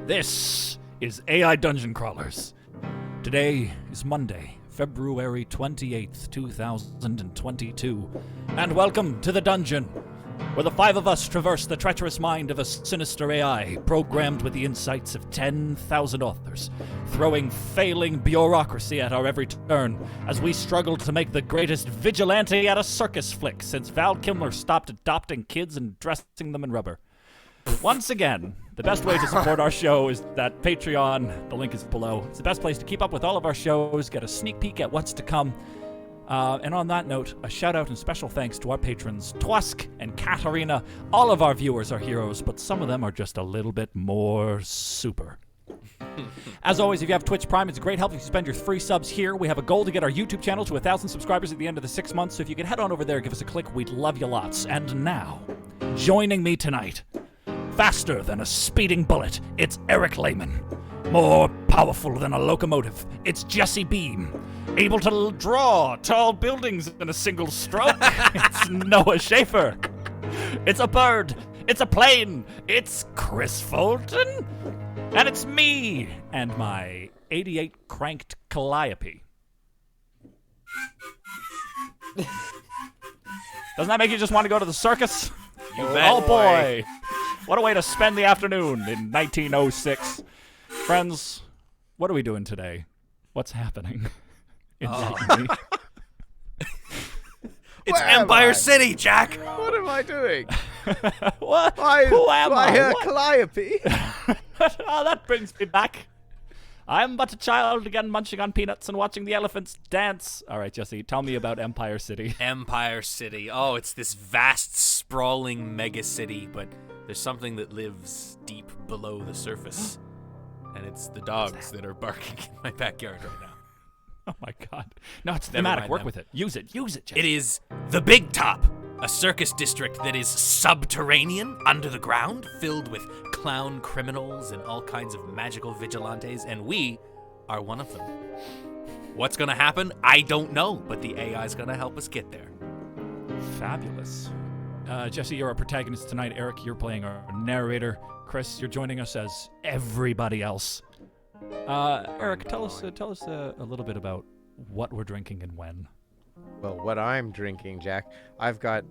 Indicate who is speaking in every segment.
Speaker 1: This is AI Dungeon Crawlers. Today is Monday, February 28th, 2022, and welcome to the dungeon, where the five of us traverse the treacherous mind of a sinister AI programmed with the insights of 10,000 authors, throwing failing bureaucracy at our every turn as we struggle to make the greatest vigilante at a circus flick since Val Kilmer stopped adopting kids and dressing them in rubber. Once again, the best way to support our show is that Patreon. The link is below. It's the best place to keep up with all of our shows, get a sneak peek at what's to come. And on that note, a shout out and special thanks to our patrons, Twask and Katarina. All of our viewers are heroes, but some of them are just a little bit more super. As always, if you have Twitch Prime, it's a great help if you spend your free subs here. We have a goal to get our YouTube channel to 1,000 subscribers at the end of the 6 months, so if you could head on over there, give us a click, we'd love you lots. And now, joining me tonight, faster than a speeding bullet, it's Eric Lehman. More powerful than a locomotive, it's Jesse Beam. Able to draw tall buildings in a single stroke, it's Noah Schaefer. It's a bird, it's a plane, it's Chris Fulton. And it's me and my 88 cranked calliope. Doesn't that make you just want to go to the circus?
Speaker 2: You bet.
Speaker 1: Oh boy. What a way to spend the afternoon in 1906. Friends, what are we doing today? What's happening?
Speaker 2: It's Empire City, Jack.
Speaker 3: What am I doing?
Speaker 1: What? Who am I? What?
Speaker 3: Calliope.
Speaker 1: Oh, that brings me back. I'm but a child again, munching on peanuts and watching the elephants dance. All right, Jesse, tell me about Empire City.
Speaker 2: Empire City. Oh, it's this vast, sprawling mega city, but there's something that lives deep below the surface. And it's the dogs that are barking in my backyard right now.
Speaker 1: Oh my god. No, it's thematic. Work with it. Use it, Jesse.
Speaker 2: It is the Big Top, a circus district that is subterranean, under the ground, filled with clown criminals and all kinds of magical vigilantes, and we are one of them. What's gonna happen? I don't know, but the AI's gonna help us get there.
Speaker 1: Fabulous. Jesse, you're our protagonist tonight. Eric, you're playing our narrator. Chris, you're joining us as everybody else. Eric, tell us a little bit about what we're drinking and when.
Speaker 3: Well, what I'm drinking, Jack, I've got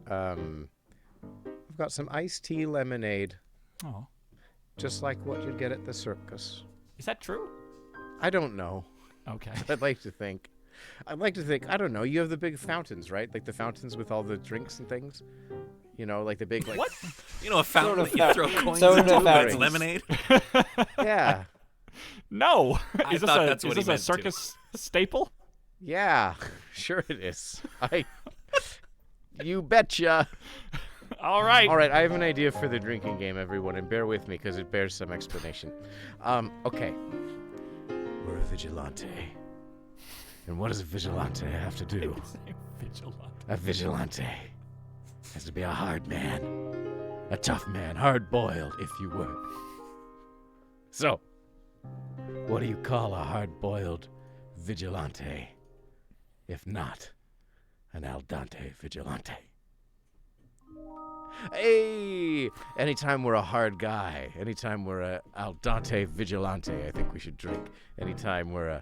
Speaker 3: some iced tea lemonade.
Speaker 1: Oh.
Speaker 3: Just like what you'd get at the circus.
Speaker 1: Is that true?
Speaker 3: I don't know.
Speaker 1: Okay.
Speaker 3: I'd like to think, I don't know, you have the big fountains, right? Like the fountains with all the drinks and things? You know, like the big, like...
Speaker 2: What? You know, a fountain that you throw coins
Speaker 4: Soda
Speaker 2: into, but it's
Speaker 4: fountains.
Speaker 2: lemonade?
Speaker 3: Yeah.
Speaker 1: No.
Speaker 2: I thought that's what he
Speaker 1: is this
Speaker 2: meant
Speaker 1: a circus staple?
Speaker 3: Yeah. Sure it is. You betcha.
Speaker 1: All right.
Speaker 3: All right, I have an idea for the drinking game, everyone, and bear with me because it bears some explanation. Okay. We're a vigilante. And what does a vigilante have to do?
Speaker 1: Vigilante.
Speaker 3: A vigilante has to be a hard man. A tough man, hard-boiled, if you would. So, what do you call a hard-boiled vigilante, if not an al dente vigilante? Hey! Anytime we're a hard guy, anytime we're a al dente vigilante, I think we should drink. Anytime we're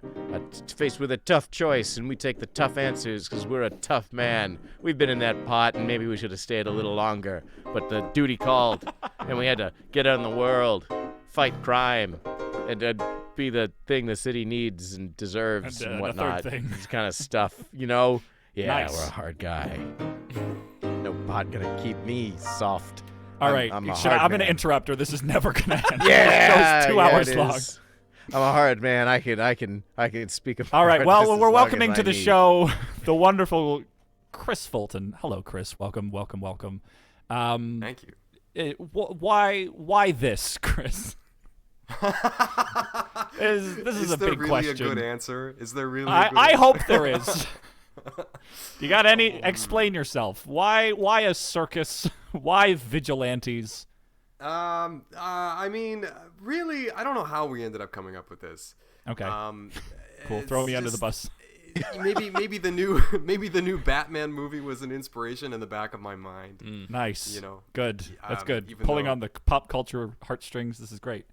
Speaker 3: faced with a tough choice and we take the tough answers because we're a tough man. We've been in that pot and maybe we should have stayed a little longer, but the duty called and we had to get out in the world, fight crime, and be the thing the city needs and deserves and whatnot. This kind of stuff, you know? Yeah,
Speaker 1: Nice.
Speaker 3: We're a hard guy. No pot gonna keep me soft.
Speaker 1: All right.
Speaker 3: I'm
Speaker 1: I'm
Speaker 3: hard
Speaker 1: going to
Speaker 3: man.
Speaker 1: interrupt her. This is never going to end.
Speaker 3: Yeah,
Speaker 1: The show's 2
Speaker 3: yeah,
Speaker 1: hours
Speaker 3: it
Speaker 1: long.
Speaker 3: is. I'm a hard man. I can speak about.
Speaker 1: All right.
Speaker 3: this
Speaker 1: Well,
Speaker 3: as
Speaker 1: we're
Speaker 3: long
Speaker 1: welcoming
Speaker 3: as
Speaker 1: to
Speaker 3: I
Speaker 1: the
Speaker 3: need.
Speaker 1: show the wonderful Chris Fulton. Hello, Chris. Welcome.
Speaker 5: Thank you.
Speaker 1: Why this, Chris? This is a big
Speaker 5: really
Speaker 1: question.
Speaker 5: Is there really a good answer? Is there really?
Speaker 1: I hope there is. You got any? Explain yourself. Why a circus? Why vigilantes?
Speaker 5: I mean, really, I don't know how we ended up coming up with this.
Speaker 1: Okay. Cool. Throw me under the bus.
Speaker 5: maybe the new Batman movie was an inspiration in the back of my mind.
Speaker 1: Nice.
Speaker 5: You know,
Speaker 1: good. That's good.
Speaker 5: even
Speaker 1: Pulling
Speaker 5: though-
Speaker 1: on the pop culture heartstrings. This is great.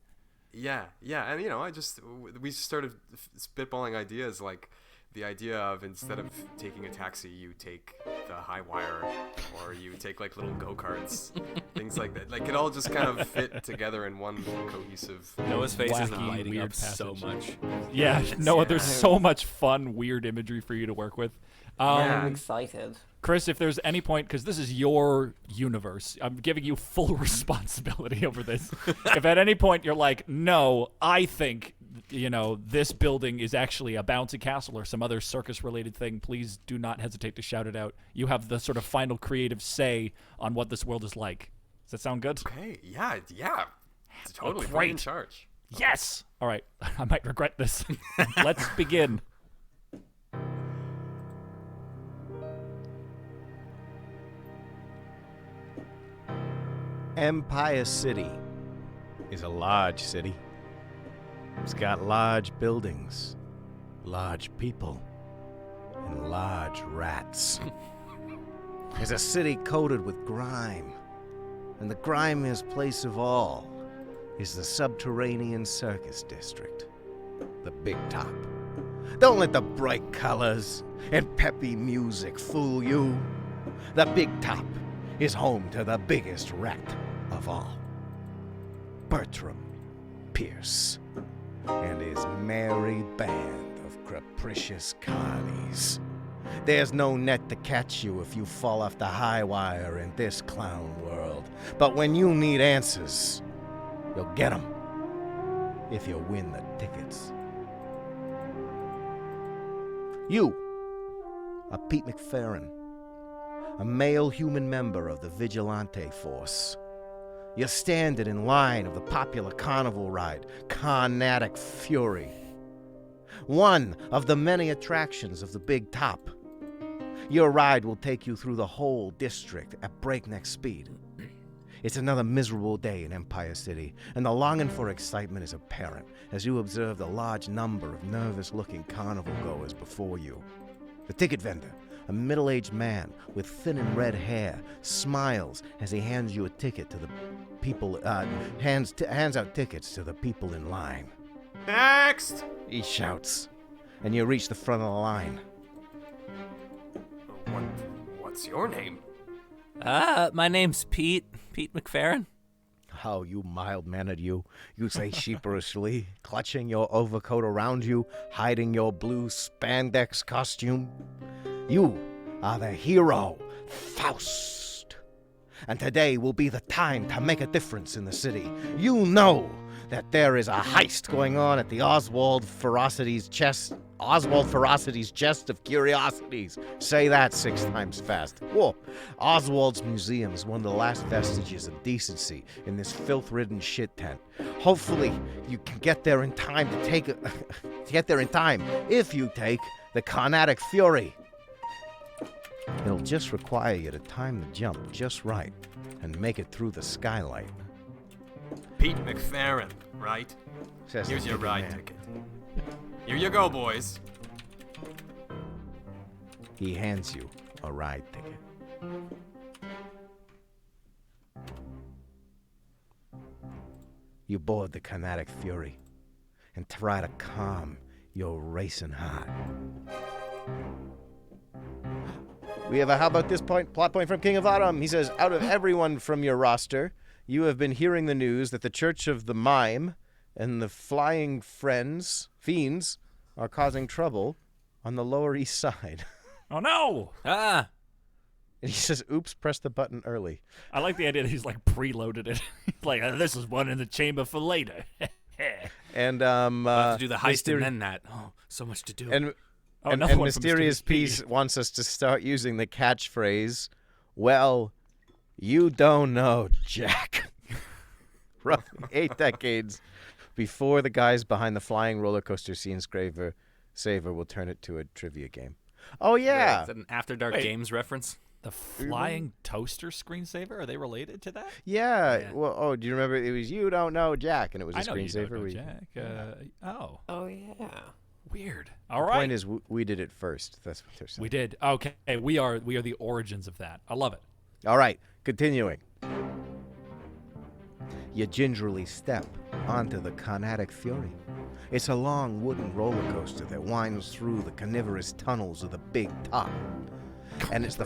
Speaker 5: Yeah, and we started spitballing ideas, like the idea of instead of taking a taxi, you take the high wire, or you take like little go-karts, things like that. Like it all just kind of fit together in one cohesive.
Speaker 2: Noah's face is
Speaker 1: wacky,
Speaker 2: lighting
Speaker 1: weird
Speaker 2: up so much.
Speaker 1: Yeah, Noah,
Speaker 5: Yeah.
Speaker 1: there's so much fun, weird imagery for you to work with.
Speaker 4: I'm excited.
Speaker 1: Chris, if there's any point, because this is your universe, I'm giving you full responsibility over this. If at any point you're like, no, I think, this building is actually a bouncy castle or some other circus-related thing, please do not hesitate to shout it out. You have the sort of final creative say on what this world is like. Does that sound good?
Speaker 5: Okay, yeah. Totally
Speaker 1: Great.
Speaker 5: put me in charge.
Speaker 1: Yes! All right, I might regret this. Let's begin.
Speaker 3: Empire City is a large city. It's got large buildings, large people, and large rats. It's a city coated with grime, and the grimiest place of all is the subterranean Circus district, the Big Top. Don't let the bright colors and peppy music fool you. The Big Top is home to the biggest rat of all, Bertram Pierce, and his merry band of capricious carnies. There's no net to catch you if you fall off the high wire in this clown world, but when you need answers, you'll get 'em if you win the tickets. You are Pete McFerrin, a male human member of the Vigilante Force. You're standing in line of the popular carnival ride, Carnatic Fury, one of the many attractions of the Big Top. Your ride will take you through the whole district at breakneck speed. It's another miserable day in Empire City, and the longing for excitement is apparent as you observe the large number of nervous-looking carnival goers before you. The ticket vendor, a middle-aged man with thin and red hair, smiles as he hands you a ticket to the people. Hands out tickets to the people in line.
Speaker 5: Next.
Speaker 3: He shouts, and you reach the front of the line.
Speaker 5: What's your name?
Speaker 2: My name's Pete McFerrin.
Speaker 3: How you mild-mannered you say sheepishly, clutching your overcoat around you, hiding your blue spandex costume. You are the hero, Faust. And today will be the time to make a difference in the city. You know that there is a heist going on at the Oswald Ferocity's chest of curiosities. Say that 6 times fast. Whoa. Oswald's museum is one of the last vestiges of decency in this filth-ridden shit tent. Hopefully, you can get there in time to take if you take the Carnatic Fury. It'll just require you to time the jump just right and make it through the skylight.
Speaker 5: Pete McFerrin, right?
Speaker 3: Says
Speaker 5: Here's
Speaker 3: the
Speaker 5: your
Speaker 3: ticket
Speaker 5: ride
Speaker 3: man.
Speaker 5: ticket. Here you go, boys.
Speaker 3: He hands you a ride ticket. You board the Carnatic Fury and try to calm your racing heart. We have a how about this point plot point from King of Autumn. He says, out of everyone from your roster, you have been hearing the news that the Church of the Mime and the Flying Fiends are causing trouble on the Lower East Side.
Speaker 1: Oh, no!
Speaker 2: Ah,
Speaker 3: And he says, oops, press the button early.
Speaker 1: I like the idea that he's, like, preloaded it. Like, this is one in the chamber for later.
Speaker 3: And,
Speaker 2: we'll have to do the heist
Speaker 3: Mysteri-
Speaker 2: and then that. Oh, so much to do.
Speaker 3: And,
Speaker 1: Oh,
Speaker 3: and,
Speaker 1: another
Speaker 3: and
Speaker 1: one from
Speaker 3: Mysterious
Speaker 1: Mysterious
Speaker 3: Peace wants us to start using the catchphrase, well, you don't know, Jack. Roughly 8 decades before the guys behind the flying roller coaster screensaver will turn it to a trivia game. Oh, yeah.
Speaker 2: Is that an After Dark
Speaker 1: Wait.
Speaker 2: Games reference?
Speaker 1: The flying toaster screensaver? Are they related to that?
Speaker 3: Yeah.
Speaker 2: Yeah.
Speaker 3: Well, do you remember? It was You Don't Know, Jack, and it was a
Speaker 1: I know you
Speaker 3: screensaver.
Speaker 1: don't know,
Speaker 3: where
Speaker 1: Jack. Oh,
Speaker 4: Oh, yeah.
Speaker 1: weird. All
Speaker 3: The
Speaker 1: right.
Speaker 3: point is, we did it first. That's what they're saying.
Speaker 1: We did. Okay, we are the origins of that. I love it.
Speaker 3: All right, continuing. you gingerly step onto the Kinetic Fury. It's a long wooden roller coaster that winds through the carnivorous tunnels of the Big Top. And it's the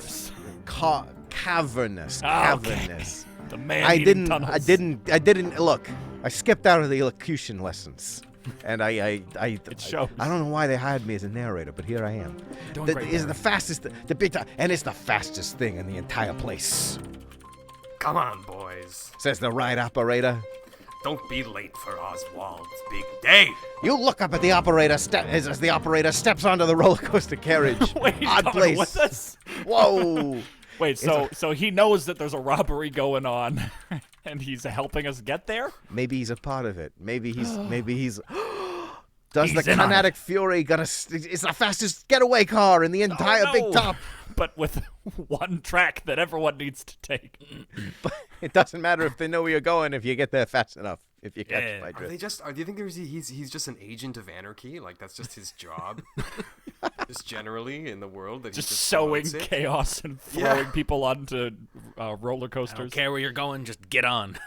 Speaker 3: cavernous.
Speaker 1: Okay. The man
Speaker 3: I
Speaker 1: tunnels.
Speaker 3: didn't look. I skipped out of the elocution lessons. And
Speaker 1: It shows.
Speaker 3: I don't know why they hired me as a narrator, but here I am.
Speaker 1: Doing great,
Speaker 3: It's
Speaker 1: Darren.
Speaker 3: the fastest, the Big Top, and it's the fastest thing in the entire place.
Speaker 5: Come on, boys.
Speaker 3: Says the ride operator.
Speaker 5: Don't be late for Oswald's big day.
Speaker 3: You look up at the operator as the operator steps onto the roller coaster carriage.
Speaker 1: Wait, he's
Speaker 3: Odd
Speaker 1: coming
Speaker 3: place.
Speaker 1: with us?
Speaker 3: Whoa.
Speaker 1: Wait, so he knows that there's a robbery going on, and he's helping us get there?
Speaker 3: Maybe he's a part of it. Maybe he's. Does
Speaker 1: He's
Speaker 3: the
Speaker 1: in on
Speaker 3: Kinetic Fury gonna? It's the fastest getaway car in the entire
Speaker 1: Oh,
Speaker 3: Big
Speaker 1: no.
Speaker 3: Top.
Speaker 1: But with one track that everyone needs to take.
Speaker 3: But it doesn't matter if they know where you're going if you get there fast enough. If you catch my
Speaker 5: Are
Speaker 3: drift.
Speaker 5: they just? Do you think he's just an agent of anarchy? Like that's just his job, just generally in the world that
Speaker 1: Just
Speaker 5: he just
Speaker 1: sowing
Speaker 5: promotes it?
Speaker 1: chaos and
Speaker 5: Yeah.
Speaker 1: throwing people onto roller
Speaker 2: I
Speaker 1: coasters.
Speaker 2: don't care where you're going, just get on.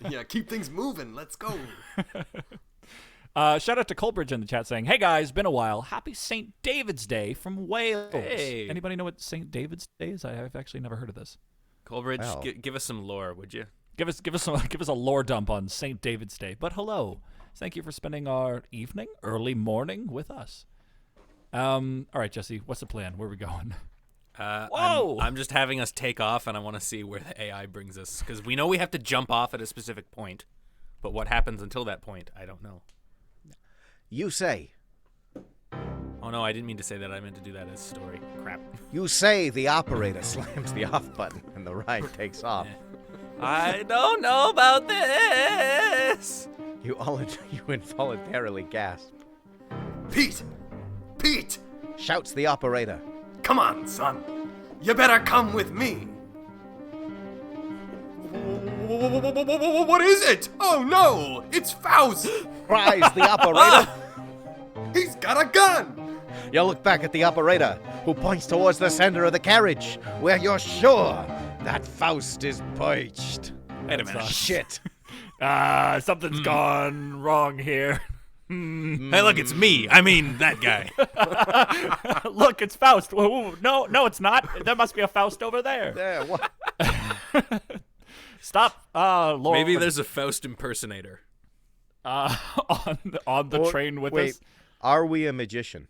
Speaker 5: Yeah, keep things moving. Let's go.
Speaker 1: Shout out to Colbridge in the chat saying, "Hey guys, been a while. Happy St. David's Day from Wales."
Speaker 2: Hey.
Speaker 1: Anybody know what St. David's Day is? I've actually never heard of this.
Speaker 2: Coleridge,
Speaker 3: Well.
Speaker 2: give us some lore, would you?
Speaker 1: Give us a lore dump on St. David's Day. But hello, thank you for spending our evening, early morning with us. All right, Jesse, what's the plan? Where are we going? Whoa!
Speaker 2: I'm just having us take off, and I want to see where the AI brings us. Because we know we have to jump off at a specific point. But what happens until that point, I don't know.
Speaker 3: You say.
Speaker 2: Oh, no, I didn't mean to say that. I meant to do that as story. Crap.
Speaker 3: You say the operator slams the off button and the ride takes off.
Speaker 2: I don't know about this.
Speaker 3: You involuntarily gasp.
Speaker 5: Pete, Pete,
Speaker 3: Shouts the operator.
Speaker 5: come on, son. You better come with me. What is it? Oh no! It's Faust!
Speaker 3: Cries the operator.
Speaker 5: He's got a gun!
Speaker 3: You look back at the operator, who points towards the center of the carriage, where you're sure that Faust is perched.
Speaker 2: Wait a minute.
Speaker 3: Shit.
Speaker 1: Something's gone wrong here.
Speaker 2: Hey, look, it's me. I mean, that guy.
Speaker 1: Look, it's Faust. Whoa, no, it's not. There must be a Faust over there.
Speaker 3: There, what?
Speaker 1: Stop, Lord.
Speaker 2: Maybe there's a Faust impersonator.
Speaker 1: on the train with
Speaker 3: Wait,
Speaker 1: us.
Speaker 3: are we a magician?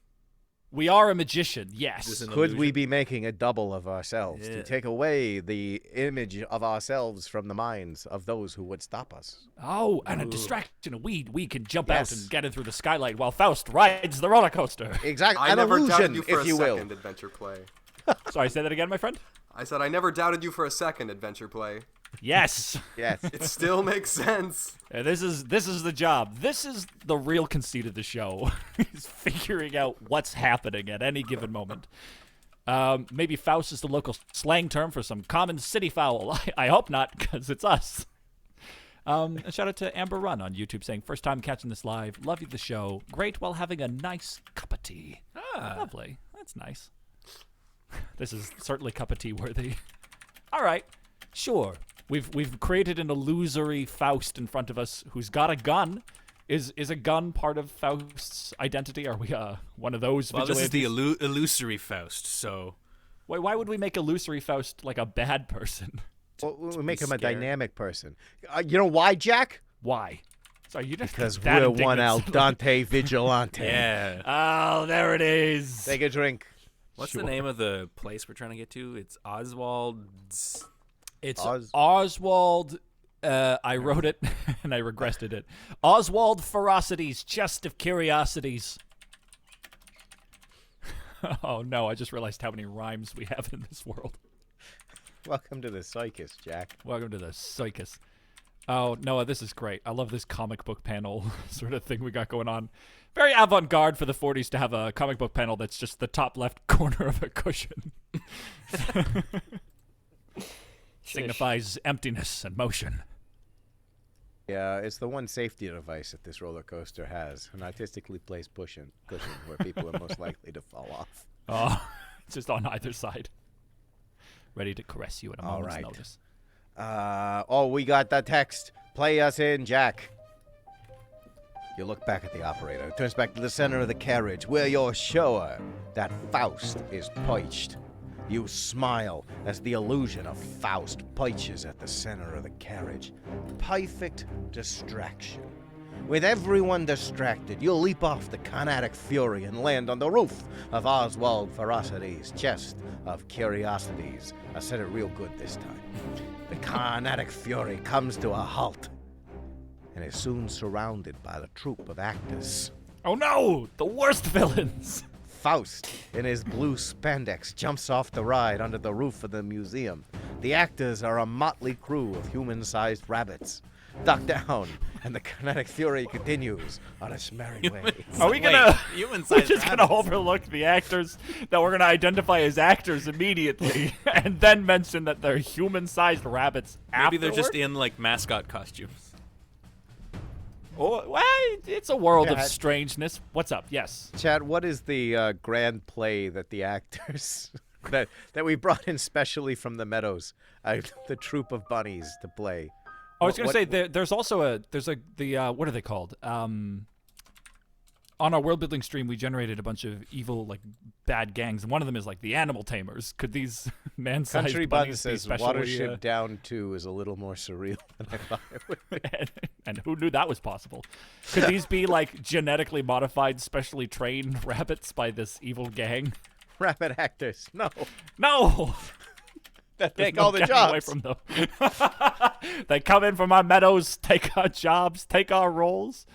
Speaker 1: We are a magician, yes.
Speaker 2: This is an
Speaker 3: Could we
Speaker 2: illusion.
Speaker 3: be making a double of ourselves
Speaker 2: Yeah.
Speaker 3: to take away the image of ourselves from the minds of those who would stop us?
Speaker 1: Oh, and a distraction. We can jump out
Speaker 3: Yes.
Speaker 1: and get in through the skylight while Faust rides the roller coaster.
Speaker 3: Exactly.
Speaker 5: I
Speaker 3: An
Speaker 5: never doubted
Speaker 3: illusion,
Speaker 5: you for
Speaker 3: if
Speaker 5: a
Speaker 3: you will.
Speaker 5: second, Adventure Play.
Speaker 1: Sorry, say that again, my friend?
Speaker 5: I said I never doubted you for a second, Adventure Play.
Speaker 1: Yes.
Speaker 3: Yes.
Speaker 5: It still makes sense.
Speaker 1: This is the job. This is the real conceit of the show. Is figuring out what's happening at any given moment. Maybe Faust is the local slang term for some common city foul. I hope not, because it's us. A shout out to Amber Run on YouTube saying, first time catching this live. Love you the show. Great while having a nice cup of tea. Lovely. That's nice. This is certainly cup of tea worthy. All right. Sure. We've created an illusory Faust in front of us who's got a gun. Is a gun part of Faust's identity? Are we one of those
Speaker 2: Well, this is the
Speaker 1: vigilantes?
Speaker 2: illusory Faust, so...
Speaker 1: Wait, why would we make illusory Faust like a bad person?
Speaker 3: Well, we make him a
Speaker 2: scared.
Speaker 3: dynamic person. You know why, Jack?
Speaker 1: Why? Sorry, you just
Speaker 3: Because
Speaker 1: that
Speaker 3: we're one al
Speaker 1: indignant.
Speaker 3: dente vigilante.
Speaker 2: Yeah.
Speaker 1: Oh, there it is.
Speaker 3: Take a drink.
Speaker 2: What's
Speaker 1: Sure.
Speaker 2: the name of the place we're trying to get to? It's Oswald's...
Speaker 1: It's
Speaker 3: Oz-
Speaker 1: Oswald. I wrote it and I regressed it. Oswald Ferocities, Chest of Curiosities. Oh no! I just realized how many rhymes we have in this world.
Speaker 3: Welcome to the circus, Jack.
Speaker 1: Welcome to the Circus. Oh, Noah, this is great. I love this comic book panel sort of thing we got going on. Very avant-garde for the 40s to have a comic book panel that's just the top left corner of a cushion. Signifies emptiness and motion.
Speaker 3: Yeah, it's the one safety device that this roller coaster has, an artistically placed cushion where people are most likely to fall off.
Speaker 1: Oh, it's just on either side. Ready to caress you at a
Speaker 3: All
Speaker 1: moment's
Speaker 3: right.
Speaker 1: notice.
Speaker 3: We got the text. Play us in, Jack. You look back at the operator. Turns back to the center of the carriage where you're sure that Faust is perched. You smile as the illusion of Faust perches at the center of the carriage. Perfect distraction. With everyone distracted, you'll leap off the kinetic fury and land on the roof of Oswald Ferocity's chest of curiosities. I said it real good this time. The kinetic fury comes to a halt and is soon surrounded by the troupe of actors.
Speaker 1: Oh no! The worst villains!
Speaker 3: Faust, in his blue spandex, jumps off the ride under the roof of the museum. The actors are a motley crew of human-sized rabbits. Duck down, and the kinetic fury continues on its merry way.
Speaker 1: Are we gonna? We're
Speaker 2: Human-sized
Speaker 1: just gonna overlook the actors that we're gonna identify as actors immediately, and then mention that they're human-sized rabbits.
Speaker 2: Maybe they're just
Speaker 1: afterward?
Speaker 2: in like mascot costumes.
Speaker 1: Oh, well, it's a world of
Speaker 3: Chad.
Speaker 1: strangeness. What's up? Yes.
Speaker 3: Chad, what is the grand play that the actors that we brought in specially from the meadows, the troupe of bunnies to play?
Speaker 1: I was gonna say there's also what are they called? On our world building stream, we generated a bunch of evil, like, bad gangs, and one of them is like the Animal Tamers. Could these man-sized
Speaker 3: Country Bun
Speaker 1: bunnies be
Speaker 3: says
Speaker 1: specially?
Speaker 3: Watership Down 2 is a little more surreal than I thought it would be.
Speaker 1: and who knew that was possible? Could these be like genetically modified, specially trained rabbits by this evil gang?
Speaker 3: Rabbit actors, no.
Speaker 1: No.
Speaker 3: That
Speaker 1: There's
Speaker 3: take
Speaker 1: no
Speaker 3: all the
Speaker 1: getting
Speaker 3: jobs.
Speaker 1: away from them. They come in from our meadows, take our jobs, take our roles.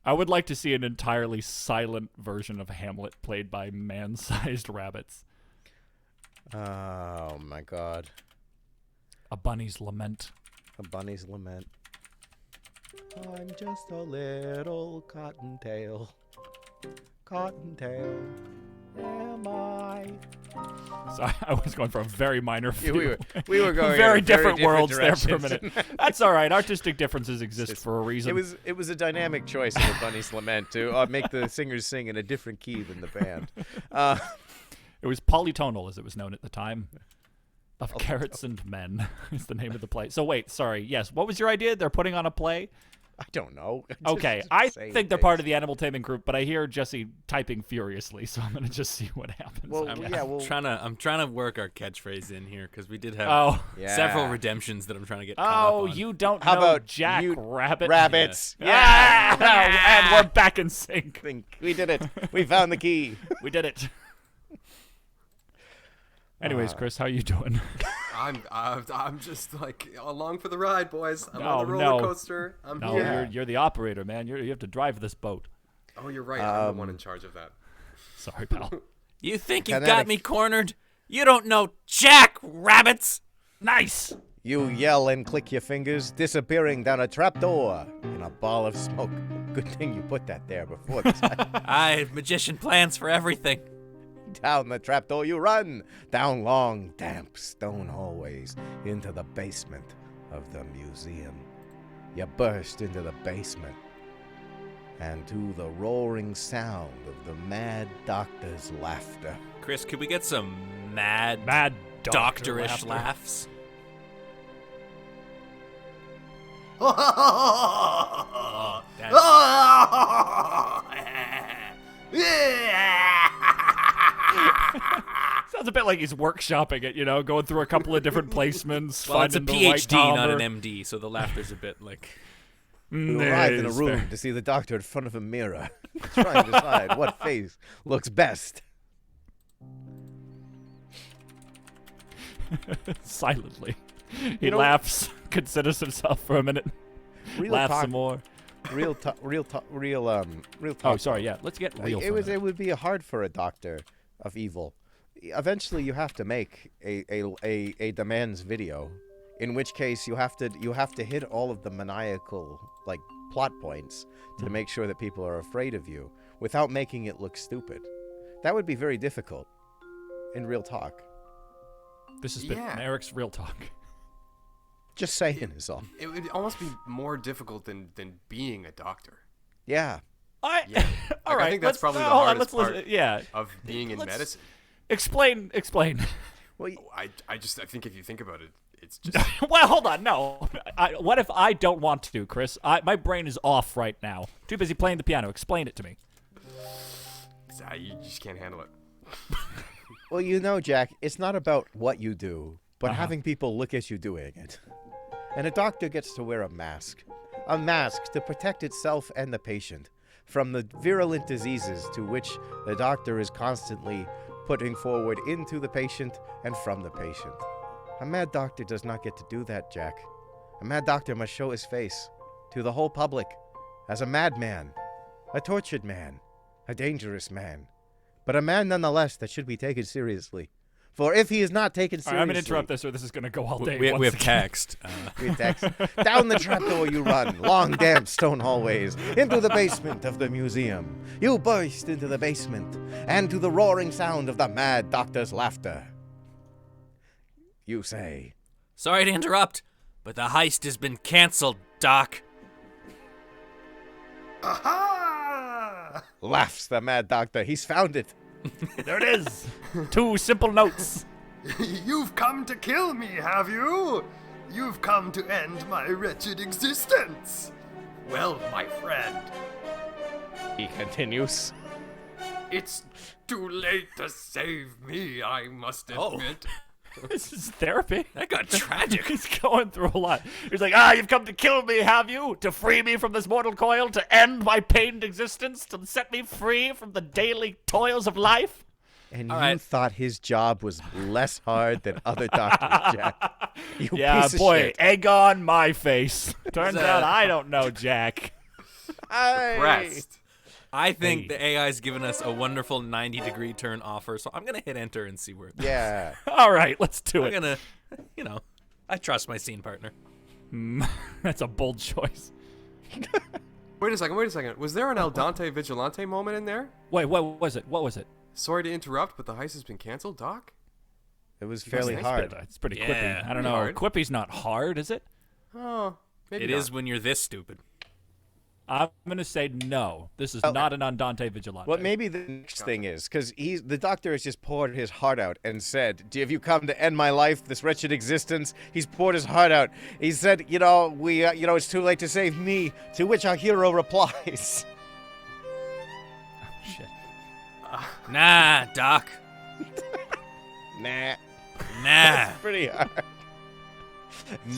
Speaker 1: I would like to see an entirely silent version of Hamlet played by man-sized rabbits.
Speaker 3: Oh my god.
Speaker 1: A bunny's lament.
Speaker 3: A bunny's lament. I'm just a little cottontail. Cottontail. Am I?
Speaker 1: Sorry, I was going for a very minor few.
Speaker 3: We were going
Speaker 1: very
Speaker 3: in
Speaker 1: different worlds there for a
Speaker 3: directions.
Speaker 1: minute. That's all right. Artistic differences exist for a reason.
Speaker 3: It was a dynamic choice of a bunny's lament to make the singers sing in a different key than the band.
Speaker 1: It was polytonal, as it was known at the time. Of Carrots and Men is the name of the play. So wait, sorry. Yes, what was your idea? They're putting on a play?
Speaker 3: I don't know.
Speaker 1: Okay, I think they're part of the animal taming group, but I hear Jesse typing furiously, so I'm gonna just see what happens.
Speaker 3: Well,
Speaker 1: I guess.
Speaker 3: yeah, well,
Speaker 2: I'm trying to work our catchprise in here because we did have
Speaker 3: yeah.
Speaker 2: several redemptions that I'm trying to get. caught up on.
Speaker 1: You don't
Speaker 3: How
Speaker 1: know
Speaker 3: about
Speaker 1: Jack
Speaker 3: you
Speaker 1: Rabbit?
Speaker 3: rabbits?
Speaker 1: Yeah.
Speaker 3: Yeah.
Speaker 1: And we're back in sync.
Speaker 3: We did it. We found the key.
Speaker 1: We did it. Anyways, Chris, how you doing?
Speaker 5: I'm just like along for the ride, boys. I'm
Speaker 1: No,
Speaker 5: on the roller coaster. I'm
Speaker 1: No,
Speaker 5: here.
Speaker 1: you're the operator, man. You have to drive this boat.
Speaker 5: Oh, you're right. I'm the one in charge of that.
Speaker 1: Sorry, pal.
Speaker 2: You think you
Speaker 3: Kinetic.
Speaker 2: got me cornered? You don't know Jack Rabbits.
Speaker 1: Nice.
Speaker 3: You yell and click your fingers, disappearing down a trapdoor in a ball of smoke. Good thing you put that there before the time.
Speaker 2: I have magician plans for everything.
Speaker 3: Down the trapdoor you run, down long, damp stone hallways, into the basement of the museum. You burst into the basement, and to the roaring sound of the mad doctor's laughter.
Speaker 2: Chris, could we get some mad
Speaker 1: doctor
Speaker 2: doctorish
Speaker 1: laughter.
Speaker 2: laughs?
Speaker 1: Sounds a bit like he's workshopping it, going through a couple of different placements.
Speaker 2: Well, it's a
Speaker 1: finding the right
Speaker 2: PhD, not
Speaker 1: timbre.
Speaker 2: an MD, so the laughter's a bit like.
Speaker 3: You arrive in a
Speaker 1: Yes,
Speaker 3: room
Speaker 1: fair.
Speaker 3: to see the doctor in front of a mirror, trying to decide what face looks best.
Speaker 1: Silently. He
Speaker 3: You know-
Speaker 1: laughs, considers himself for a minute,
Speaker 3: Real
Speaker 1: laughs
Speaker 3: talk,
Speaker 1: some more.
Speaker 3: real talk.
Speaker 1: Oh, sorry, yeah. Let's get real.
Speaker 3: It would be hard for a doctor of evil. Eventually, you have to make a demands video, in which case you have to hit all of the maniacal plot points to make sure that people are afraid of you without making it look stupid. That would be very difficult. In real talk,
Speaker 1: This has been
Speaker 5: Yeah.
Speaker 1: Eric's Real Talk.
Speaker 3: just saying is all.
Speaker 5: It would almost be more difficult than being a doctor.
Speaker 3: Yeah.
Speaker 5: Yeah.
Speaker 1: All
Speaker 5: Like,
Speaker 1: right.
Speaker 5: I think that's probably the
Speaker 1: hold on,
Speaker 5: hardest
Speaker 1: let's
Speaker 5: part
Speaker 1: yeah.
Speaker 5: of being in
Speaker 1: Let's-
Speaker 5: medicine.
Speaker 1: Explain.
Speaker 3: Well,
Speaker 5: I think if you think about it, it's just
Speaker 1: Well, hold on. No. What if I don't want to, Chris? My brain is off right now. Too busy playing the piano. Explain it to me.
Speaker 5: you just can't handle it.
Speaker 3: well, Jack, it's not about what you do, but having people look at you doing it. And a doctor gets to wear a mask to protect itself and the patient from the virulent diseases to which the doctor is constantly putting forward into the patient and from the patient. A mad doctor does not get to do that, Jack. A mad doctor must show his face to the whole public as a madman, a tortured man, a dangerous man, but a man nonetheless that should be taken seriously. For if he is not taken seriously...
Speaker 1: I'm going to interrupt this or this is going to go all day.
Speaker 2: We have
Speaker 1: again.
Speaker 2: text.
Speaker 3: We text. Down the trapdoor you run, long damp stone hallways, into the basement of the museum. You burst into the basement, and to the roaring sound of the mad doctor's laughter, you say,
Speaker 2: Sorry to interrupt, but the heist has been canceled, Doc.
Speaker 5: Aha!
Speaker 3: laughs the mad doctor. He's found it.
Speaker 1: There it is. 2 simple notes.
Speaker 5: You've come to kill me, have you? You've come to end my wretched existence. Well, my friend,
Speaker 3: He continues.
Speaker 5: it's too late to save me, I must admit.
Speaker 1: This is therapy.
Speaker 2: That got tragic.
Speaker 1: He's going through a lot. He's like, you've come to kill me, have you? To free me from this mortal coil? To end my pained existence? To set me free from the daily toils of life?
Speaker 3: And
Speaker 2: All
Speaker 3: you
Speaker 2: right.
Speaker 3: thought his job was less hard than other doctors, Jack. You
Speaker 1: Yeah,
Speaker 3: piece of
Speaker 1: boy,
Speaker 3: shit.
Speaker 1: egg on my face. Turns
Speaker 2: Is
Speaker 1: out I don't know, Jack.
Speaker 5: Pressed.
Speaker 2: I think the AI's given us a wonderful 90-degree turn offer, so I'm going to hit enter and see where it goes.
Speaker 3: Yeah.
Speaker 1: All right, let's do
Speaker 2: I'm
Speaker 1: it.
Speaker 2: going to, I trust my scene partner.
Speaker 1: That's a bold choice.
Speaker 5: Wait a second. Was there an Al Dante Vigilante moment in there?
Speaker 1: Wait, what was it? What was it?
Speaker 5: Sorry to interrupt, but the heist has been canceled, Doc?
Speaker 3: It was fairly
Speaker 5: nice
Speaker 3: hard.
Speaker 1: It's pretty
Speaker 2: Yeah.
Speaker 1: quippy. I don't
Speaker 5: Pretty
Speaker 1: know.
Speaker 5: hard.
Speaker 1: Quippy's not hard, is it?
Speaker 5: Oh, maybe
Speaker 2: It
Speaker 5: not.
Speaker 2: is when you're this stupid.
Speaker 1: I'm going to say no. This is not an Andante Vigilante.
Speaker 3: What maybe the next thing is, because the doctor has just poured his heart out and said, have you come to end my life, this wretched existence? He's poured his heart out. He said, it's too late to save me, to which our hero replies.
Speaker 1: Shit.
Speaker 2: Nah, Doc.
Speaker 3: Nah.
Speaker 2: Nah.
Speaker 3: Pretty hard.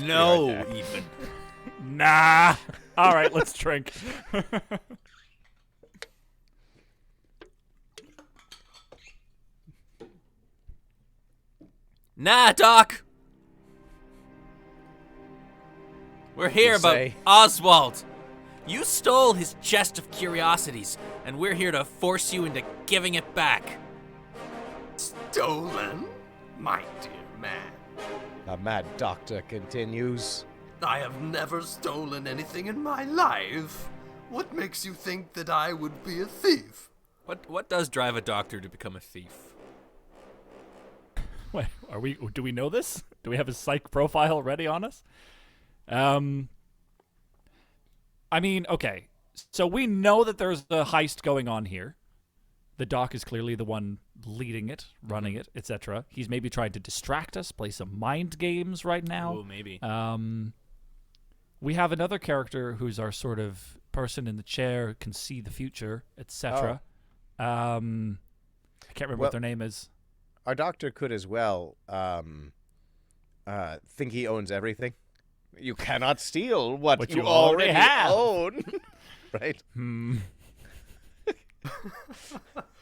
Speaker 2: No,
Speaker 3: Jack.
Speaker 2: even.
Speaker 1: Nah. All right, let's drink.
Speaker 2: Nah, Doc. We're here
Speaker 3: You
Speaker 2: about
Speaker 3: say?
Speaker 2: Oswald. You stole his chest of curiosities, and we're here to force you into giving it back.
Speaker 5: Stolen? My dear man,
Speaker 3: The mad doctor continues.
Speaker 5: I have never stolen anything in my life. What makes you think that I would be a thief?
Speaker 2: What does drive a doctor to become a thief?
Speaker 1: Wait, do we know this? Do we have his psych profile ready on us? I mean, okay. So we know that there's a heist going on here. The doc is clearly the one leading it, running it, etc. He's maybe trying to distract us, play some mind games right now.
Speaker 2: Oh, maybe.
Speaker 1: We have another character who's our sort of person in the chair, can see the future, etc. I can't remember what their name is.
Speaker 3: Our doctor could as well think he owns everything. You cannot steal what
Speaker 1: you
Speaker 3: already
Speaker 1: already have.
Speaker 3: own. Right?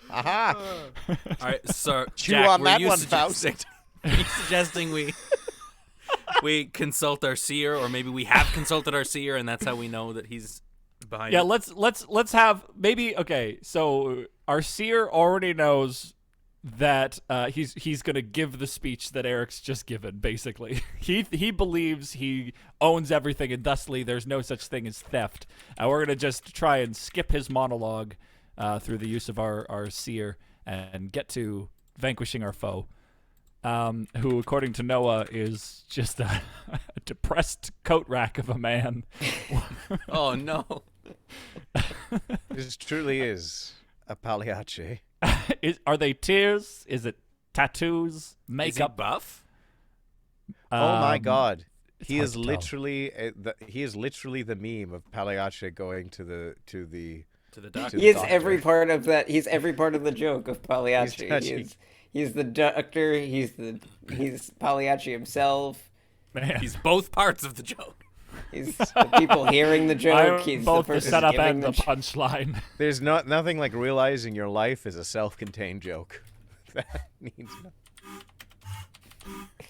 Speaker 3: Aha!
Speaker 2: All right, so
Speaker 3: Chew
Speaker 2: Jack,
Speaker 3: on
Speaker 2: were
Speaker 3: that
Speaker 2: you
Speaker 3: one,
Speaker 2: suggesting, are you suggesting we consult our seer, or maybe we have consulted our seer, and that's how we know that he's behind?
Speaker 1: Yeah,
Speaker 2: it?
Speaker 1: let's have maybe okay. So our seer already knows that he's gonna give the speech that Eric's just given. Basically, he believes he owns everything, and thusly there's no such thing as theft. We're gonna just try and skip his monologue through the use of our seer and get to vanquishing our foe, who, according to Noah, is just a depressed coat rack of a man.
Speaker 2: Oh no.
Speaker 3: This truly is a Pagliacci.
Speaker 1: Are they tears? Is it tattoos,
Speaker 2: Is he
Speaker 1: makeup.
Speaker 2: buff?
Speaker 3: Oh my God.
Speaker 1: it's
Speaker 3: He
Speaker 1: hard
Speaker 3: is
Speaker 1: to tell.
Speaker 3: literally the meme of Pagliacci going to the
Speaker 2: To the
Speaker 3: To
Speaker 2: doctor.
Speaker 3: the
Speaker 4: He is
Speaker 3: doctor.
Speaker 4: every part of that. He's every part of the joke of Pagliacci.
Speaker 3: touching.
Speaker 4: He's the doctor. He's Pagliacci himself.
Speaker 1: Man.
Speaker 2: He's both parts of the joke.
Speaker 4: He's the people hearing the joke.
Speaker 1: I'm
Speaker 4: He's
Speaker 1: both
Speaker 4: the
Speaker 1: the
Speaker 4: person
Speaker 1: setup
Speaker 4: giving
Speaker 1: and the
Speaker 4: the
Speaker 1: punchline.
Speaker 3: There's nothing like realizing your life is a self-contained joke. That needs no-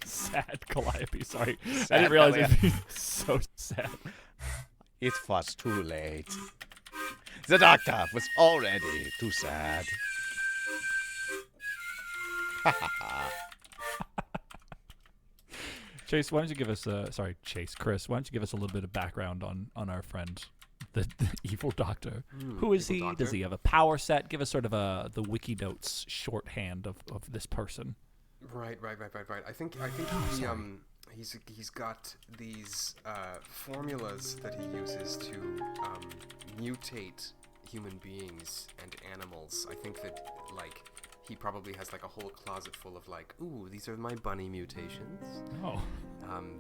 Speaker 1: Sad Calliope, sorry. I
Speaker 3: Sad
Speaker 1: didn't realize
Speaker 3: Calliope.
Speaker 1: it'd be so sad.
Speaker 3: It was too late. The doctor was already too sad.
Speaker 1: Chase, why don't you give us Chris, why don't you give us a little bit of background on our friend, the evil doctor? Who is he?
Speaker 5: evil
Speaker 1: Does
Speaker 5: doctor?
Speaker 1: he have a power set? Give us sort of the wiki notes shorthand of this person.
Speaker 5: Right. I think he's got these formulas that he uses to mutate human beings and animals. I think that like he probably has like a whole closet full of like, ooh, these are my bunny mutations.
Speaker 1: Oh.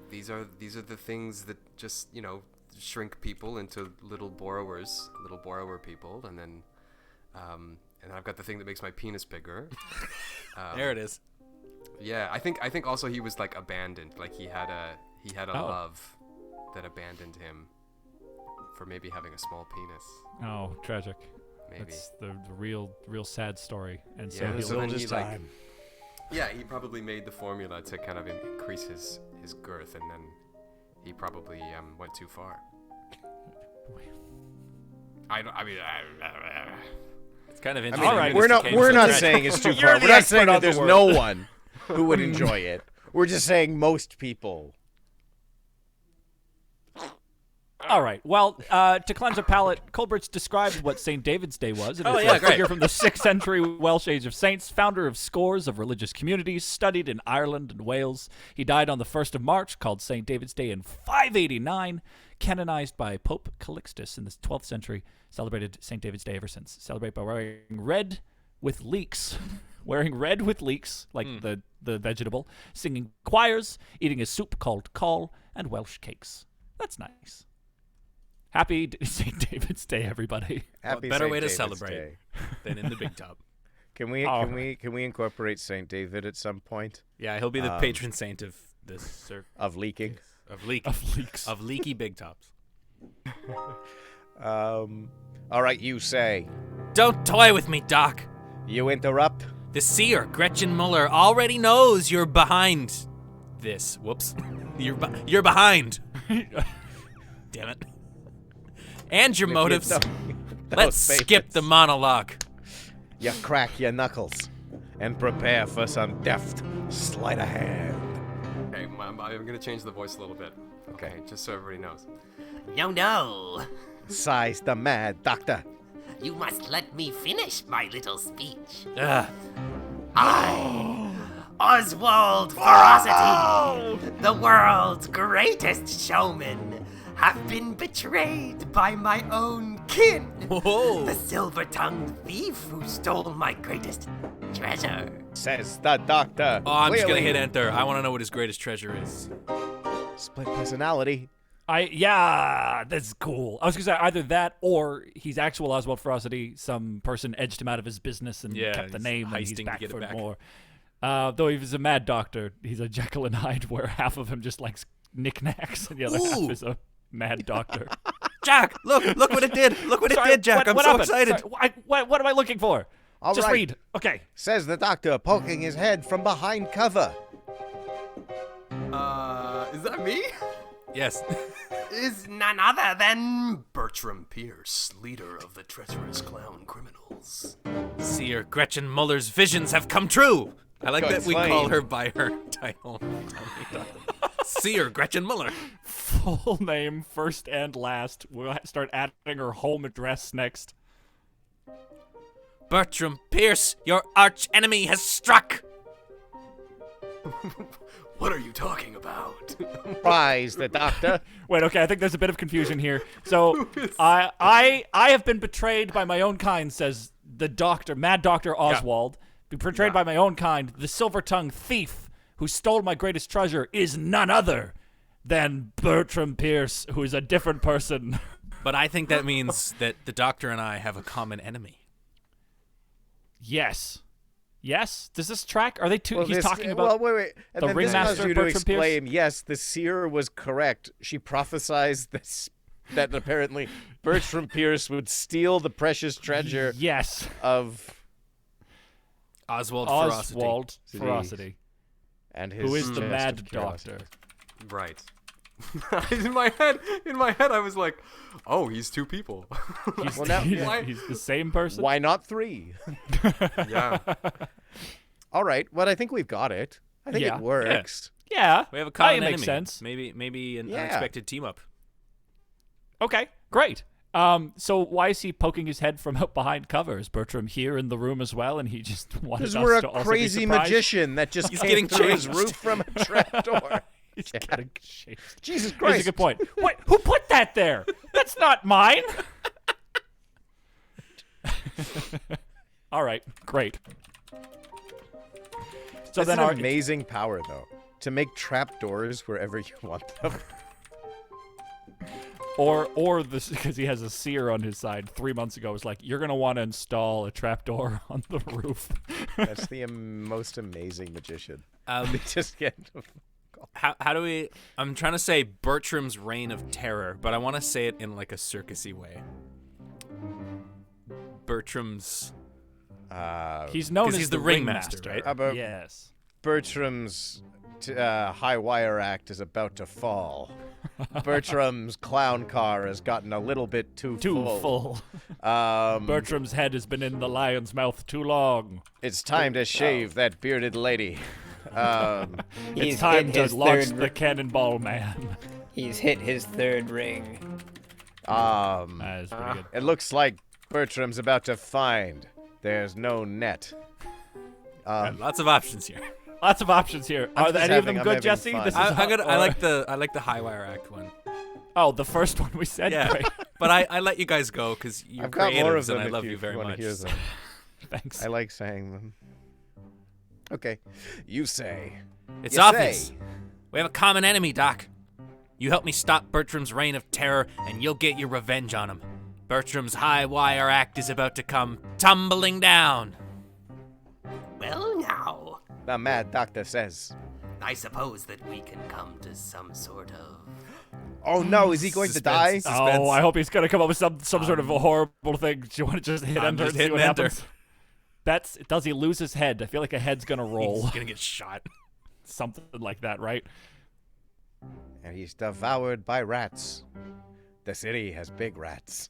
Speaker 5: These are the things that just shrink people into little borrower people, and then I've got the thing that makes my penis bigger.
Speaker 2: There it is.
Speaker 5: Yeah, I think also he was like abandoned. Like he had a
Speaker 1: Oh.
Speaker 5: love that abandoned him for maybe having a small penis.
Speaker 1: Oh, tragic.
Speaker 5: Maybe.
Speaker 1: That's the real sad story. And so
Speaker 5: Yeah,
Speaker 1: he'll
Speaker 5: so then
Speaker 3: Just
Speaker 5: he like
Speaker 3: time.
Speaker 5: yeah, he probably made the formula to kind of increase his girth, and then he probably went too far.
Speaker 2: It's kind of
Speaker 3: I
Speaker 2: interesting.
Speaker 3: mean,
Speaker 1: Alright.
Speaker 3: we're not
Speaker 2: Tragic.
Speaker 3: saying it's too
Speaker 1: You're
Speaker 3: far.
Speaker 1: the
Speaker 3: We're not
Speaker 1: expert
Speaker 3: saying
Speaker 1: on
Speaker 3: that
Speaker 1: the
Speaker 3: there's
Speaker 1: word.
Speaker 3: no one who would enjoy it. We're just saying most people.
Speaker 1: All right. Well, to cleanse a palate, Colbert's described what St. David's Day was. It
Speaker 2: Oh,
Speaker 1: is
Speaker 2: yeah,
Speaker 1: a
Speaker 2: great.
Speaker 1: figure from the 6th century Welsh Age of Saints, founder of scores of religious communities, studied in Ireland and Wales. He died on the 1st of March, called St. David's Day in 589, canonized by Pope Calixtus in the 12th century, celebrated St. David's Day ever since. Celebrate by wearing red with leeks. Wearing red with leeks, like the vegetable, singing choirs, eating a soup called caul, and Welsh cakes. That's nice. Happy St. David's Day, everybody.
Speaker 3: Happy
Speaker 2: better
Speaker 3: St.
Speaker 2: way to
Speaker 3: David's
Speaker 2: celebrate
Speaker 3: Day.
Speaker 2: than in the big tub.
Speaker 3: Can we
Speaker 1: All
Speaker 3: can we incorporate Saint David at some point
Speaker 2: Yeah, he'll be the patron saint of this
Speaker 3: of leaking?
Speaker 2: of leak
Speaker 1: Of leeks.
Speaker 2: of leaky big tops.
Speaker 3: All right, you say.
Speaker 2: Don't toy with me, Doc.
Speaker 3: You interrupt.
Speaker 2: The seer, Gretchen Muller, already knows you're behind this. Whoops. You're behind. Damn it. And your motives. Let's skip the monologue.
Speaker 3: You crack your knuckles and prepare for some deft sleight of hand.
Speaker 5: Okay, I'm gonna change the voice a little bit. Okay, just so everybody knows.
Speaker 6: No,
Speaker 3: Sighs the mad doctor.
Speaker 6: you must let me finish my little speech.
Speaker 2: Ugh.
Speaker 6: I, Oswald Ferocity, the world's greatest showman, have been betrayed by my own kin,
Speaker 2: Whoa.
Speaker 6: the silver-tongued thief who stole my greatest treasure.
Speaker 3: Says the doctor.
Speaker 2: Oh, I'm just gonna
Speaker 3: Clearly.
Speaker 2: hit enter. I want to know what his greatest treasure is.
Speaker 3: Split personality.
Speaker 1: That's cool. I was gonna say either that or he's actual Oswald Ferocity. Some person edged him out of his business and
Speaker 2: Yeah,
Speaker 1: kept the
Speaker 2: he's
Speaker 1: name, and he's
Speaker 2: heisting to
Speaker 1: back
Speaker 2: get it
Speaker 1: for
Speaker 2: back.
Speaker 1: more. Though if he's a mad doctor, he's a Jekyll and Hyde, where half of him just likes knickknacks and the other half
Speaker 2: Ooh.
Speaker 1: is a mad doctor.
Speaker 2: Jack, look what it did. Look what
Speaker 1: Sorry,
Speaker 2: it did, Jack. I'm
Speaker 1: what
Speaker 2: so
Speaker 1: happened?
Speaker 2: excited.
Speaker 1: Sorry, what am I looking for?
Speaker 3: All
Speaker 1: Just
Speaker 3: right.
Speaker 1: read. Okay.
Speaker 3: Says the doctor, poking his head from behind cover.
Speaker 5: Is that me?
Speaker 2: Yes.
Speaker 5: Is none other than Bertram Pierce, leader of the treacherous clown criminals.
Speaker 2: Seer Gretchen Muller's visions have come true. I like
Speaker 3: Good
Speaker 2: that we call
Speaker 3: flame.
Speaker 2: her by her title. Seer Gretchen Muller.
Speaker 1: Full name, first and last. We'll start adding her home address next.
Speaker 2: Bertram Pierce, your arch enemy has struck.
Speaker 5: What are you talking about?
Speaker 3: Cries the doctor.
Speaker 1: Wait, okay, I think there's a bit of confusion here. So, I have been betrayed by my own kind, says the doctor, Mad Doctor Oswald. Portrayed by my own kind, the silver-tongued thief who stole my greatest treasure is none other than Bertram Pierce, who is a different person.
Speaker 2: But I think that means that the Doctor and I have a common enemy.
Speaker 1: Yes. Yes? Does this track? Are they two?
Speaker 3: Well,
Speaker 1: He's talking about
Speaker 3: wait. And
Speaker 1: the
Speaker 3: then this
Speaker 1: Ringmaster,
Speaker 3: caused you to
Speaker 1: Bertram Pierce?
Speaker 3: explain, yes, the seer was correct. She prophesized this, that apparently Bertram Pierce would steal the precious treasure
Speaker 1: Yes.
Speaker 3: of
Speaker 2: Oswald
Speaker 1: Ferocity.
Speaker 3: and his
Speaker 1: Who is the
Speaker 3: chest
Speaker 1: Mad
Speaker 3: of curiosity.
Speaker 1: Doctor.
Speaker 5: Right. in my head, I was like, "Oh, he's two people."
Speaker 1: He's,
Speaker 3: Well, now-
Speaker 1: he's the same person.
Speaker 3: Why not 3?
Speaker 5: Yeah.
Speaker 3: All right. Well, I think we've got it. I think
Speaker 1: Yeah.
Speaker 3: it works.
Speaker 1: Yeah.
Speaker 2: We have a common
Speaker 1: that
Speaker 2: enemy.
Speaker 1: makes sense.
Speaker 2: Maybe an
Speaker 3: Yeah.
Speaker 2: unexpected team up.
Speaker 1: Okay, great. So why is he poking his head from out behind cover? Is Bertram here in the room as well, and he just wanted us
Speaker 3: Because we're
Speaker 1: to
Speaker 3: a
Speaker 1: also
Speaker 3: crazy
Speaker 1: be surprised?
Speaker 3: magician that just
Speaker 2: He's
Speaker 3: came
Speaker 2: getting
Speaker 3: through his
Speaker 2: changed.
Speaker 3: roof from a trapdoor.
Speaker 1: He's getting chased.
Speaker 3: Jesus
Speaker 1: That's a
Speaker 3: Christ.
Speaker 1: good point. What? Who put that there? That's not mine. All right, great. So
Speaker 3: That's
Speaker 1: then
Speaker 3: an amazing power, though, to make trapdoors wherever you want them.
Speaker 1: or this, because he has a seer on his side 3 months ago, was like, you're gonna want to install a trapdoor on the roof.
Speaker 3: That's the most amazing magician.
Speaker 2: Um,
Speaker 3: They just get.
Speaker 2: how do we? I'm trying to say Bertram's reign of terror, but I want to say it in like a circusy way. Bertram's.
Speaker 1: He's known
Speaker 2: 'Cause
Speaker 1: as
Speaker 2: he's
Speaker 1: the
Speaker 2: the Ringmaster, right?
Speaker 3: How about
Speaker 1: Yes.
Speaker 3: Bertram's high wire act is about to fall. Bertram's clown car has gotten a little bit too
Speaker 1: Full.
Speaker 3: Um,
Speaker 1: Bertram's head has been in the lion's mouth too long.
Speaker 3: it's time to shave that bearded lady.
Speaker 4: He's
Speaker 1: It's time
Speaker 4: hit
Speaker 1: to
Speaker 4: his
Speaker 1: launch
Speaker 4: third
Speaker 1: the cannonball man.
Speaker 4: He's hit his third ring.
Speaker 1: That is pretty good.
Speaker 3: It looks like Bertram's about to find there's no net.
Speaker 2: Lots of options here.
Speaker 1: Lots of options here.
Speaker 3: I'm
Speaker 1: Are
Speaker 3: just
Speaker 1: any of them
Speaker 3: having- I'm
Speaker 1: good,
Speaker 3: having
Speaker 1: Jesse?
Speaker 3: fun.
Speaker 1: This is
Speaker 2: I like the high wire act one.
Speaker 1: Oh, the first one we said.
Speaker 2: Yeah,
Speaker 1: Great.
Speaker 2: but I let you guys go because you're
Speaker 3: I've got more of
Speaker 2: creatives
Speaker 3: them
Speaker 2: and I
Speaker 3: if
Speaker 2: love
Speaker 3: you
Speaker 2: you very
Speaker 3: want
Speaker 2: much.
Speaker 3: to hear them.
Speaker 1: Thanks.
Speaker 3: I like saying them. Okay. You say.
Speaker 2: It's
Speaker 3: You
Speaker 2: obvious.
Speaker 3: say.
Speaker 2: We have a common enemy, Doc. You help me stop Bertram's reign of terror, and you'll get your revenge on him. Bertram's high wire act is about to come tumbling down.
Speaker 6: Well, now,
Speaker 3: The Mad Doctor says.
Speaker 6: I suppose that we can come to some sort of.
Speaker 3: Oh no, is he going to die?
Speaker 2: Suspense. Suspense.
Speaker 1: Oh, I hope he's gonna come up with some sort of a horrible thing. Do you want to just hit enter
Speaker 2: just
Speaker 1: and see
Speaker 2: hit
Speaker 1: what
Speaker 2: enter.
Speaker 1: happens? Does he lose his head? I feel like a head's gonna roll.
Speaker 2: He's gonna get shot.
Speaker 1: Something like that, right?
Speaker 3: And he's devoured by rats. The city has big rats.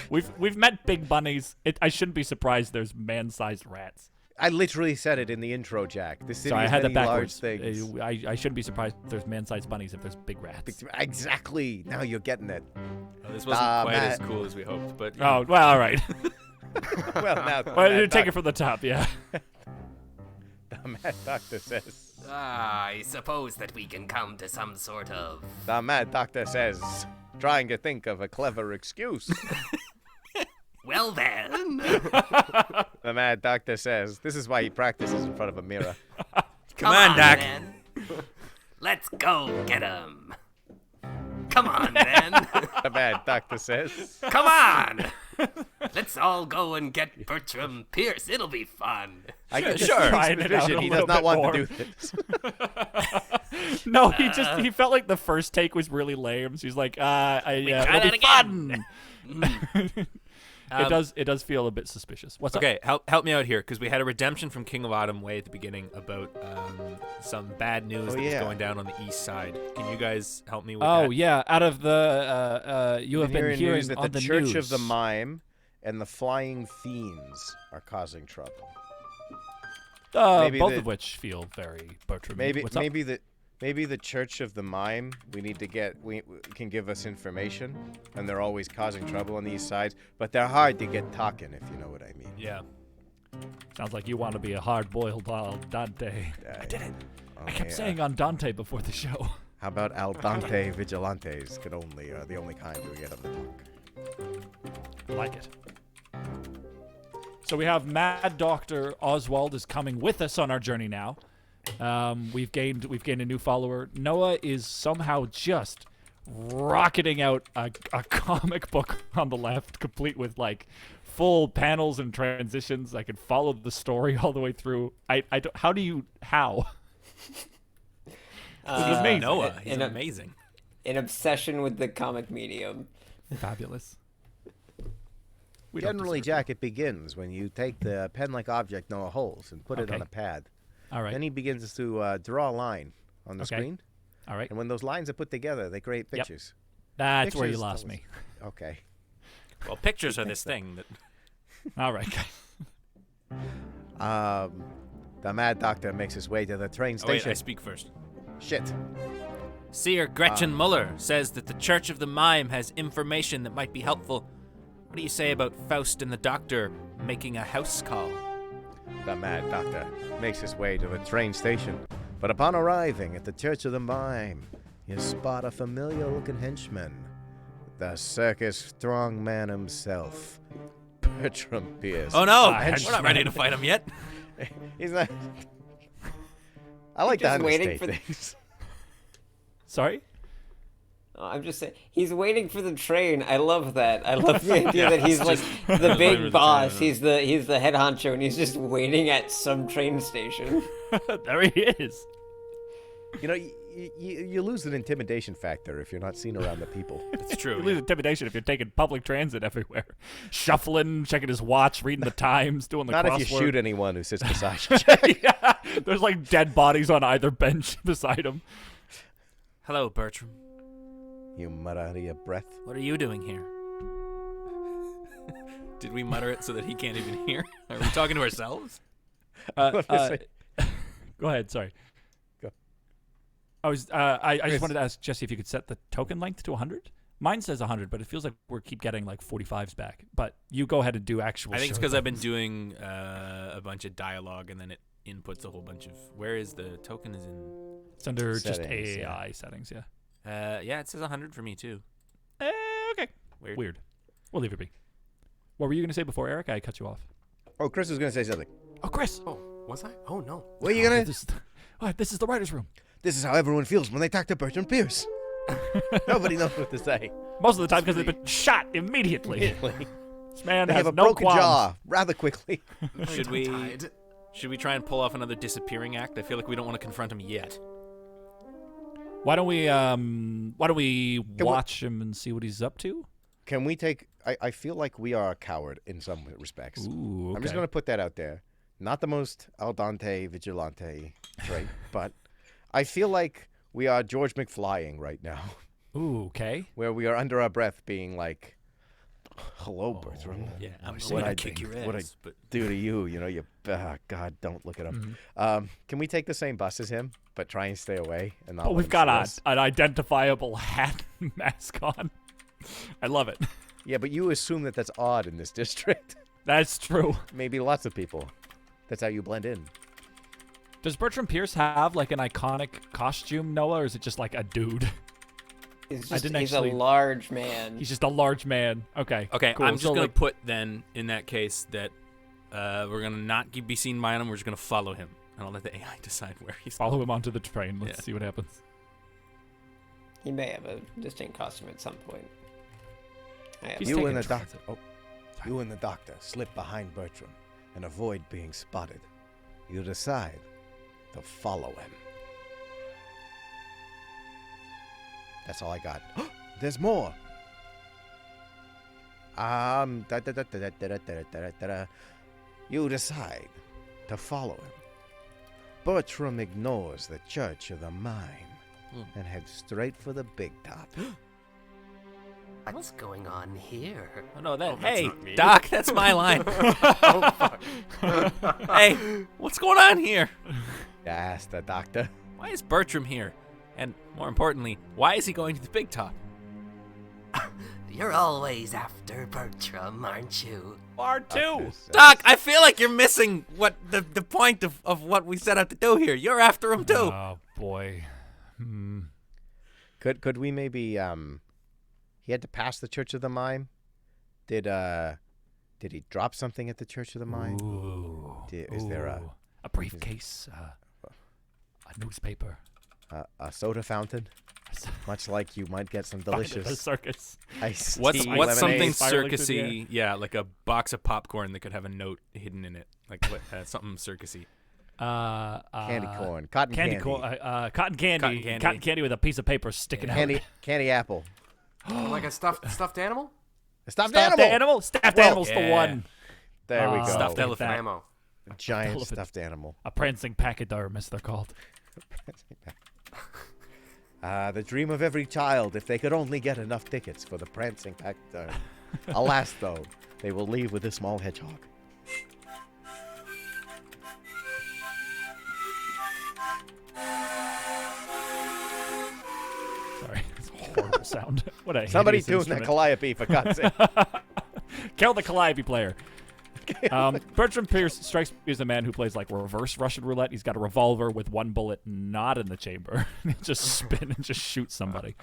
Speaker 1: We've met big bunnies. I shouldn't be surprised there's man-sized rats.
Speaker 3: I literally said it in the intro, Jack. The city
Speaker 1: Sorry, I
Speaker 3: has
Speaker 1: had that
Speaker 3: many large
Speaker 1: backwards.
Speaker 3: things.
Speaker 1: I shouldn't be surprised there's man-sized bunnies if there's big rats.
Speaker 3: Exactly. Now you're getting it.
Speaker 2: Oh, this wasn't quite as
Speaker 3: Matt.
Speaker 2: cool as we hoped, but
Speaker 1: Oh, well, all right.
Speaker 3: Well, now the
Speaker 1: Well,
Speaker 3: Mad
Speaker 1: take it from the top, yeah.
Speaker 3: The Mad Doctor says.
Speaker 6: I suppose that we can come to some sort of.
Speaker 3: The Mad Doctor says, trying to think of a clever excuse.
Speaker 6: Well, then.
Speaker 3: The Mad Doctor says, this is why he practices in front of a mirror.
Speaker 2: come on, Doc.
Speaker 6: Then. Let's go get him. Come on, then.
Speaker 3: The Mad Doctor says.
Speaker 6: Come on. Let's all go and get Bertram Pierce. It'll be fun.
Speaker 3: I can just
Speaker 2: Sure.
Speaker 1: Trying it out
Speaker 3: vision.
Speaker 1: a
Speaker 3: He
Speaker 1: little
Speaker 3: does not
Speaker 1: bit
Speaker 3: want
Speaker 1: more.
Speaker 3: to do this.
Speaker 1: No, he felt like the first take was really lame. So he's like,
Speaker 6: try
Speaker 1: it'll
Speaker 6: that
Speaker 1: be
Speaker 6: again.
Speaker 1: fun. It does feel a bit suspicious. What's
Speaker 2: Okay, help me out here, because we had a redemption from King of Autumn way at the beginning about some bad news that was
Speaker 3: yeah.
Speaker 2: going down on the east side. Can you guys help me with
Speaker 1: up?
Speaker 2: that?
Speaker 1: Oh yeah, out of the you have been hearing
Speaker 3: news that
Speaker 1: on
Speaker 3: the
Speaker 1: the
Speaker 3: Church
Speaker 1: news.
Speaker 3: of the Mime and the Flying Fiends are causing trouble. Maybe
Speaker 1: both
Speaker 3: the-
Speaker 1: of which feel very Bertram.
Speaker 3: Maybe
Speaker 1: What's up?
Speaker 3: maybe the Church of the Mime we need to get we can give us information, and they're always causing trouble on these sides, but they're hard to get talking, if you know what I mean.
Speaker 2: Yeah.
Speaker 1: Sounds like you want to be a hard-boiled Dante. I did it. I kept
Speaker 3: yeah.
Speaker 1: saying on Dante before the show.
Speaker 3: How about al dente vigilantes are the only kind we get of the talk.
Speaker 1: I like it. So we have Mad Dr. Oswald is coming with us on our journey now. We've gained a new follower. Noah is somehow just rocketing out a comic book on the left, complete with like full panels and transitions. I can follow the story all the way through. I don't, how? He's amazing.
Speaker 2: Noah, he's amazing.
Speaker 4: An obsession with the comic medium.
Speaker 1: Fabulous. We don't
Speaker 3: Generally,
Speaker 1: deserve
Speaker 3: Jack, it begins when you take the pen-like object Noah holds and put it on
Speaker 1: Okay.
Speaker 3: a pad.
Speaker 1: All right.
Speaker 3: Then he begins to draw a line on the
Speaker 1: Okay.
Speaker 3: screen.
Speaker 1: All right.
Speaker 3: And when those lines are put together, they create pictures.
Speaker 1: That's where you
Speaker 3: Pictures
Speaker 1: lost
Speaker 3: tell
Speaker 1: me.
Speaker 3: Okay.
Speaker 2: Well, pictures are this thing that.
Speaker 1: All right.
Speaker 3: The Mad Doctor makes his way to the train
Speaker 2: Oh, wait,
Speaker 3: station.
Speaker 2: I speak first.
Speaker 3: Shit.
Speaker 2: Seer Gretchen Muller says that the Church of the Mime has information that might be helpful. What do you say about Faust and the Doctor making a house call?
Speaker 3: The Mad Doctor makes his way to the train station. But upon arriving at the Church of the Mime, you spot a familiar-looking henchman. The circus strongman himself, Bertram Pierce.
Speaker 2: Oh no,
Speaker 1: henchman.
Speaker 2: we're not ready to fight him yet.
Speaker 3: He's not... I like to
Speaker 4: just waiting
Speaker 3: understate
Speaker 4: for
Speaker 3: things.
Speaker 1: Sorry?
Speaker 4: I'm just saying, he's waiting for the train. I love that. I love the idea that he's like the big boss. He's the head honcho, and he's just waiting at some train station.
Speaker 1: There he is.
Speaker 3: You know, you lose an intimidation factor if you're not seen around the people.
Speaker 2: It's
Speaker 1: You
Speaker 2: true.
Speaker 1: lose intimidation if you're taking public transit everywhere. Shuffling, checking his watch, reading the times, doing the
Speaker 3: Not
Speaker 1: crossword.
Speaker 3: if you shoot anyone who sits beside you.
Speaker 1: Yeah, there's like dead bodies on either bench beside him.
Speaker 2: Hello, Bertram.
Speaker 3: You mutter under your breath.
Speaker 2: What are you doing here? Did we mutter it so that he can't even hear? Are we talking to ourselves?
Speaker 3: What did I say?
Speaker 1: Go ahead. Sorry.
Speaker 3: Go.
Speaker 1: I was. I just
Speaker 3: Chris.
Speaker 1: wanted to ask Jesse if you could set the token length to 100. Mine says 100, but it feels like we keep getting like 45s back. But you go ahead and do actual.
Speaker 2: I think it's
Speaker 1: show
Speaker 2: because I've been
Speaker 1: things.
Speaker 2: doing a bunch of dialogue, and then it inputs a whole bunch of. Where is the token? Is in.
Speaker 1: It's under just
Speaker 3: Settings, yeah.
Speaker 1: AI settings. Yeah.
Speaker 2: Yeah, it says 100 for me too.
Speaker 1: Okay.
Speaker 2: Weird.
Speaker 1: Weird. We'll leave it be. What were you gonna say before, Eric? I cut you off.
Speaker 3: Oh, Chris was going to say something.
Speaker 1: Oh, Chris.
Speaker 5: Oh, was I? Oh no.
Speaker 3: What are you going to...
Speaker 1: This is the writer's room.
Speaker 3: This is how everyone feels when they talk to Bertram Pierce. Nobody knows what to say.
Speaker 1: Most of the time because they've been shot immediately. This man
Speaker 3: They
Speaker 1: has
Speaker 3: have a
Speaker 1: no
Speaker 3: broken
Speaker 1: qualms.
Speaker 3: jaw rather quickly.
Speaker 2: Should we?
Speaker 5: Tied.
Speaker 2: Should we try and pull off another disappearing act? I feel like we don't want to confront him yet.
Speaker 1: Why don't we watch him and see what he's up to?
Speaker 3: Can we take... I feel like we are a coward in some respects.
Speaker 1: Ooh, okay.
Speaker 3: I'm just going to put that out there. Not the most al dente vigilante trait, but I feel like we are George McFlying right now,
Speaker 1: Ooh, okay.
Speaker 3: where we are under our breath being like, hello, Bertram.
Speaker 2: Yeah, I'm
Speaker 3: What
Speaker 2: going
Speaker 3: I
Speaker 2: to kick
Speaker 3: think-
Speaker 2: your
Speaker 3: what I
Speaker 2: ass, but
Speaker 3: do to you, you God, don't look at him. Can we take the same bus as him, but try and stay away? And not
Speaker 1: But
Speaker 3: let
Speaker 1: we've
Speaker 3: him
Speaker 1: got
Speaker 3: see us?
Speaker 1: an identifiable hat and mask on. I love it.
Speaker 3: Yeah, but you assume that that's odd in this district.
Speaker 1: That's true.
Speaker 3: Maybe lots of people. That's how you blend in.
Speaker 1: Does Bertram Pierce have like an iconic costume, Noah, or is it just like a dude?
Speaker 4: He's,
Speaker 1: I
Speaker 4: just,
Speaker 1: didn't
Speaker 4: he's
Speaker 1: actually-
Speaker 4: a large man.
Speaker 1: He's just a large man. Okay.
Speaker 2: okay.
Speaker 1: Cool.
Speaker 2: I'm just
Speaker 1: So,
Speaker 2: gonna
Speaker 1: like,
Speaker 2: put then in that case that we're gonna not be seen by him. We're just gonna follow him, and I'll let the AI decide where he's.
Speaker 1: follow him onto the train. Let's
Speaker 2: Yeah.
Speaker 1: see what happens.
Speaker 4: He may have a distinct costume at some point. I have
Speaker 1: He's
Speaker 3: You
Speaker 1: taking
Speaker 3: and the
Speaker 1: transit.
Speaker 3: doctor. Oh, you and the doctor slip behind Bertram and avoid being spotted. You decide to follow him. That's all I got. There's more. You decide to follow him. Bertram ignores the Church of the Mime and heads straight for the big top.
Speaker 6: What's going on here?
Speaker 2: Oh no, that.
Speaker 5: Oh, that's
Speaker 2: hey,
Speaker 5: not me.
Speaker 2: Doc, that's my line.
Speaker 5: Oh fuck.
Speaker 2: Hey, what's going on here?
Speaker 3: Ask the doctor.
Speaker 2: Why is Bertram here? And more importantly, why is he going to the big top?
Speaker 6: You're always after Bertram, aren't you?
Speaker 1: R2.
Speaker 2: Doc, I feel like you're missing what the point of what we set out to do here. You're after him too.
Speaker 1: Oh boy.
Speaker 3: Could we maybe he had to pass the Church of the Mime? Did Did he drop something at the Church of the Mime?
Speaker 1: Ooh.
Speaker 3: Is there a
Speaker 1: briefcase, a newspaper,
Speaker 3: a soda fountain? Much like you might get some
Speaker 1: the
Speaker 3: delicious
Speaker 1: circus.
Speaker 3: iced
Speaker 2: What's
Speaker 3: tea
Speaker 2: something
Speaker 3: lemonade.
Speaker 2: circusy? Yeah, like a box of popcorn that could have a note hidden in it, like something circusy.
Speaker 3: Candy corn, cotton candy,
Speaker 1: cotton candy with a piece of paper sticking out.
Speaker 3: Candy apple.
Speaker 5: Like a stuffed animal?
Speaker 3: A stuffed
Speaker 1: Stuffed
Speaker 3: animal.
Speaker 1: animal? Stuffed animal's the
Speaker 2: Yeah.
Speaker 1: one.
Speaker 3: There we go.
Speaker 2: Stuffed elephant.
Speaker 1: that.
Speaker 5: Ammo.
Speaker 3: A giant
Speaker 1: elephant.
Speaker 3: stuffed animal.
Speaker 1: A prancing pachydermist, they're called.
Speaker 3: The dream of every child, if they could only get enough tickets for the prancing pachyderm. Alas, though, they will leave with a small hedgehog.
Speaker 1: Sorry, it's a horrible sound. What a
Speaker 3: Somebody
Speaker 1: hideous
Speaker 3: tune that
Speaker 1: instrument.
Speaker 3: calliope, for God's sake.
Speaker 1: Kill the calliope player. Bertram Pierce strikes me as a man who plays like reverse Russian roulette. He's got a revolver with one bullet not in the chamber. He'll just spin and just shoot somebody.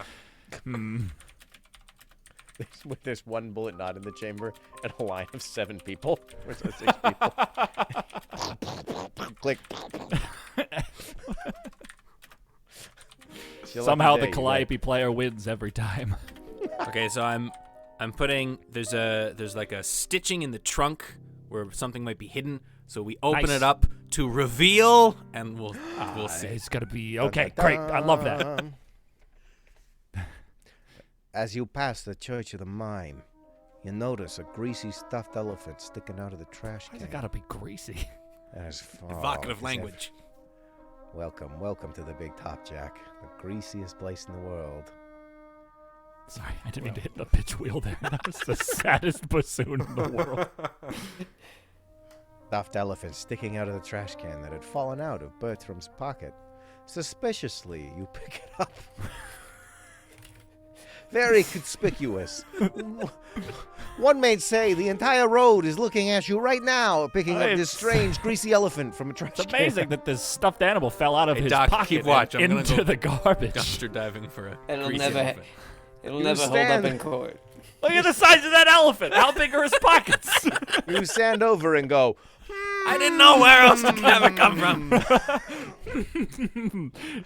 Speaker 3: With this one bullet not in the chamber and a line of 7 people. Or so 6 people. Click.
Speaker 1: Somehow the calliope player wins every time.
Speaker 2: Okay, so I'm putting there's like a stitching in the trunk where something might be hidden. So we open
Speaker 1: Nice.
Speaker 2: it up to reveal, and we'll see.
Speaker 1: It's gonna be okay. Great, I love that.
Speaker 3: As you pass the Church of the Mime, you notice a greasy stuffed elephant sticking out of the trash
Speaker 1: It's
Speaker 3: can.
Speaker 1: gotta be greasy.
Speaker 3: As far
Speaker 2: Evocative
Speaker 3: as
Speaker 2: language.
Speaker 3: Welcome to the Big Top, Jack. The greasiest place in the world.
Speaker 1: Sorry, I didn't mean to hit the pitch wheel there. That was the saddest bassoon in the world.
Speaker 3: Stuffed elephant sticking out of the trash can that had fallen out of Bertram's pocket. Suspiciously, you pick it up. Very conspicuous. One may say the entire road is looking at you right now, picking up this strange, greasy elephant from a trash
Speaker 1: It's
Speaker 3: can.
Speaker 1: amazing that this stuffed animal fell out of
Speaker 2: Hey,
Speaker 1: his
Speaker 2: Doc,
Speaker 1: pocket
Speaker 2: keep watch. I'm
Speaker 1: and
Speaker 2: gonna
Speaker 1: into
Speaker 2: go
Speaker 1: the garbage.
Speaker 2: Dumpster diving for a
Speaker 4: It'll
Speaker 2: greasy
Speaker 4: never,
Speaker 2: elephant.
Speaker 4: it'll
Speaker 3: You
Speaker 4: never hold
Speaker 3: stand-
Speaker 4: up in court.
Speaker 1: Look at the size of that elephant. How big are his pockets?
Speaker 3: You stand over and go,
Speaker 2: I didn't know where else to have it come from.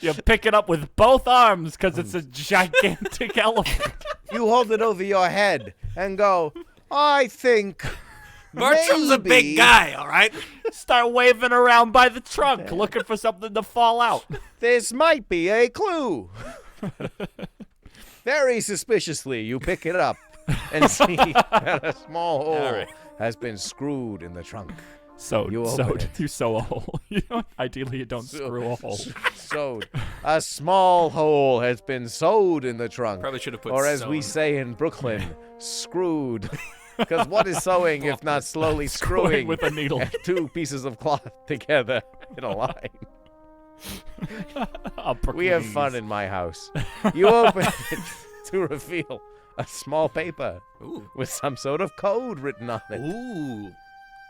Speaker 1: You pick it up with both arms because it's a gigantic elephant.
Speaker 3: you hold it over your head and go, I think
Speaker 2: Bertram's a
Speaker 3: maybe
Speaker 2: big guy, all right?
Speaker 1: Start waving around by the trunk, looking for something to fall out.
Speaker 3: this might be a clue. Very suspiciously, you pick it up and see that a small hole
Speaker 2: All right.
Speaker 3: has been screwed in the trunk.
Speaker 1: Sewed.
Speaker 3: You open
Speaker 1: Sewed.
Speaker 3: it.
Speaker 1: You sew a hole. Ideally, you don't screw a hole.
Speaker 3: Sewed. A small hole has been sewed in the trunk.
Speaker 2: Probably should have put
Speaker 3: Or as we
Speaker 2: sewn.
Speaker 3: say in Brooklyn, screwed. Because what is sewing if not slowly screwing
Speaker 1: with a needle.
Speaker 3: 2 pieces of cloth together in a line? We have fun in my house. You open it to reveal a small paper
Speaker 2: Ooh.
Speaker 3: with some sort of code written on it.
Speaker 2: Ooh.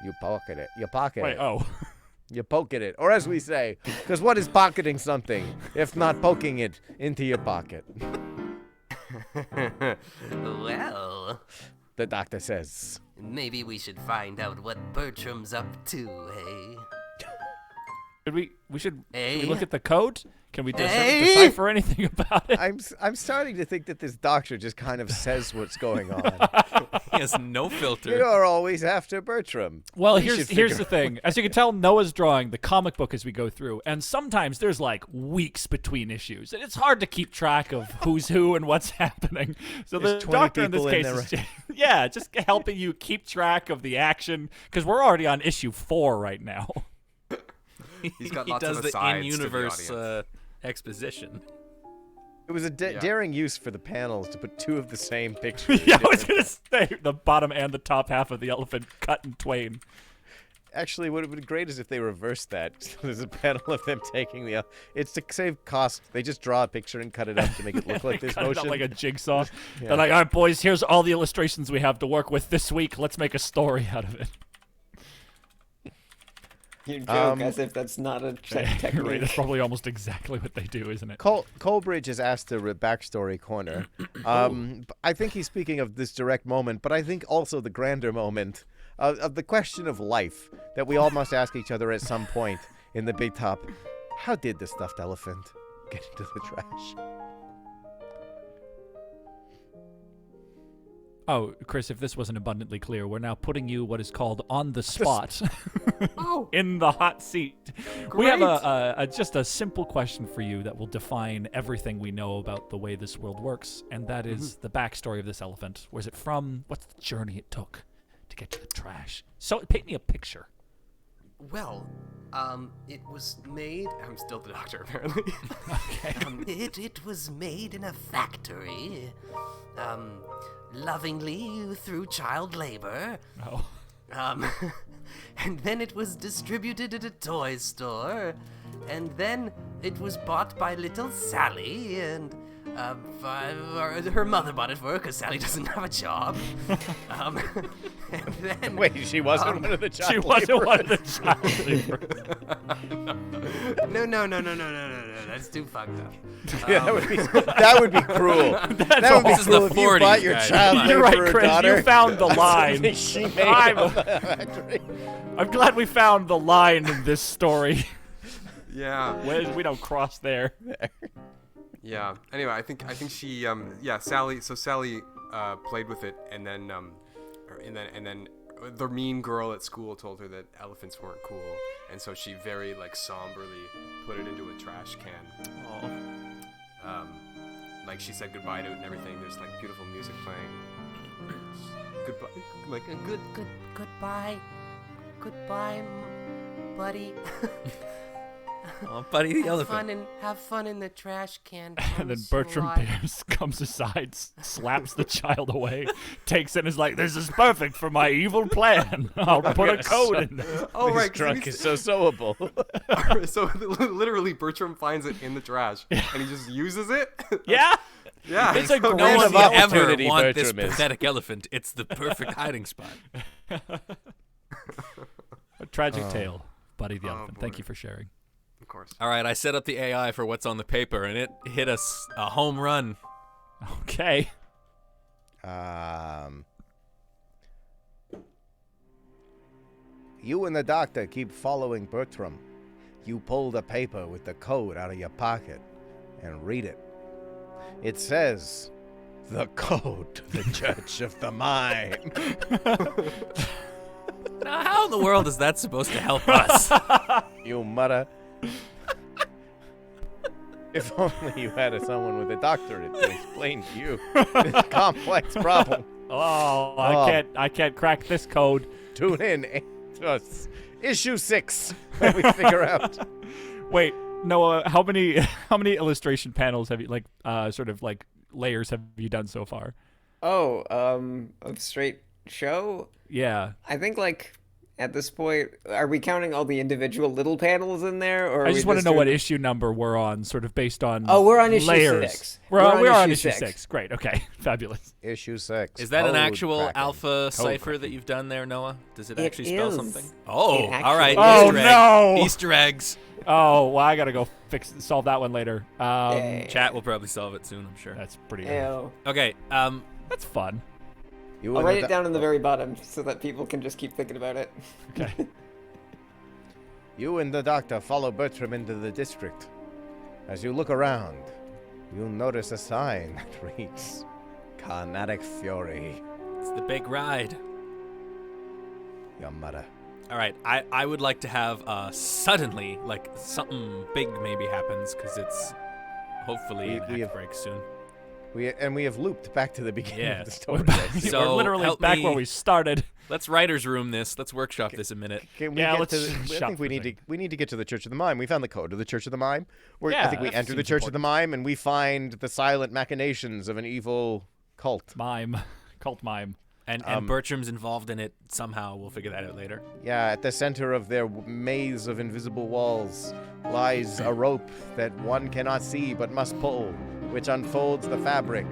Speaker 3: You pocket it. You pocket
Speaker 1: Wait,
Speaker 3: it.
Speaker 1: oh.
Speaker 3: You poke it. Or as we say, because what is pocketing something if not poking it into your pocket?
Speaker 6: Well,
Speaker 3: The doctor says.
Speaker 6: maybe we should find out what Bertram's up to, hey?
Speaker 1: Should we
Speaker 6: Hey?
Speaker 1: look at the code? Can we
Speaker 6: Hey?
Speaker 1: decipher anything about it?
Speaker 3: I'm starting to think that this doctor just kind of says what's going on.
Speaker 2: He has no filter.
Speaker 3: You're always after Bertram.
Speaker 1: Well,
Speaker 3: We
Speaker 1: here's
Speaker 3: should
Speaker 1: the
Speaker 3: figure
Speaker 1: thing. As you can tell, Noah's drawing the comic book as we go through, and sometimes there's like weeks between issues, and it's hard to keep track of who's who and what's happening. So
Speaker 3: There's
Speaker 1: the
Speaker 3: 20
Speaker 1: doctor in this
Speaker 3: people in
Speaker 1: case
Speaker 3: there,
Speaker 1: is just helping you keep track of the action because we're already on issue 4 right now.
Speaker 5: He's got
Speaker 2: He
Speaker 5: lots
Speaker 2: does
Speaker 5: of
Speaker 2: the
Speaker 5: asides
Speaker 2: in-universe
Speaker 5: to the audience.
Speaker 2: exposition.
Speaker 3: It was a
Speaker 5: Yeah.
Speaker 3: daring use for the panels to put 2 of the same pictures.
Speaker 1: Yeah, I was gonna say the bottom and the top half of the elephant cut in twain.
Speaker 3: Actually, what would be great is if they reversed that. So there's a panel of them taking the. It's to save cost. They just draw a picture and cut it up to make it look like this
Speaker 1: Cut it out
Speaker 3: motion.
Speaker 1: like a jigsaw.
Speaker 3: Yeah.
Speaker 1: They're like, all right, boys, here's all the illustrations we have to work with this week. Let's make a story out of it.
Speaker 4: You joke as if that's not a
Speaker 1: You're right. That's
Speaker 4: technique.
Speaker 1: probably almost exactly what they do, isn't it?
Speaker 3: Colbridge is asked a backstory corner. I think he's speaking of this direct moment, but I think also the grander moment of the question of life that we all must ask each other at some point in the big top. How did the stuffed elephant get into the trash?
Speaker 1: Oh, Chris, if this wasn't abundantly clear, we're now putting you what is called on the spot.
Speaker 5: Oh,
Speaker 1: In the hot seat. We have
Speaker 5: Great.
Speaker 1: just a simple question for you that will define everything we know about the way this world works, and that is the backstory of this elephant. Where's it from? What's the journey it took to get to the trash? So paint me a picture.
Speaker 5: well, it was made. I'm still the doctor, apparently.
Speaker 6: It was made in a factory, lovingly through child labor.
Speaker 1: Oh.
Speaker 6: And then it was distributed at a toy store, and then it was bought by little Sally, and her mother bought it for her because Sally doesn't have a job. And then
Speaker 3: Wait, she wasn't one of the child
Speaker 1: She wasn't
Speaker 3: laborers?
Speaker 1: one of the child laborers.
Speaker 6: no, that's too fucked up.
Speaker 3: Yeah, that would be cruel. That would be
Speaker 2: This is
Speaker 3: cruel
Speaker 2: the
Speaker 3: if you bought
Speaker 2: 40s,
Speaker 3: your
Speaker 2: guys.
Speaker 3: child
Speaker 1: You're right,
Speaker 3: laborer
Speaker 1: Chris.
Speaker 3: daughter.
Speaker 1: You found the line.
Speaker 3: something she made
Speaker 1: I'm-
Speaker 3: in the factory.
Speaker 1: I'm glad we found the line in this story.
Speaker 5: Yeah.
Speaker 1: We don't cross there.
Speaker 5: Yeah. Anyway, I think she Sally. So Sally played with it, and then the mean girl at school told her that elephants weren't cool, and so she very somberly put it into a trash can. Like she said goodbye to it and everything. There's beautiful music playing. Goodbye.
Speaker 6: Goodbye, buddy.
Speaker 2: Oh, Buddy the elephant.
Speaker 6: Have fun in the trash can.
Speaker 1: And then Bertram Pierce comes aside, slaps the child away, takes it and is like, "This is perfect for my evil plan. I'll put a code in there."
Speaker 5: Oh,
Speaker 3: This
Speaker 5: right. 'cause
Speaker 3: drunk
Speaker 5: he's-
Speaker 3: is so sewable.
Speaker 5: So literally, Bertram finds it in the trash, and he just uses it.
Speaker 1: Yeah?
Speaker 5: Yeah.
Speaker 1: It's a
Speaker 5: so
Speaker 1: great
Speaker 2: No one
Speaker 3: of
Speaker 2: will ever
Speaker 3: opportunity,
Speaker 2: want this
Speaker 3: Bertram is.
Speaker 2: pathetic elephant. It's the perfect hiding spot.
Speaker 1: A tragic tale, Buddy the
Speaker 5: Oh,
Speaker 1: elephant. Thank
Speaker 5: boy.
Speaker 1: you for sharing.
Speaker 5: Of course.
Speaker 2: All right, I set up the AI for what's on the paper, and it hit us a home run.
Speaker 1: Okay.
Speaker 3: You and the doctor keep following Bertram. You pull the paper with the code out of your pocket and read it. It says, "The code to the Church of the Mime."
Speaker 2: Now, how in the world is that supposed to help us?
Speaker 3: You mutter. If only you had someone with a doctorate to explain to you this complex problem.
Speaker 1: Oh,
Speaker 3: Oh.
Speaker 1: I can't crack this code.
Speaker 3: Tune in to us. Issue 6 when we figure out.
Speaker 1: Wait, Noah, how many illustration panels have you layers have you done so far?
Speaker 4: Oh, of straight show?
Speaker 1: Yeah.
Speaker 4: I think at this point, are we counting all the individual little panels in there, or
Speaker 1: I
Speaker 4: are
Speaker 1: just
Speaker 4: we
Speaker 1: want to know what
Speaker 4: doing-
Speaker 1: issue number we're on, sort of based on
Speaker 4: Oh, we're on issue
Speaker 1: layers.
Speaker 4: 6.
Speaker 1: We're on issue
Speaker 4: issue
Speaker 1: 6. Great. Okay. Fabulous.
Speaker 3: Issue 6.
Speaker 2: Is that an
Speaker 3: Code
Speaker 2: actual
Speaker 3: cracking.
Speaker 2: alpha cipher
Speaker 3: cracking.
Speaker 2: that you've done there, Noah? Does it
Speaker 4: It
Speaker 2: actually spell
Speaker 4: is.
Speaker 2: something? Oh,
Speaker 4: It
Speaker 2: all right.
Speaker 4: actually
Speaker 1: is.
Speaker 2: Easter
Speaker 1: Oh,
Speaker 2: egg.
Speaker 1: no.
Speaker 2: Easter eggs.
Speaker 1: Oh, well, I gotta go solve that one later.
Speaker 4: Yay.
Speaker 2: Chat will probably solve it soon, I'm sure.
Speaker 1: That's pretty.
Speaker 4: Ew.
Speaker 2: Okay.
Speaker 1: That's fun.
Speaker 3: You
Speaker 4: I'll
Speaker 3: and
Speaker 4: write
Speaker 3: the
Speaker 4: it
Speaker 3: doc-
Speaker 4: down in the very bottom so that people can just keep thinking about it.
Speaker 1: Okay.
Speaker 3: You and the doctor follow Bertram into the district. As you look around, you'll notice a sign that reads, "Kinetic Fury."
Speaker 2: It's the big ride.
Speaker 3: You mutter.
Speaker 2: All right. I would like to have suddenly, something big maybe happens, because it's hopefully
Speaker 3: We
Speaker 2: an
Speaker 3: have-
Speaker 2: act break soon.
Speaker 3: We have looped back to the beginning of the
Speaker 2: Yes.
Speaker 3: story.
Speaker 2: So
Speaker 1: we're literally
Speaker 2: help
Speaker 1: back
Speaker 2: me-
Speaker 1: where we started.
Speaker 2: Let's writer's room this. Let's workshop this a minute.
Speaker 3: Can we
Speaker 1: Yeah,
Speaker 3: get
Speaker 1: let's
Speaker 3: to the, I
Speaker 1: shop
Speaker 3: think we
Speaker 1: for
Speaker 3: need to
Speaker 1: things.
Speaker 3: we need to get to the Church of the Mime. We found the code to the Church of the Mime. I
Speaker 1: Yeah,
Speaker 3: think we
Speaker 1: that
Speaker 3: enter the
Speaker 1: seems
Speaker 3: Church of the Mime and we find the silent machinations of an evil cult.
Speaker 1: Mime. Cult mime.
Speaker 2: And Bertram's involved in it somehow. We'll figure that out later.
Speaker 3: Yeah, at the center of their maze of invisible walls lies a rope that one cannot see but must pull, which unfolds the fabric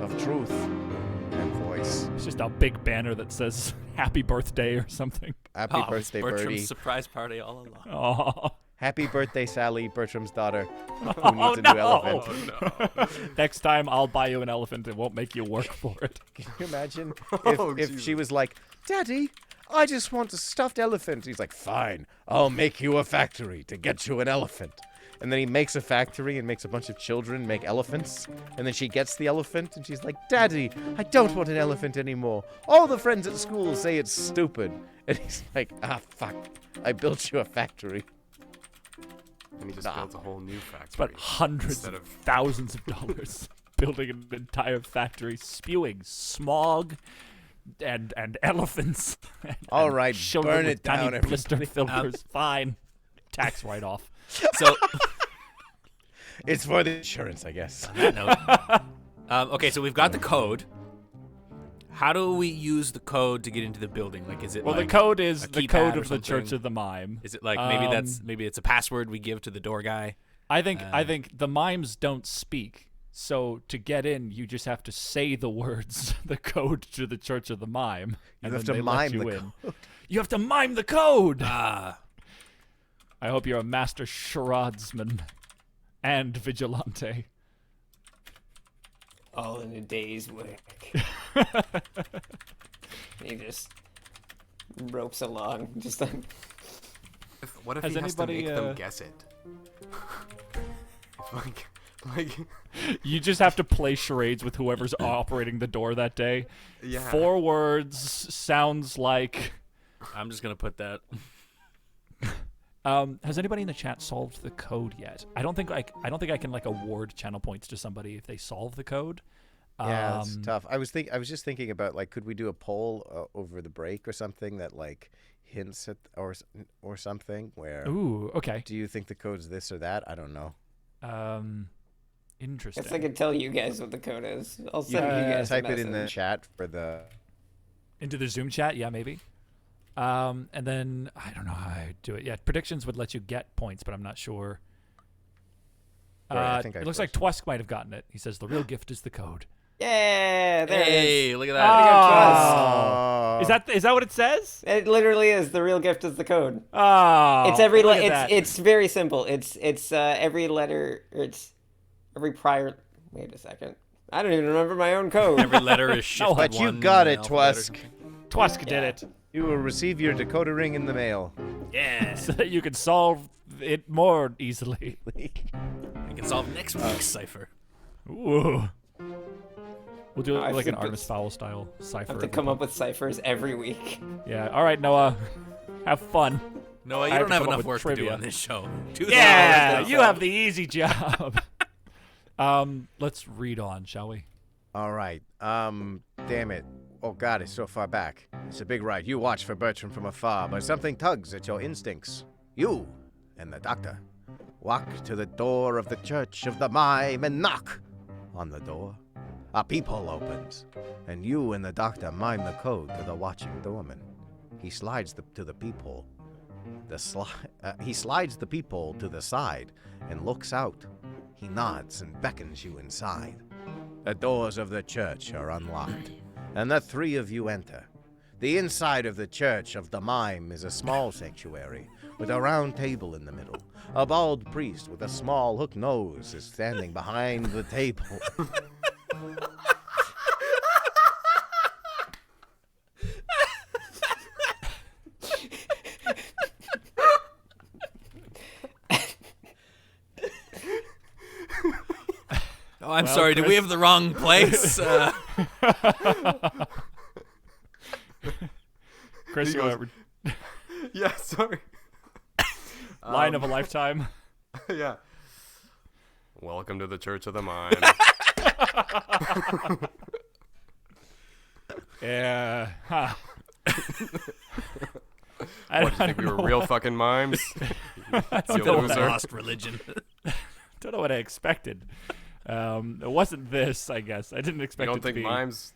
Speaker 3: of truth and voice.
Speaker 1: It's just a big banner that says "Happy Birthday" or something.
Speaker 3: Happy
Speaker 2: Oh, it's
Speaker 3: birthday,
Speaker 2: Bertram's
Speaker 3: Birdie.
Speaker 2: surprise party all along.
Speaker 1: Oh.
Speaker 3: Happy birthday, Sally, Bertram's daughter, who
Speaker 1: Oh,
Speaker 3: needs a
Speaker 1: no.
Speaker 3: new elephant.
Speaker 1: Next time I'll buy you an elephant. It won't make you work for it.
Speaker 3: Can you imagine
Speaker 5: Oh,
Speaker 3: if she
Speaker 5: Jesus.
Speaker 3: was like, "Daddy, I just want a stuffed elephant. He's like, fine, I'll make you a factory to get you an elephant. And then he makes a factory and makes a bunch of children make elephants. And then she gets the elephant and she's like, Daddy, I don't want an elephant anymore. All the friends at school say it's stupid. And he's like, fuck, I built you a factory.
Speaker 5: And he just built a whole new factory.
Speaker 1: Spent hundreds of thousands of dollars building an entire factory, spewing smog and elephants.
Speaker 3: All right, burn it
Speaker 1: tiny
Speaker 3: down,
Speaker 1: blister filters. Fine. Tax write-off.
Speaker 2: So
Speaker 3: it's for the insurance, I guess.
Speaker 2: on that note, okay, so we've got the code. How do we use the code to get into the building? Like, is it
Speaker 1: Well,
Speaker 2: like
Speaker 1: the code is
Speaker 2: a
Speaker 1: the
Speaker 2: keypad
Speaker 1: code
Speaker 2: or
Speaker 1: of the Church
Speaker 2: something?
Speaker 1: of the Mime.
Speaker 2: Is it like maybe it's a password we give to the door guy?
Speaker 1: I think the mimes don't speak. So to get in, you just have to say the words, the code to the Church of the Mime, and
Speaker 3: have
Speaker 1: then
Speaker 3: to
Speaker 1: they
Speaker 3: mime
Speaker 1: let you
Speaker 3: the
Speaker 1: in. You have to mime the code.
Speaker 2: Ah.
Speaker 1: I hope you're a master charadesman and vigilante.
Speaker 4: All in a day's work. He just ropes along, just like.
Speaker 5: What if
Speaker 1: Has
Speaker 5: he has to
Speaker 1: anybody,
Speaker 5: make them guess it? like.
Speaker 1: You just have to play charades with whoever's operating the door that day.
Speaker 5: Yeah.
Speaker 1: 4 words sounds like.
Speaker 2: I'm just gonna put that.
Speaker 1: Has anybody in the chat solved the code yet? I don't think I can like award channel points to somebody if they solve the code.
Speaker 3: Yeah, it's tough. I was just thinking about, like, could we do a poll over the break or something that like hints at or something where.
Speaker 1: Ooh, okay.
Speaker 3: Do you think the code's this or that? I don't know.
Speaker 1: Interesting.
Speaker 4: Guess I can tell you guys what the code is. I'll send you guys a
Speaker 3: Type it in the
Speaker 4: message.
Speaker 3: chat for the.
Speaker 1: Into the Zoom chat, yeah, maybe. And then I don't know how I do it. Yeah, predictions would let you get points, but I'm not sure.
Speaker 3: Right, I think
Speaker 1: it looks like Twask might have gotten it. He says the real gift is the code.
Speaker 4: Yeah, there it
Speaker 2: Hey,
Speaker 4: is.
Speaker 2: look at that.
Speaker 3: Oh.
Speaker 1: Is that what it says?
Speaker 4: It literally is. The real gift is the code.
Speaker 1: Oh,
Speaker 4: It's every
Speaker 1: look at that.
Speaker 4: it's very simple. It's every letter. It's every prior. Wait a second. I don't even remember my own code.
Speaker 2: Every letter is shifted.
Speaker 3: But you
Speaker 2: one
Speaker 3: got
Speaker 2: in
Speaker 3: it,
Speaker 2: the alphabet or
Speaker 3: Twask.
Speaker 2: something.
Speaker 1: Twask did
Speaker 4: Yeah.
Speaker 1: it.
Speaker 3: You will receive your decoder ring in the mail.
Speaker 2: Yeah.
Speaker 1: So that you can solve it more easily.
Speaker 2: We can solve next week's cipher.
Speaker 1: Ooh. We'll do it
Speaker 4: I
Speaker 1: like an
Speaker 4: think
Speaker 1: Artemis Fowl style
Speaker 4: I
Speaker 1: cipher.
Speaker 4: have to come up with ciphers every week.
Speaker 1: Yeah. All right, Noah. Have fun.
Speaker 2: No, you
Speaker 1: I have
Speaker 2: don't
Speaker 1: to
Speaker 2: have
Speaker 1: come up
Speaker 2: enough
Speaker 1: with
Speaker 2: work to do
Speaker 1: trivia.
Speaker 2: on this show. 2
Speaker 1: Yeah,
Speaker 2: hours.
Speaker 1: you have the easy job. Let's read on, shall we?
Speaker 3: All right. Damn it. Oh, God, it's so far back. It's a big ride. You watch for Bertram from afar, but something tugs at your instincts. You and the doctor walk to the door of the Church of the Mime and knock on the door. A peephole opens, and you and the doctor mime the code to the watching doorman. He slides to the peephole. He slides the peephole to the side and looks out. He nods and beckons you inside. The doors of the church are unlocked, and the 3 of you enter. The inside of the Church of the Mime is a small sanctuary with a round table in the middle. A bald priest with a small hook nose is standing behind the table.
Speaker 2: Oh, I'm sorry. Did we have the wrong place?
Speaker 1: Chris,
Speaker 5: He
Speaker 1: you
Speaker 5: goes-
Speaker 1: want
Speaker 5: Yeah, sorry.
Speaker 1: line of a lifetime.
Speaker 5: Yeah. Welcome to the Church of the Mime.
Speaker 1: Yeah. Huh.
Speaker 5: What, you think we were real fucking mimes? You loser.
Speaker 2: Lost religion.
Speaker 1: Don't know what I expected. It wasn't this, I guess. I didn't
Speaker 5: You
Speaker 1: expect
Speaker 5: don't
Speaker 1: it to
Speaker 5: think
Speaker 1: be.
Speaker 5: mimes'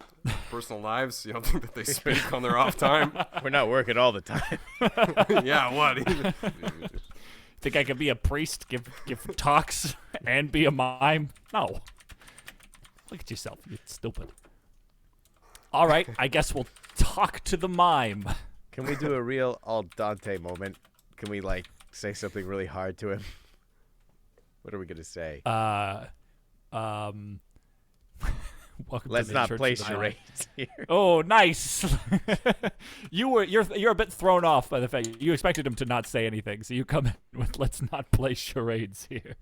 Speaker 5: personal lives? You don't think that they speak on their off time?
Speaker 3: We're not working all the time.
Speaker 5: Yeah, what?
Speaker 1: Think I could be a priest, give talks, and be a mime? No. Look at yourself. You're stupid. All right, I guess we'll talk to the mime.
Speaker 3: Can we do a real al dente moment? Can we, like, say something really hard to him? What are we going to say?
Speaker 1: Welcome
Speaker 3: Let's
Speaker 1: to the
Speaker 3: not
Speaker 1: Church
Speaker 3: play
Speaker 1: of the Mime.
Speaker 3: charades here.
Speaker 1: Oh, nice. You're a bit thrown off by the fact you expected him to not say anything, so you come in with "Let's not play charades here."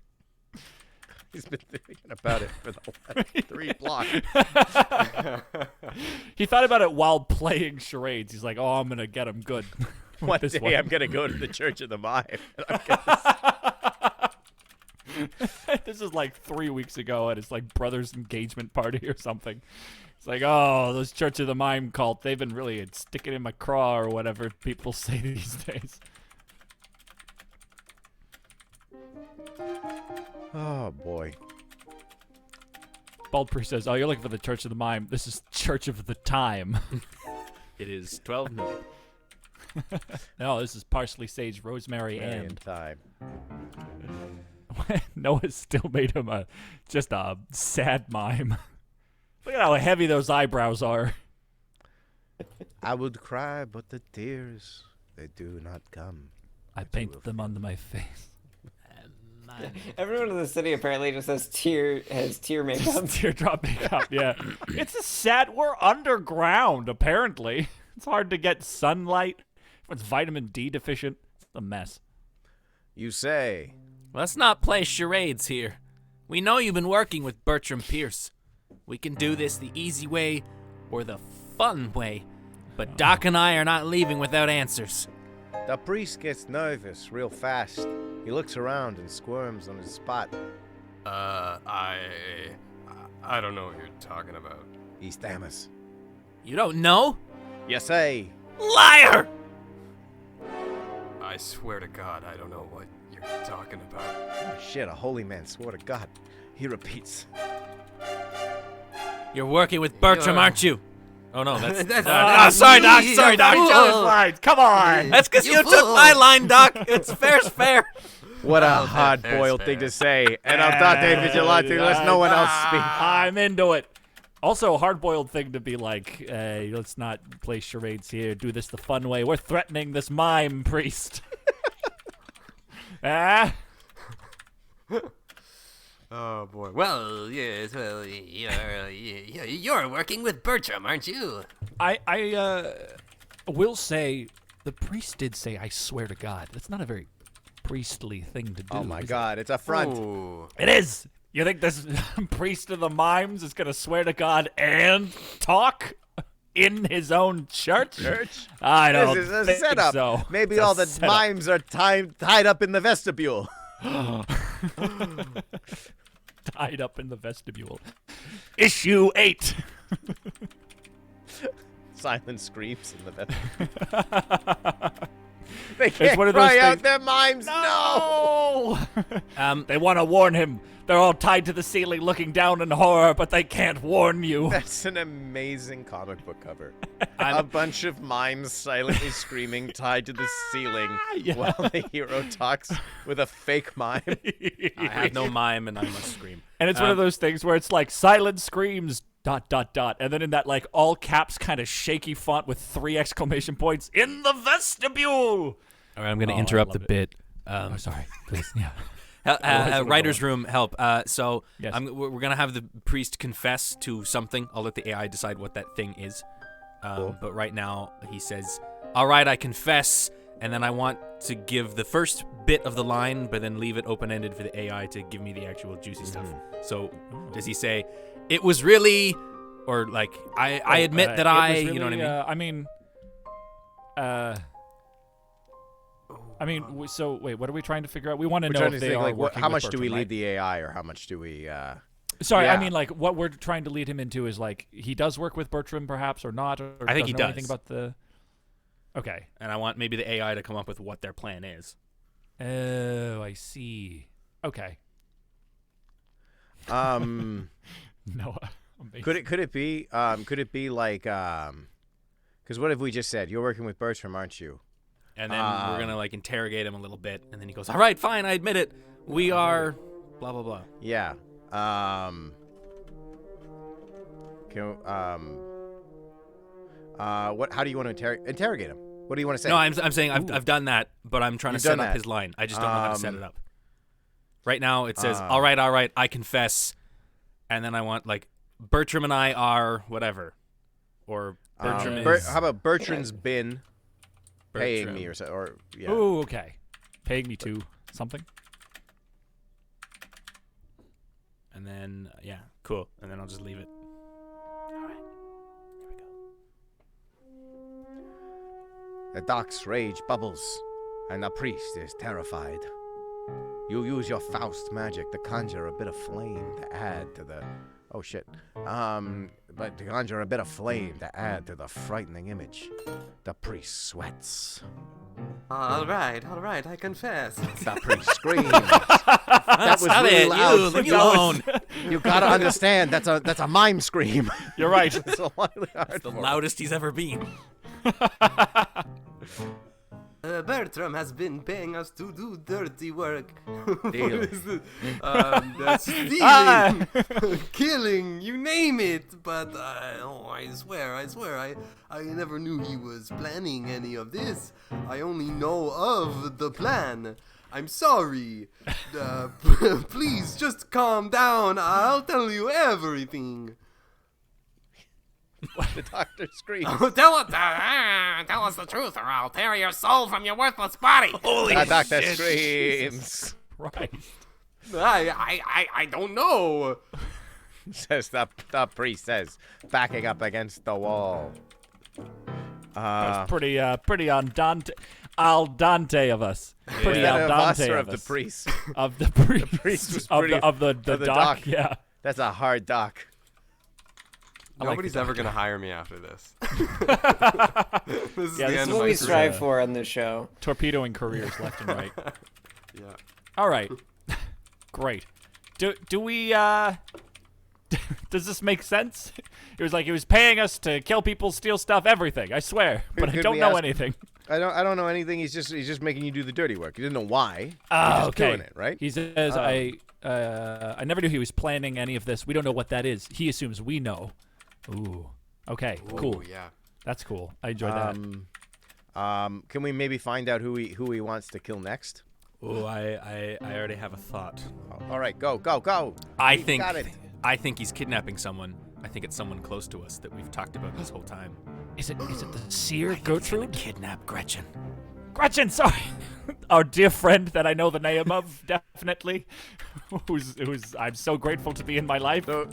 Speaker 3: He's been thinking about it for the last 3 blocks.
Speaker 1: He thought about it while playing charades. He's like, "Oh, I'm gonna get him good." with
Speaker 3: One
Speaker 1: this
Speaker 3: day
Speaker 1: one.
Speaker 3: I'm gonna go to the Church of the Mime. And
Speaker 1: This is like 3 weeks ago at his like brother's engagement party or something. It's like, oh, those Church of the Mime cult, they've been really sticking in my craw or whatever people say these days.
Speaker 3: Oh boy.
Speaker 1: Bald Priest says, oh, you're looking for the Church of the Mime. This is Church of the Time.
Speaker 2: It is 12 noon.
Speaker 1: No, this is parsley, sage, rosemary,
Speaker 3: And
Speaker 1: and
Speaker 3: time.
Speaker 1: Noah still made him just a sad mime. Look at how heavy those eyebrows are.
Speaker 3: I would cry, but the tears, they do not come.
Speaker 1: I paint them onto my face.
Speaker 4: Everyone in the city apparently just has tear makeup.
Speaker 1: Teardrop makeup, yeah. It's a sad. We're underground, apparently. It's hard to get sunlight. Everyone's vitamin D deficient. It's a mess.
Speaker 3: You say.
Speaker 2: Let's not play charades here. We know you've been working with Bertram Pierce. We can do this the easy way or the fun way, but Doc and I are not leaving without answers.
Speaker 3: The priest gets nervous real fast. He looks around and squirms on his spot.
Speaker 5: I don't know what you're talking about.
Speaker 3: He stammers.
Speaker 2: You don't know?
Speaker 3: You say.
Speaker 2: Liar!
Speaker 5: I swear to God, I don't know what you're talking about.
Speaker 3: Oh, shit, a holy man swore to God. He repeats.
Speaker 2: You're working with Bertram, aren't you? Oh no, that's
Speaker 1: Sorry, Doc.
Speaker 6: you
Speaker 1: Sorry, Doc.
Speaker 6: fool.
Speaker 1: Jealous lines. Come on.
Speaker 2: that's because
Speaker 6: You
Speaker 2: you took
Speaker 6: fool.
Speaker 2: my line, Doc. It's fair's fair.
Speaker 3: What a hard-boiled thing to say. And Aldante Vigilante lets no one else speak.
Speaker 1: I'm into it. Also, a hard-boiled thing to be like, let's not play charades here. Do this the fun way. We're threatening this mime priest. Ah.
Speaker 5: Oh boy.
Speaker 6: Well, yes, well, you're working with Bertram, aren't you?
Speaker 1: I will say, the priest did say, I swear to God. That's not a very priestly thing to do.
Speaker 3: Oh my
Speaker 1: is it?
Speaker 3: God, it's a front.
Speaker 5: Ooh.
Speaker 1: It is. You think this priest of the mimes is going to swear to God and talk in his own church? I don't
Speaker 3: This is a
Speaker 1: think
Speaker 3: setup.
Speaker 1: so.
Speaker 3: Maybe
Speaker 1: It's a
Speaker 3: all the
Speaker 1: setup.
Speaker 3: mimes are tied up in the vestibule.
Speaker 1: Tied up in the vestibule. Issue 8.
Speaker 3: Silent screams in the vestibule. They can't
Speaker 1: one of those
Speaker 3: cry out
Speaker 1: things-
Speaker 3: their mimes. No!
Speaker 1: They want to warn him. They're all tied to the ceiling looking down in horror, but they can't warn you.
Speaker 3: That's an amazing comic book cover. A bunch of mimes silently screaming tied to the ceiling
Speaker 1: Yeah.
Speaker 3: while the hero talks with a fake mime.
Speaker 2: I have no mime and I must scream.
Speaker 1: And it's one of those things where it's like silent screams ... And then in that like all caps kind of shaky font with 3 exclamation points, in the vestibule.
Speaker 2: All right, I'm going to
Speaker 1: Oh, I
Speaker 2: interrupt
Speaker 1: love
Speaker 2: the
Speaker 1: it.
Speaker 2: bit.
Speaker 1: Oh, sorry. Please. Yeah.
Speaker 2: Writer's room, help. So
Speaker 1: Yes.
Speaker 2: we're going to have the priest confess to something. I'll let the AI decide what that thing is.
Speaker 3: Cool.
Speaker 2: But right now he says, all right, I confess. And then I want to give the first bit of the line, but then leave it open-ended for the AI to give me the actual juicy stuff. So does he say, it was really, or like, I admit that
Speaker 1: it
Speaker 2: I,
Speaker 1: was
Speaker 2: you know what I mean?
Speaker 1: So wait, what are we trying to figure out? We want to
Speaker 3: We're
Speaker 1: know
Speaker 3: trying
Speaker 1: if
Speaker 3: to
Speaker 1: they
Speaker 3: think,
Speaker 1: are
Speaker 3: like,
Speaker 1: working
Speaker 3: how
Speaker 1: with
Speaker 3: much do we
Speaker 1: Bertram,
Speaker 3: lead the AI, or how much do we?
Speaker 1: Sorry, I
Speaker 3: Yeah.
Speaker 1: mean, like, what we're trying to lead him into is, like, he does work with Bertram, perhaps, or not, or
Speaker 2: I think he
Speaker 1: doesn't know
Speaker 2: does.
Speaker 1: anything about the... Okay.
Speaker 2: And I want maybe the AI to come up with what their plan is.
Speaker 1: Oh, I see. Okay.
Speaker 3: Um,
Speaker 1: Noah. Amazing.
Speaker 3: could it be like because what if we just said you're working with Bertram, aren't you?
Speaker 2: And then we're going to like interrogate him a little bit. And then he goes, all right, fine, I admit it. We are blah, blah, blah.
Speaker 3: Yeah. What? How do you want to interrogate him? What do you want to say?
Speaker 2: No, I'm saying I've done that, but I'm trying
Speaker 3: You've
Speaker 2: to set
Speaker 3: done
Speaker 2: up
Speaker 3: that.
Speaker 2: his line. I just don't know how to set it up. Right now it says, all right, I confess. And then I want like Bertram and I are whatever. Or Bertram is...
Speaker 3: How about Bertrand's been paying
Speaker 2: Bertram.
Speaker 3: me or yeah.
Speaker 1: Ooh, okay. Paying me to something.
Speaker 2: And then, yeah, cool. And then I'll just leave it. All right. Here we go.
Speaker 3: The dock's rage bubbles, and the priest is terrified. You use your Faust magic to conjure a bit of flame to add to the... Oh, shit. But to conjure a bit of flame to add to the frightening image. The priest sweats.
Speaker 5: All right, I confess.
Speaker 3: The priest screams. That was really loud.
Speaker 2: Leave me alone.
Speaker 3: You gotta understand, that's a mime scream.
Speaker 1: You're right.
Speaker 3: It's a really hard
Speaker 2: The
Speaker 3: for
Speaker 2: loudest he's ever been.
Speaker 6: Bertram has been paying us to do dirty work.
Speaker 3: Stealing.
Speaker 6: Stealing, killing, you name it. But I swear, I never knew he was planning any of this. I only know of the plan. I'm sorry. Please, just calm down. I'll tell you everything.
Speaker 3: The doctor screams.
Speaker 6: Tell us the truth, or I'll tear your soul from your worthless body.
Speaker 2: Holy
Speaker 3: The doctor
Speaker 2: shit.
Speaker 3: screams.
Speaker 1: Right.
Speaker 6: I don't know.
Speaker 3: Says the priest says, backing up against the wall.
Speaker 1: That's pretty al dente of us. Pretty
Speaker 3: Is that
Speaker 1: al
Speaker 3: of us
Speaker 1: dente
Speaker 3: or
Speaker 1: of
Speaker 3: of the
Speaker 1: us.
Speaker 3: priest?
Speaker 1: Of the priest.
Speaker 3: The priest was
Speaker 1: of
Speaker 3: pretty-
Speaker 1: the
Speaker 3: of the
Speaker 1: doc.
Speaker 3: doc.
Speaker 1: Yeah.
Speaker 3: That's a hard dock.
Speaker 5: Nobody's ever gonna hire me after this. This is
Speaker 1: Yeah,
Speaker 5: the
Speaker 1: this
Speaker 5: end
Speaker 1: is
Speaker 5: of
Speaker 4: what
Speaker 5: my
Speaker 4: we
Speaker 5: career.
Speaker 4: strive for on this show.
Speaker 1: Torpedoing careers left and right.
Speaker 5: Yeah.
Speaker 1: All right. Great. Do we does this make sense? It was like he was paying us to kill people, steal stuff, everything. I swear, but I
Speaker 3: Could
Speaker 1: don't
Speaker 3: we
Speaker 1: know
Speaker 3: ask-
Speaker 1: anything.
Speaker 3: I don't know anything. He's just making you do the dirty work. You didn't know why.
Speaker 1: Ah,
Speaker 3: You're just
Speaker 1: okay.
Speaker 3: doing it, right?
Speaker 1: He says I never knew he was planning any of this. We don't know what that is. He assumes we know. Ooh. Okay. Cool.
Speaker 5: Ooh, yeah.
Speaker 1: That's cool. I enjoyed that.
Speaker 3: Can we maybe find out who he wants to kill next?
Speaker 2: Oh, I already have a thought.
Speaker 3: All right, go.
Speaker 2: I
Speaker 3: We
Speaker 2: think
Speaker 3: got it.
Speaker 2: he's kidnapping someone. I think it's someone close to us that we've talked about this whole time.
Speaker 1: Is it the seer
Speaker 2: He's gonna
Speaker 1: Gertrude?
Speaker 2: kidnap Gretchen.
Speaker 1: Gretchen, sorry. Our dear friend that I know the name of, definitely. who's I'm so grateful to be in my life.
Speaker 3: So,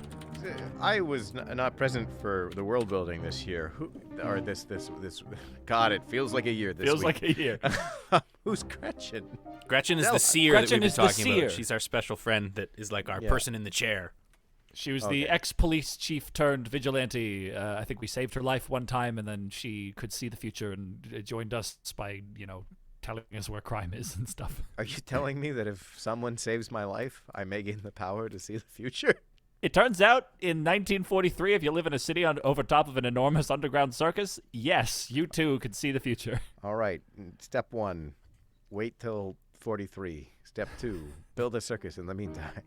Speaker 3: I was not present for the world building this year. This God, it feels like a year this
Speaker 1: Feels
Speaker 3: week.
Speaker 1: like a year.
Speaker 3: Who's Gretchen?
Speaker 2: Gretchen is
Speaker 3: Tell
Speaker 2: the
Speaker 3: us.
Speaker 2: seer
Speaker 1: Gretchen
Speaker 2: that we've
Speaker 1: is
Speaker 2: been
Speaker 1: the
Speaker 2: talking
Speaker 1: seer.
Speaker 2: about. She's our special friend that is like our
Speaker 3: Yeah.
Speaker 2: person in the chair.
Speaker 1: She was
Speaker 3: Okay.
Speaker 1: the ex-police chief turned vigilante. I think we saved her life one time, and then she could see the future and joined us by, telling us where crime is and stuff.
Speaker 3: Are you telling me that if someone saves my life, I may gain the power to see the future?
Speaker 1: It turns out, in 1943, if you live in a city over top of an enormous underground circus, yes, you too could see the future.
Speaker 3: All right. Step 1, wait till 43. Step 2, build a circus in the meantime.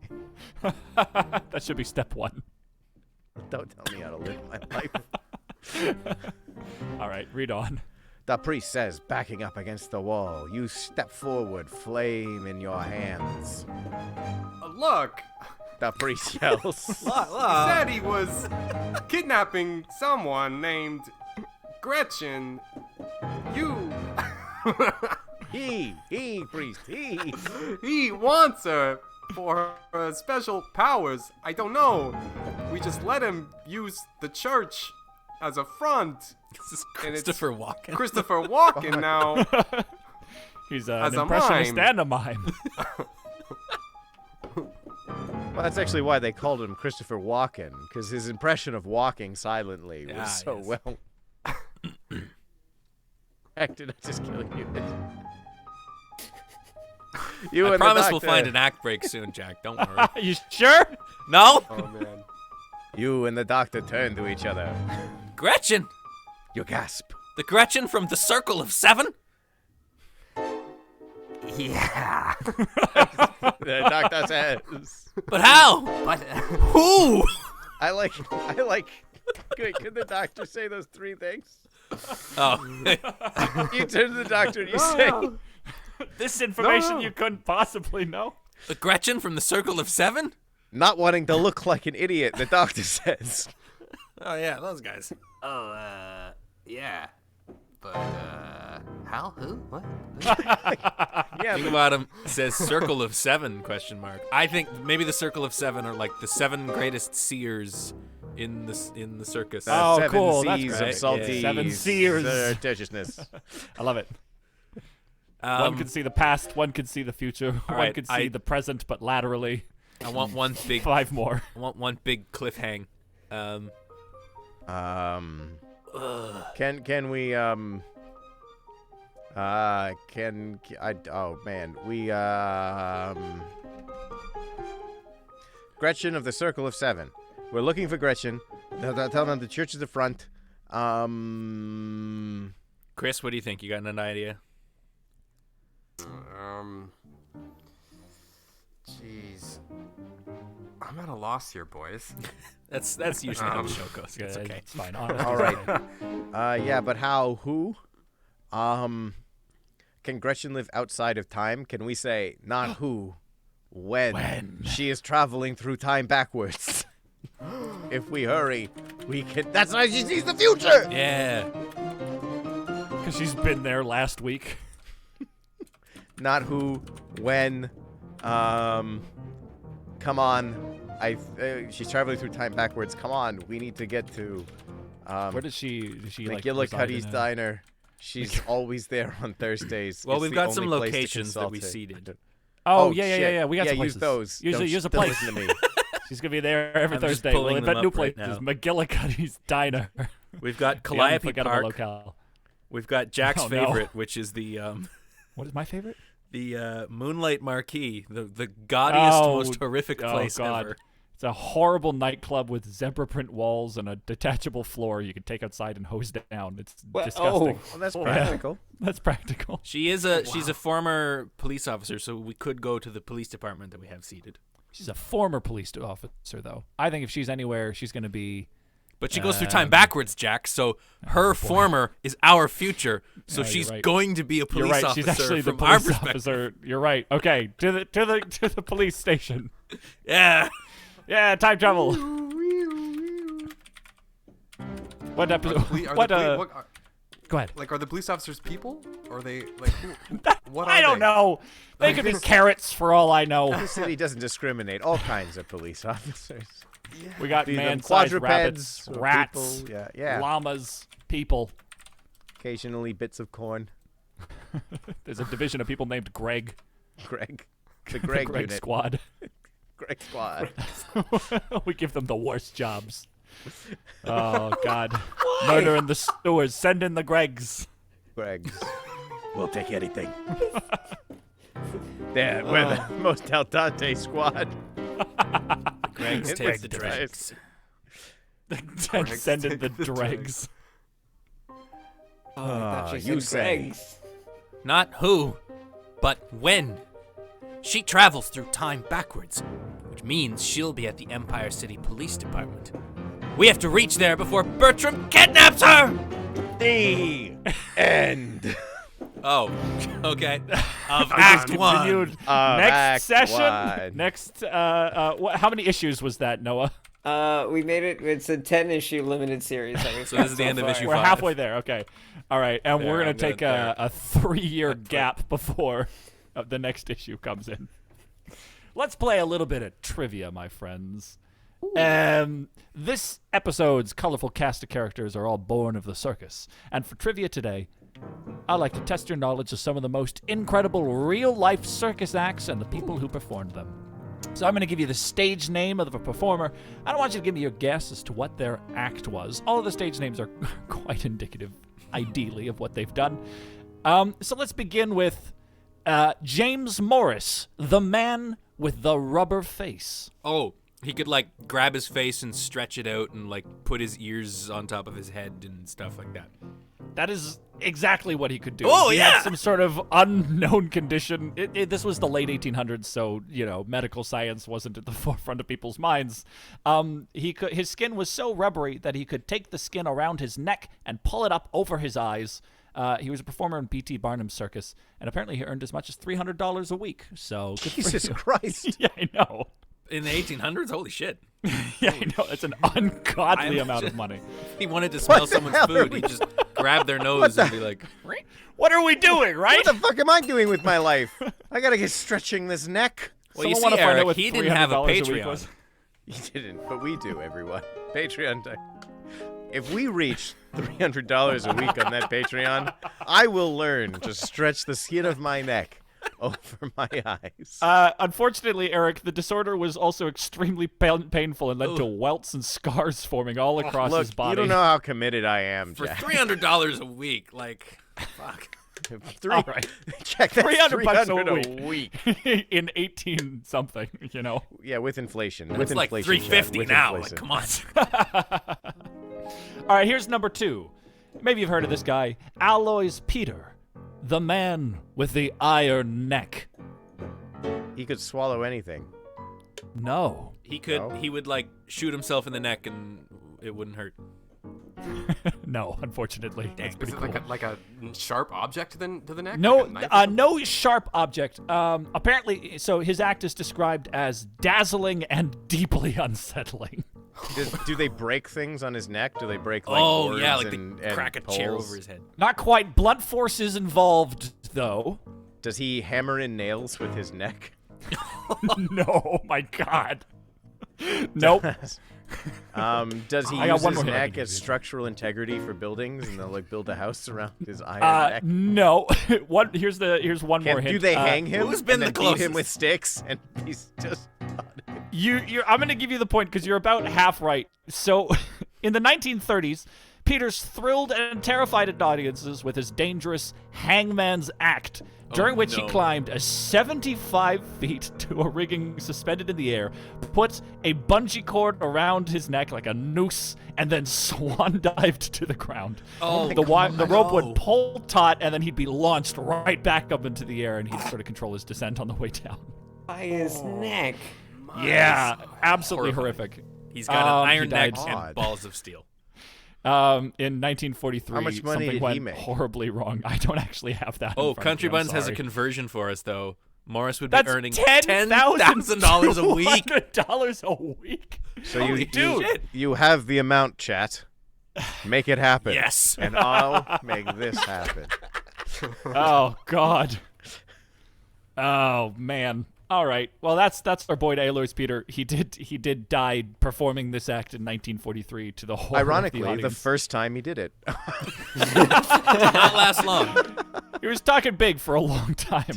Speaker 1: That should be step 1.
Speaker 3: Don't tell me how to live my life.
Speaker 1: All right, read on.
Speaker 3: The priest says, backing up against the wall, you step forward, flame in your hands.
Speaker 5: Look,
Speaker 3: The priest yells.
Speaker 5: he said he was kidnapping someone named Gretchen. You.
Speaker 3: He, priest, he.
Speaker 5: He wants her for her special powers. I don't know. We just let him use the church as a front.
Speaker 2: This is
Speaker 5: And it's-
Speaker 2: Christopher Walken.
Speaker 5: Christopher Walken now.
Speaker 1: He's
Speaker 5: As
Speaker 1: an
Speaker 5: a
Speaker 1: impressionist
Speaker 5: mime.
Speaker 1: and a mime.
Speaker 3: Well, that's actually why they called him Christopher Walken, because his impression of walking silently
Speaker 2: Yeah,
Speaker 3: was so
Speaker 2: yes.
Speaker 3: well. Heck, did I just kill you? You
Speaker 2: I
Speaker 3: and
Speaker 2: promise
Speaker 3: the
Speaker 2: we'll
Speaker 3: doctor,
Speaker 2: find an act break soon, Jack. Don't worry.
Speaker 1: You sure?
Speaker 2: No?
Speaker 5: Oh man.
Speaker 3: You and the doctor turn to each other.
Speaker 2: Gretchen!
Speaker 3: You gasp.
Speaker 2: The Gretchen from the Circle of Seven?
Speaker 6: Yeah.
Speaker 3: The doctor says.
Speaker 2: But how?
Speaker 6: But
Speaker 2: Who?
Speaker 3: I like. Wait, could the doctor say those three things?
Speaker 2: Oh.
Speaker 3: You turn to the doctor and you say,
Speaker 1: This information
Speaker 5: No.
Speaker 1: you couldn't possibly know.
Speaker 2: The Gretchen from the Circle of Seven?
Speaker 3: not wanting to look like an idiot, the doctor says.
Speaker 2: Oh yeah, those guys.
Speaker 6: Oh, yeah. But, how? Who? What?
Speaker 3: Yeah,
Speaker 2: Think about him. Says circle of 7 ? I think maybe the circle of 7 are like the 7 greatest seers in the circus.
Speaker 1: Oh,
Speaker 3: seven
Speaker 1: cool, that's
Speaker 3: C's
Speaker 1: great.
Speaker 3: of salty
Speaker 1: Yeah. 7 seers.
Speaker 3: surreptitiousness.
Speaker 1: I love it. One could see the past, one could see the future, one
Speaker 2: right,
Speaker 1: could see the present, but laterally.
Speaker 2: I want one big.
Speaker 1: 5 more.
Speaker 2: I want one big cliffhang.
Speaker 3: Can we Gretchen of the Circle of 7. We're looking for Gretchen. Tell them the church is the front.
Speaker 2: Chris, what do you think? You got an idea?
Speaker 5: Jeez. I'm at a loss here, boys.
Speaker 2: That's usually how the show goes. It's okay.
Speaker 1: It's fine. Honestly,
Speaker 3: All right. Yeah, but how? Who? Can Gretchen live outside of time? Can we say not who, when she is traveling through time backwards? If we hurry, we can. That's how she sees the future.
Speaker 2: Yeah.
Speaker 1: Because she's been there last week.
Speaker 3: Not who, when. Come on. She's traveling through time backwards. Come on, we need to get to.
Speaker 1: Where does she like
Speaker 3: McGillicuddy's
Speaker 1: reside in
Speaker 3: Diner. She's always there on Thursdays.
Speaker 2: Well,
Speaker 3: It's
Speaker 2: we've
Speaker 3: the
Speaker 2: got some
Speaker 3: only place to
Speaker 2: locations that we
Speaker 3: consult it.
Speaker 2: seeded.
Speaker 1: Oh,
Speaker 3: shit.
Speaker 1: yeah. We got some
Speaker 3: use
Speaker 1: places.
Speaker 3: those.
Speaker 1: Use a
Speaker 3: Don't
Speaker 1: place.
Speaker 3: listen to me.
Speaker 1: She's gonna be there every
Speaker 2: I'm just
Speaker 1: Thursday.
Speaker 2: pulling
Speaker 1: We'll
Speaker 2: them
Speaker 1: invent new
Speaker 2: up right
Speaker 1: places.
Speaker 2: now.
Speaker 1: McGillicuddy's Diner.
Speaker 2: We've got
Speaker 1: The
Speaker 2: Calliope
Speaker 1: unforgettable
Speaker 2: Park.
Speaker 1: locale.
Speaker 2: We've got Jack's
Speaker 1: Oh, no.
Speaker 2: favorite, which is the
Speaker 1: What is my favorite?
Speaker 2: Moonlight Marquee, the gaudiest,
Speaker 1: Oh,
Speaker 2: most horrific place
Speaker 1: God.
Speaker 2: ever.
Speaker 1: It's a horrible nightclub with zebra print walls and a detachable floor you can take outside and hose down. It's disgusting.
Speaker 3: Well, that's practical.
Speaker 1: That's practical.
Speaker 2: She's a former police officer, so we could go to the police department that we have seated.
Speaker 1: She's a former police officer, though. I think if she's anywhere, she's going to be...
Speaker 2: But she goes through time backwards, Jack. So her former is our future. So
Speaker 1: Yeah,
Speaker 2: she's
Speaker 1: you're right.
Speaker 2: going to be a police
Speaker 1: You're right.
Speaker 2: officer
Speaker 1: She's actually the
Speaker 2: from our
Speaker 1: police
Speaker 2: perspective.
Speaker 1: officer. You're right. Okay, to the police station.
Speaker 2: Yeah.
Speaker 1: Yeah, time travel. What episode? Go ahead.
Speaker 5: Like, are the police officers people? Or are they like? What are
Speaker 1: I don't
Speaker 5: they?
Speaker 1: know. They could be carrots for all I know.
Speaker 3: The city doesn't discriminate. All kinds of police officers.
Speaker 1: We got
Speaker 3: Be them
Speaker 1: man-sized
Speaker 3: quadrupeds
Speaker 1: rabbits,
Speaker 3: or
Speaker 1: rats,
Speaker 3: people. Yeah.
Speaker 1: llamas, people.
Speaker 3: Occasionally bits of corn.
Speaker 1: There's a division of people named Greg.
Speaker 3: Greg. The
Speaker 1: The
Speaker 3: Greg
Speaker 1: Greg
Speaker 3: unit.
Speaker 1: Squad.
Speaker 3: Greg Squad.
Speaker 1: We give them the worst jobs. Oh, God. Murder in the sewers. Send in the Gregs.
Speaker 3: Gregs. We'll take anything. We're the most al dente squad.
Speaker 2: Greg's
Speaker 3: It
Speaker 2: take the
Speaker 3: rectifies.
Speaker 2: dregs.
Speaker 1: Send in the
Speaker 5: take the
Speaker 1: dregs.
Speaker 4: Oh, I thought she
Speaker 3: you
Speaker 4: said
Speaker 3: say.
Speaker 4: Greg's.
Speaker 2: Not who, but when. She travels through time backwards, which means she'll be at the Empire City Police Department. We have to reach there before Bertram kidnaps her!
Speaker 3: The end.
Speaker 2: Oh, okay. Of Act 1.
Speaker 1: Continued. Next
Speaker 3: Act
Speaker 1: session.
Speaker 3: one.
Speaker 1: Next. How many issues was that, Noah?
Speaker 4: We made it. It's a 10-issue limited series. That we've
Speaker 2: So
Speaker 4: got
Speaker 2: this is the end of
Speaker 4: far.
Speaker 2: issue
Speaker 1: We're
Speaker 2: 5.
Speaker 1: halfway there. Okay. All right. And
Speaker 2: There,
Speaker 1: we're
Speaker 2: I'm
Speaker 1: going to
Speaker 2: good
Speaker 1: take
Speaker 2: there.
Speaker 1: a 3-year gap before the next issue comes in. Let's play a little bit of trivia, my friends. This episode's colorful cast of characters are all born of the circus. And for trivia today, I'd like to test your knowledge of some of the most incredible real-life circus acts and the people who performed them. So I'm going to give you the stage name of the performer. I don't want you to give me your guess as to what their act was. All of the stage names are quite indicative, ideally, of what they've done. So let's begin with James Morris, the man with the rubber face.
Speaker 2: Oh, he could, like, grab his face and stretch it out and, like, put his ears on top of his head and stuff like that.
Speaker 1: That is exactly what he could do.
Speaker 2: Oh,
Speaker 1: He
Speaker 2: yeah!
Speaker 1: had some sort of unknown condition. This was the late 1800s, so, medical science wasn't at the forefront of people's minds. His skin was so rubbery that he could take the skin around his neck and pull it up over his eyes. He was a performer in P.T. Barnum's circus, and apparently he earned as much as $300 a week. So good for
Speaker 3: Jesus
Speaker 1: you.
Speaker 3: Christ.
Speaker 1: Yeah, I know.
Speaker 2: In the 1800s? Holy shit.
Speaker 1: Yeah, I know. It's an ungodly amount of money.
Speaker 2: If he wanted to smell someone's food, he'd just grab their nose and be like,
Speaker 1: What are we doing, right?
Speaker 3: What the fuck am I doing with my life? I gotta get stretching this neck.
Speaker 2: well, you
Speaker 1: Someone
Speaker 2: see,
Speaker 1: wanna find out
Speaker 2: Eric,
Speaker 1: what
Speaker 2: he didn't have a
Speaker 1: $300 a week
Speaker 2: Patreon.
Speaker 1: was?
Speaker 3: You didn't, but we do, everyone. Patreon time. If we reach $300 a week on that Patreon, I will learn to stretch the skin of my neck over my eyes.
Speaker 1: Unfortunately, Eric, the disorder was also extremely painful and led to welts and scars forming all across
Speaker 3: Look,
Speaker 1: his body.
Speaker 3: you don't know how committed I am,
Speaker 2: For
Speaker 3: Jack.
Speaker 2: $300 a week, like, fuck.
Speaker 1: All right.
Speaker 3: Jack, that's
Speaker 1: $300
Speaker 3: $300
Speaker 1: a week. In 18 something, you know.
Speaker 3: Yeah, with inflation.
Speaker 2: It's
Speaker 3: with
Speaker 2: like
Speaker 3: inflation,
Speaker 2: $350
Speaker 3: Jack, with
Speaker 2: now.
Speaker 3: inflation.
Speaker 2: Like, come on.
Speaker 1: All right, here's number 2. Maybe you've heard of this guy, Alois Peter, the man with the iron neck.
Speaker 3: He could swallow anything.
Speaker 1: No.
Speaker 2: He could,
Speaker 3: No?
Speaker 2: he would, like, shoot himself in the neck and it wouldn't hurt.
Speaker 1: No, unfortunately. That's
Speaker 5: Is
Speaker 1: pretty
Speaker 5: it
Speaker 1: cool.
Speaker 5: like a sharp object to the neck?
Speaker 1: No,
Speaker 5: Like a knife or something?
Speaker 1: no sharp object. Apparently, so his act is described as dazzling and deeply unsettling.
Speaker 3: Do they break things on his neck? Do they break like
Speaker 2: Oh,
Speaker 3: boards
Speaker 2: yeah, like
Speaker 3: and,
Speaker 2: they crack a chair
Speaker 3: poles?
Speaker 2: over his head.
Speaker 1: Not quite. Blunt force is involved, though.
Speaker 3: Does he hammer in nails with his neck?
Speaker 1: No, my God. Nope.
Speaker 3: Does he
Speaker 1: I got
Speaker 3: use
Speaker 1: one
Speaker 3: his
Speaker 1: more hint I
Speaker 3: neck
Speaker 1: can
Speaker 3: as
Speaker 1: give you.
Speaker 3: structural integrity for buildings, and they'll like build a house around his iron neck?
Speaker 1: No. Here's one more hint.
Speaker 3: Do they hang him?
Speaker 2: who's been
Speaker 3: and
Speaker 2: the
Speaker 3: then beat him
Speaker 2: closest?
Speaker 3: with sticks, and he's just.
Speaker 1: I'm going to give you the point because you're about half right. So, in the 1930s, Peters thrilled and terrified audiences with his dangerous hangman's act, during which he
Speaker 2: no.
Speaker 1: climbed a 75 feet to a rigging suspended in the air, put a bungee cord around his neck like a noose, and then swan dived to the ground.
Speaker 2: Oh,
Speaker 1: the rope
Speaker 2: no.
Speaker 1: would pull taut, and then he'd be launched right back up into the air, and he'd sort of control his descent on the way down.
Speaker 4: By his neck.
Speaker 1: Yeah, absolutely
Speaker 2: horrifying.
Speaker 1: horrific.
Speaker 2: He's got an
Speaker 1: He
Speaker 2: iron
Speaker 1: died.
Speaker 2: neck and balls of steel.
Speaker 1: In 1943,
Speaker 3: How much money
Speaker 1: something
Speaker 3: did
Speaker 1: went
Speaker 3: he make?
Speaker 1: horribly wrong. I don't actually have that.
Speaker 2: Oh,
Speaker 1: in front
Speaker 2: Country
Speaker 1: of me, I'm
Speaker 2: Buns has a
Speaker 1: sorry.
Speaker 2: conversion for us, though. Morris would be
Speaker 1: That's
Speaker 2: earning
Speaker 1: $10,000
Speaker 2: $10,000 a week.
Speaker 1: $200 a week.
Speaker 3: So
Speaker 2: Holy
Speaker 3: you, you have the amount, chat. Make it happen.
Speaker 2: Yes.
Speaker 3: And I'll make this happen.
Speaker 1: Oh God. Oh man. All right. Well, that's our boy Alois Peter. He did die performing this act in 1943 to the horror
Speaker 3: Ironically,
Speaker 1: of the
Speaker 3: the
Speaker 1: audience.
Speaker 3: first time he did it.
Speaker 2: Did not last long.
Speaker 1: He was talking big for a long time.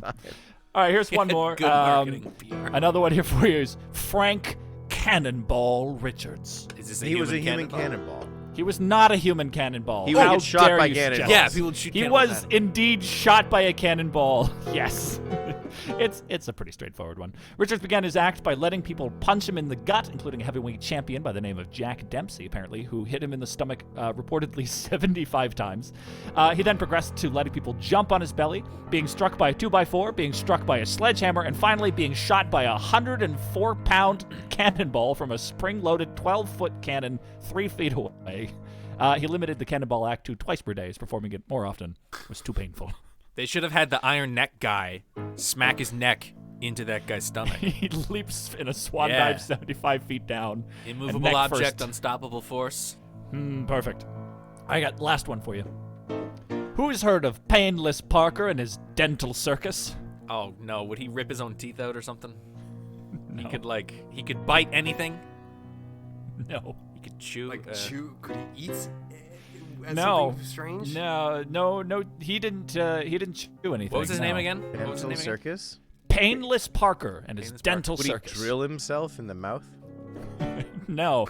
Speaker 1: All right, here's one more.
Speaker 2: Good marketing. PR.
Speaker 1: Another one here for you is Frank Cannonball Richards.
Speaker 2: Is this
Speaker 3: He was a human
Speaker 2: cannonball?
Speaker 3: cannonball.
Speaker 1: He was not a human cannonball.
Speaker 3: He would
Speaker 1: How
Speaker 3: get shot
Speaker 1: dare
Speaker 3: by
Speaker 1: you suggest
Speaker 3: cannonballs.
Speaker 2: Yeah,
Speaker 1: this?
Speaker 2: people would shoot
Speaker 1: He
Speaker 2: cannonballs
Speaker 1: was
Speaker 2: at him.
Speaker 1: indeed shot by a cannonball. Yes. It's a pretty straightforward one. Richards began his act by letting people punch him in the gut, including a heavyweight champion by the name of Jack Dempsey, apparently, who hit him in the stomach reportedly 75 times. He then progressed to letting people jump on his belly, being struck by a 2x4, being struck by a sledgehammer, and finally being shot by a 104-pound cannonball from a spring-loaded 12-foot cannon 3 feet away. He limited the cannonball act to twice per day, as performing it more often was too painful.
Speaker 2: They should have had the iron neck guy smack his neck into that guy's stomach.
Speaker 1: He leaps in a swan
Speaker 2: Yeah.
Speaker 1: dive 75 feet down.
Speaker 2: Immovable
Speaker 1: neck
Speaker 2: object,
Speaker 1: first.
Speaker 2: unstoppable force.
Speaker 1: Perfect. I got last one for you. Who's heard of Painless Parker and his dental circus?
Speaker 2: Oh no, would he rip his own teeth out or something?
Speaker 1: No.
Speaker 2: He could bite anything.
Speaker 1: No.
Speaker 2: He could chew.
Speaker 5: Like chew? Could he eat?
Speaker 1: No.
Speaker 5: Something strange?
Speaker 1: No. He didn't chew anything.
Speaker 2: What was his name
Speaker 1: no.
Speaker 2: again? What was his
Speaker 3: Dental
Speaker 2: name again?
Speaker 3: circus?
Speaker 1: Painless Parker and his
Speaker 2: Painless
Speaker 1: dental
Speaker 3: Would he
Speaker 1: circus.
Speaker 3: drill himself in the mouth?
Speaker 1: No.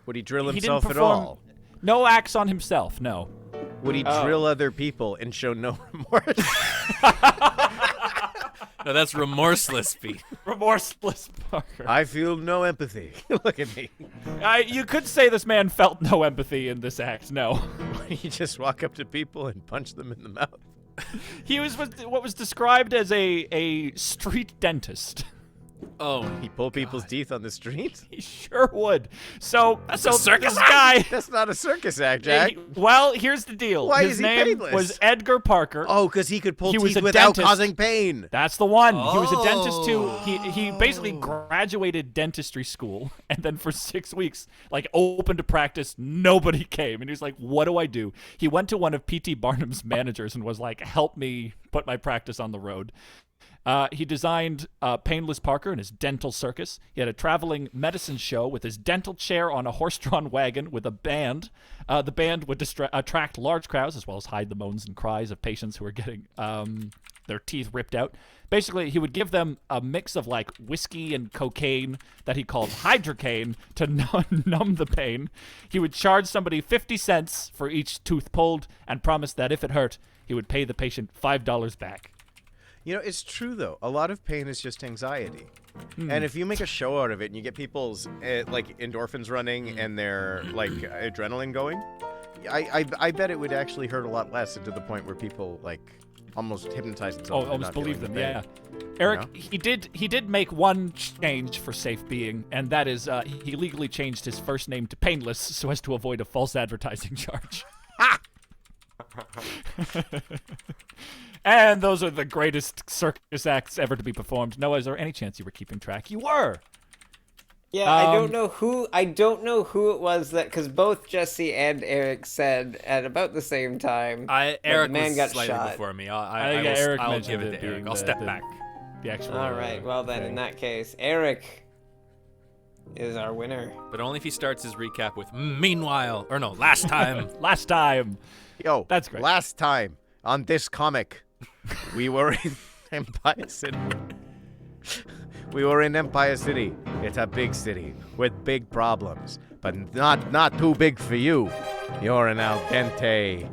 Speaker 3: Would he drill
Speaker 1: He didn't
Speaker 3: himself at
Speaker 1: perform-
Speaker 3: all?
Speaker 1: No axe on himself, no.
Speaker 3: Would he
Speaker 1: Oh.
Speaker 3: drill other people and show no remorse?
Speaker 2: No, that's remorseless, Pete.
Speaker 1: Remorseless Parker.
Speaker 3: I feel no empathy. Look at me.
Speaker 1: You could say this man felt no empathy in this act, no.
Speaker 3: You just walk up to people and punch them in the mouth.
Speaker 1: He was what was described as a street dentist.
Speaker 2: Oh,
Speaker 3: He pull people's teeth on the street?
Speaker 1: He sure would. So
Speaker 2: a circus
Speaker 1: this guy.
Speaker 3: That's not a circus act, Jack.
Speaker 1: Well, here's the deal.
Speaker 3: Why
Speaker 1: His
Speaker 3: is he
Speaker 1: name
Speaker 3: painless?
Speaker 1: was Edgar Parker.
Speaker 3: Oh, because he could pull
Speaker 1: He was
Speaker 3: teeth
Speaker 1: a
Speaker 3: without
Speaker 1: dentist.
Speaker 3: causing pain.
Speaker 1: That's the one. He was a dentist too. He basically graduated dentistry school and then for 6 weeks, like, opened a practice. Nobody came. And he was like, what do I do? He went to one of P.T. Barnum's managers and was like, help me put my practice on the road. He designed Painless Parker and his dental circus. He had a traveling medicine show with his dental chair on a horse-drawn wagon with a band. The band would attract large crowds as well as hide the moans and cries of patients who were getting their teeth ripped out. Basically, he would give them a mix of like whiskey and cocaine that he called hydrocaine to numb the pain. He would charge somebody 50 cents for each tooth pulled and promise that if it hurt, he would pay the patient $5 back.
Speaker 3: You know, it's true, though. A lot of pain is just anxiety. And if you make a show out of it and you get people's, like, endorphins running and their, like, adrenaline going, I bet it would actually hurt a lot less, and to the point where people, like, almost hypnotize themselves.
Speaker 1: Oh, almost believe them, yeah.
Speaker 3: You
Speaker 1: Eric,
Speaker 3: know?
Speaker 1: he did make one change for safe being, and that is he legally changed his first name to Painless so as to avoid a false advertising charge. And those are the greatest circus acts ever to be performed. Noah, is there any chance you were keeping track? You were.
Speaker 4: Yeah, I don't know who it was that, because both Jesse and Eric said at about the same time.
Speaker 2: Eric
Speaker 4: the man
Speaker 2: was
Speaker 4: got
Speaker 2: slightly
Speaker 4: shot.
Speaker 2: before me.
Speaker 1: Eric
Speaker 2: I'll
Speaker 1: mentioned
Speaker 2: give it
Speaker 1: it
Speaker 2: to Eric.
Speaker 1: being
Speaker 2: I'll step back.
Speaker 1: The actual.
Speaker 4: All right, well then, in that case, Eric is our winner.
Speaker 2: But only if he starts his recap with "meanwhile" or no, last time.
Speaker 1: Last time.
Speaker 3: Yo,
Speaker 1: That's great.
Speaker 3: Last time on this comic, we were in Empire City. We were in Empire City. It's a big city with big problems, but not too big for you. You're an al dente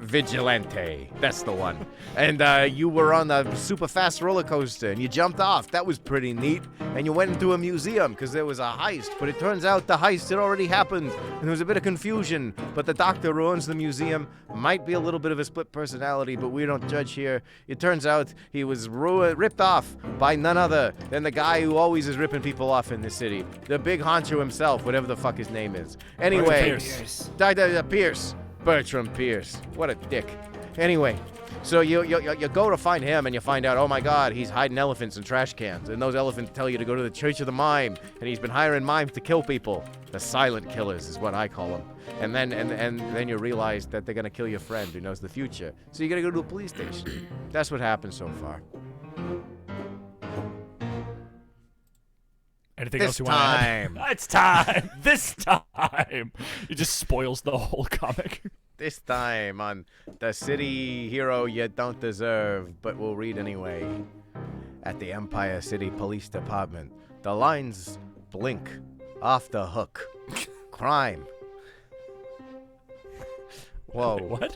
Speaker 3: vigilante. That's the one. And you were on a super fast roller coaster and you jumped off. That was pretty neat. And you went into a museum because there was a heist. But it turns out the heist had already happened. And there was a bit of confusion. But the doctor who owns the museum might be a little bit of a split personality, but we don't judge here. It turns out he was ripped off by none other than the guy who always is ripping people off in this city. The big honcho himself, whatever the fuck his name is. Anyway, Dr. Pierce. Bertram Pierce. What a dick. Anyway, so you go to find him and you find out, oh my god, he's hiding elephants in trash cans. And those elephants tell you to go to the Church of the Mime. And he's been hiring mimes to kill people. The silent killers is what I call them. And then you realize that they're going to kill your friend who knows the future. So you got to go to a police station. That's what happened so far.
Speaker 1: Anything
Speaker 3: This
Speaker 1: else you want to add?
Speaker 3: time.
Speaker 1: It's time. This time. It just spoils the whole comic.
Speaker 3: This time on the city hero you don't deserve, but will read anyway. At the Empire City Police Department, the lines blink off the hook. Crime. Whoa.
Speaker 1: What?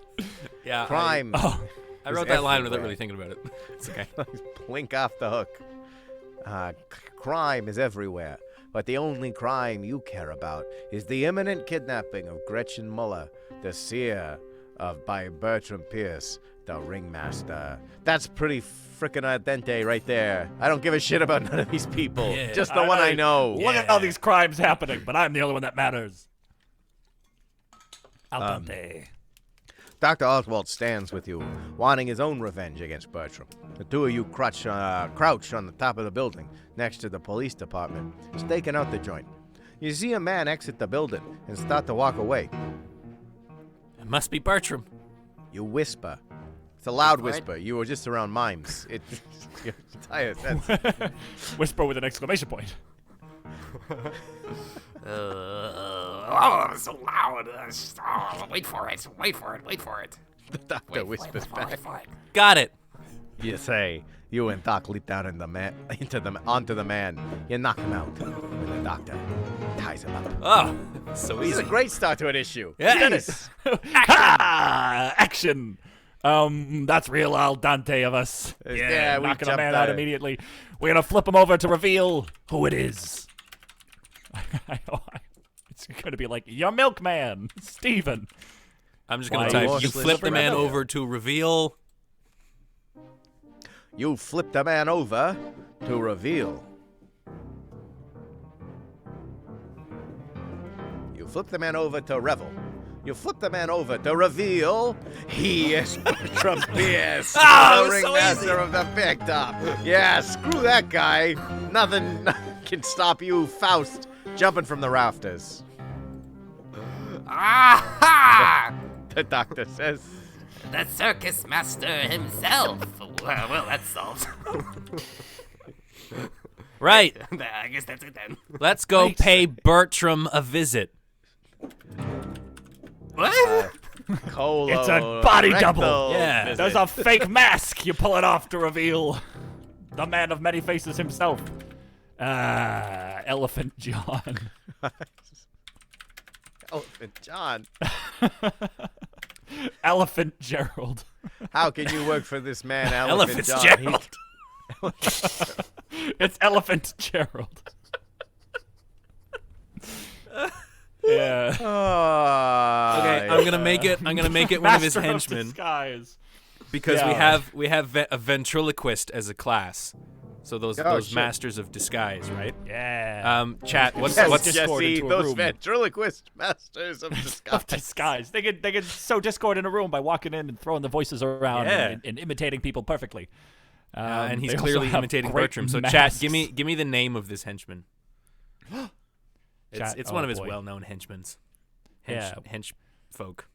Speaker 2: Yeah.
Speaker 3: Crime.
Speaker 2: I wrote that line without really thinking about it. It's okay.
Speaker 3: Blink off the hook. Crime is everywhere, but the only crime you care about is the imminent kidnapping of Gretchen Muller, the seer by Bertram Pierce, the Ringmaster. That's pretty frickin' al dente right there. I don't give a shit about none of these people.
Speaker 2: Yeah.
Speaker 3: Just the one I know.
Speaker 1: Look at all these crimes happening, but I'm the only one that matters. Al dente.
Speaker 3: Dr. Oswald stands with you, wanting his own revenge against Bertram. The two of you crouch on the top of the building, next to the police department, staking out the joint. You see a man exit the building and start to walk away.
Speaker 2: It must be Bertram.
Speaker 3: You whisper. It's a loud whisper. You were just around mimes. You're tired.
Speaker 1: Whisper with an exclamation point.
Speaker 6: Oh, so loud. Wait for it.
Speaker 3: The doctor whispers back.
Speaker 2: Got it.
Speaker 3: You say. You and Doc leap down onto the man. You knock him out. And the doctor ties him up.
Speaker 2: Oh, so
Speaker 3: This is
Speaker 2: easy.
Speaker 3: a great start to an issue.
Speaker 2: Yes.
Speaker 1: Ha! Action. That's real al dente of us.
Speaker 3: Yeah, we
Speaker 1: knocking a
Speaker 3: jumped
Speaker 1: man
Speaker 3: at
Speaker 1: out
Speaker 3: it.
Speaker 1: immediately. We're gonna flip him over to reveal who it is. It's gonna be like your milkman, Steven.
Speaker 2: I'm just gonna
Speaker 1: Why
Speaker 2: type.
Speaker 3: you
Speaker 2: You
Speaker 3: slip
Speaker 2: flip the man
Speaker 1: around?
Speaker 2: over to reveal.
Speaker 3: You flip the man over to reveal. You flip the man over to revel. You flip the man over to reveal he is Bertram Pierce,
Speaker 2: Oh,
Speaker 3: the
Speaker 2: it was so
Speaker 3: ringmaster
Speaker 2: easy.
Speaker 3: of the big top. Yeah, screw that guy. Nothing can stop you, Faust, jumping from the rafters.
Speaker 6: Aha!
Speaker 3: The doctor says.
Speaker 6: The circus master himself. Well, that's solved.
Speaker 2: Right.
Speaker 6: I guess that's it then.
Speaker 2: Let's go pay Bertram a visit.
Speaker 6: What?
Speaker 3: Colo
Speaker 1: It's a body double.
Speaker 3: rectal
Speaker 2: Yeah.
Speaker 3: visit.
Speaker 1: There's a fake mask. You pull it off to reveal the man of many faces himself. Elephant John.
Speaker 3: Elephant John.
Speaker 1: Elephant Gerald.
Speaker 3: How can you work for this man, Elephant
Speaker 2: Elephant's
Speaker 3: John?
Speaker 2: Gerald.
Speaker 1: It's Elephant Gerald. Yeah.
Speaker 3: Oh,
Speaker 2: Okay, I'm gonna make it one of his
Speaker 1: Master
Speaker 2: henchmen
Speaker 1: disguise.
Speaker 2: because
Speaker 1: Yeah.
Speaker 2: we have a ventriloquist as a class. So those
Speaker 3: shit.
Speaker 2: masters of disguise, right?
Speaker 1: Yeah.
Speaker 2: Chat. What's
Speaker 3: Yes,
Speaker 2: what's
Speaker 1: Discord
Speaker 3: Jesse,
Speaker 1: into a
Speaker 3: those
Speaker 1: room.
Speaker 3: ventriloquist masters of disguise.
Speaker 1: Of disguise. They can sow discord in a room by walking in and throwing the voices around
Speaker 2: Yeah.
Speaker 1: and imitating people perfectly.
Speaker 2: and he's
Speaker 1: they also
Speaker 2: clearly
Speaker 1: have
Speaker 2: imitating
Speaker 1: great
Speaker 2: Bertram. So
Speaker 1: masks.
Speaker 2: chat, give me the name of this henchman.
Speaker 1: Chat,
Speaker 2: It's
Speaker 1: oh
Speaker 2: one of his
Speaker 1: boy.
Speaker 2: well-known henchmen.
Speaker 1: Yeah.
Speaker 2: Hench folk.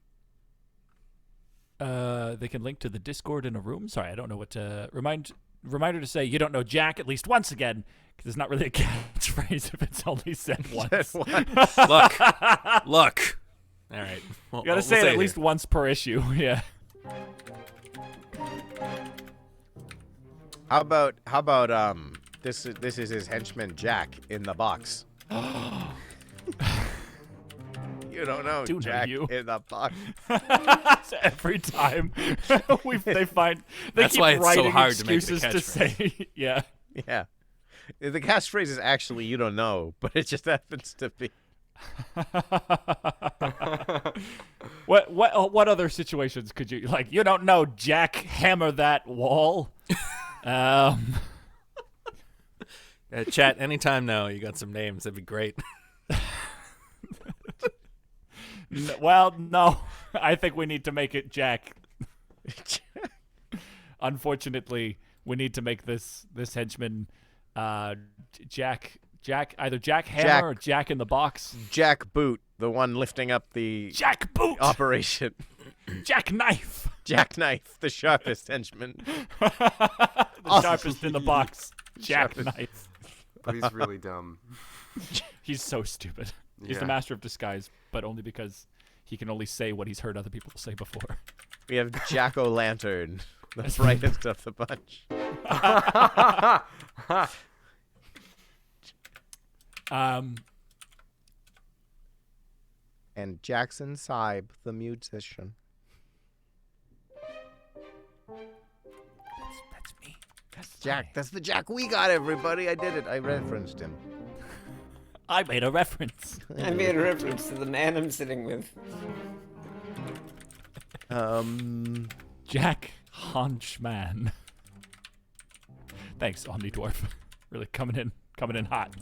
Speaker 1: They can link to the Discord in a room. Sorry, I don't know what to reminder to say you don't know Jack at least once again, because it's not really a catchphrase if it's only said once.
Speaker 2: Look. All right. Well,
Speaker 1: You gotta say it at least once per issue. Yeah.
Speaker 3: How about this is his henchman Jack in the box. You don't know
Speaker 1: Do know
Speaker 3: Jack
Speaker 1: you.
Speaker 3: in the box.
Speaker 1: Every time they find they
Speaker 2: That's
Speaker 1: keep
Speaker 2: why it's so
Speaker 1: writing
Speaker 2: hard to make it a
Speaker 1: excuses to say yeah.
Speaker 3: Yeah. The catchphrase is actually you don't know, but it just happens to be.
Speaker 1: What other situations could you like? You don't know Jack, hammer that wall.
Speaker 2: Chat anytime now. You got some names. That'd be great.
Speaker 1: Well, no. I think we need to make it Jack. Unfortunately, we need to make this henchman Jack either Jack Hammer or Jack in the Box.
Speaker 3: Jack Boot, the one lifting up the
Speaker 1: Jack Boot.
Speaker 3: operation.
Speaker 1: Jack Knife.
Speaker 3: Jack Knife, the sharpest henchman.
Speaker 1: The sharpest in the box. Jack
Speaker 3: Sharpest.
Speaker 1: Knife.
Speaker 5: But he's really dumb.
Speaker 1: He's so stupid. He's the
Speaker 5: Yeah.
Speaker 1: master of disguise, but only because he can only say what he's heard other people say before.
Speaker 3: We have Jack-o'-lantern, the brightest of the bunch. And Jackson Saib, the musician.
Speaker 1: That's me. That's
Speaker 3: Jack, that's the Jack we got, everybody. I did it. I referenced him.
Speaker 1: I made a reference.
Speaker 4: I made a reference to the man I'm sitting with.
Speaker 1: Jack Hunchman. Thanks, Omni Dwarf. Really coming in hot.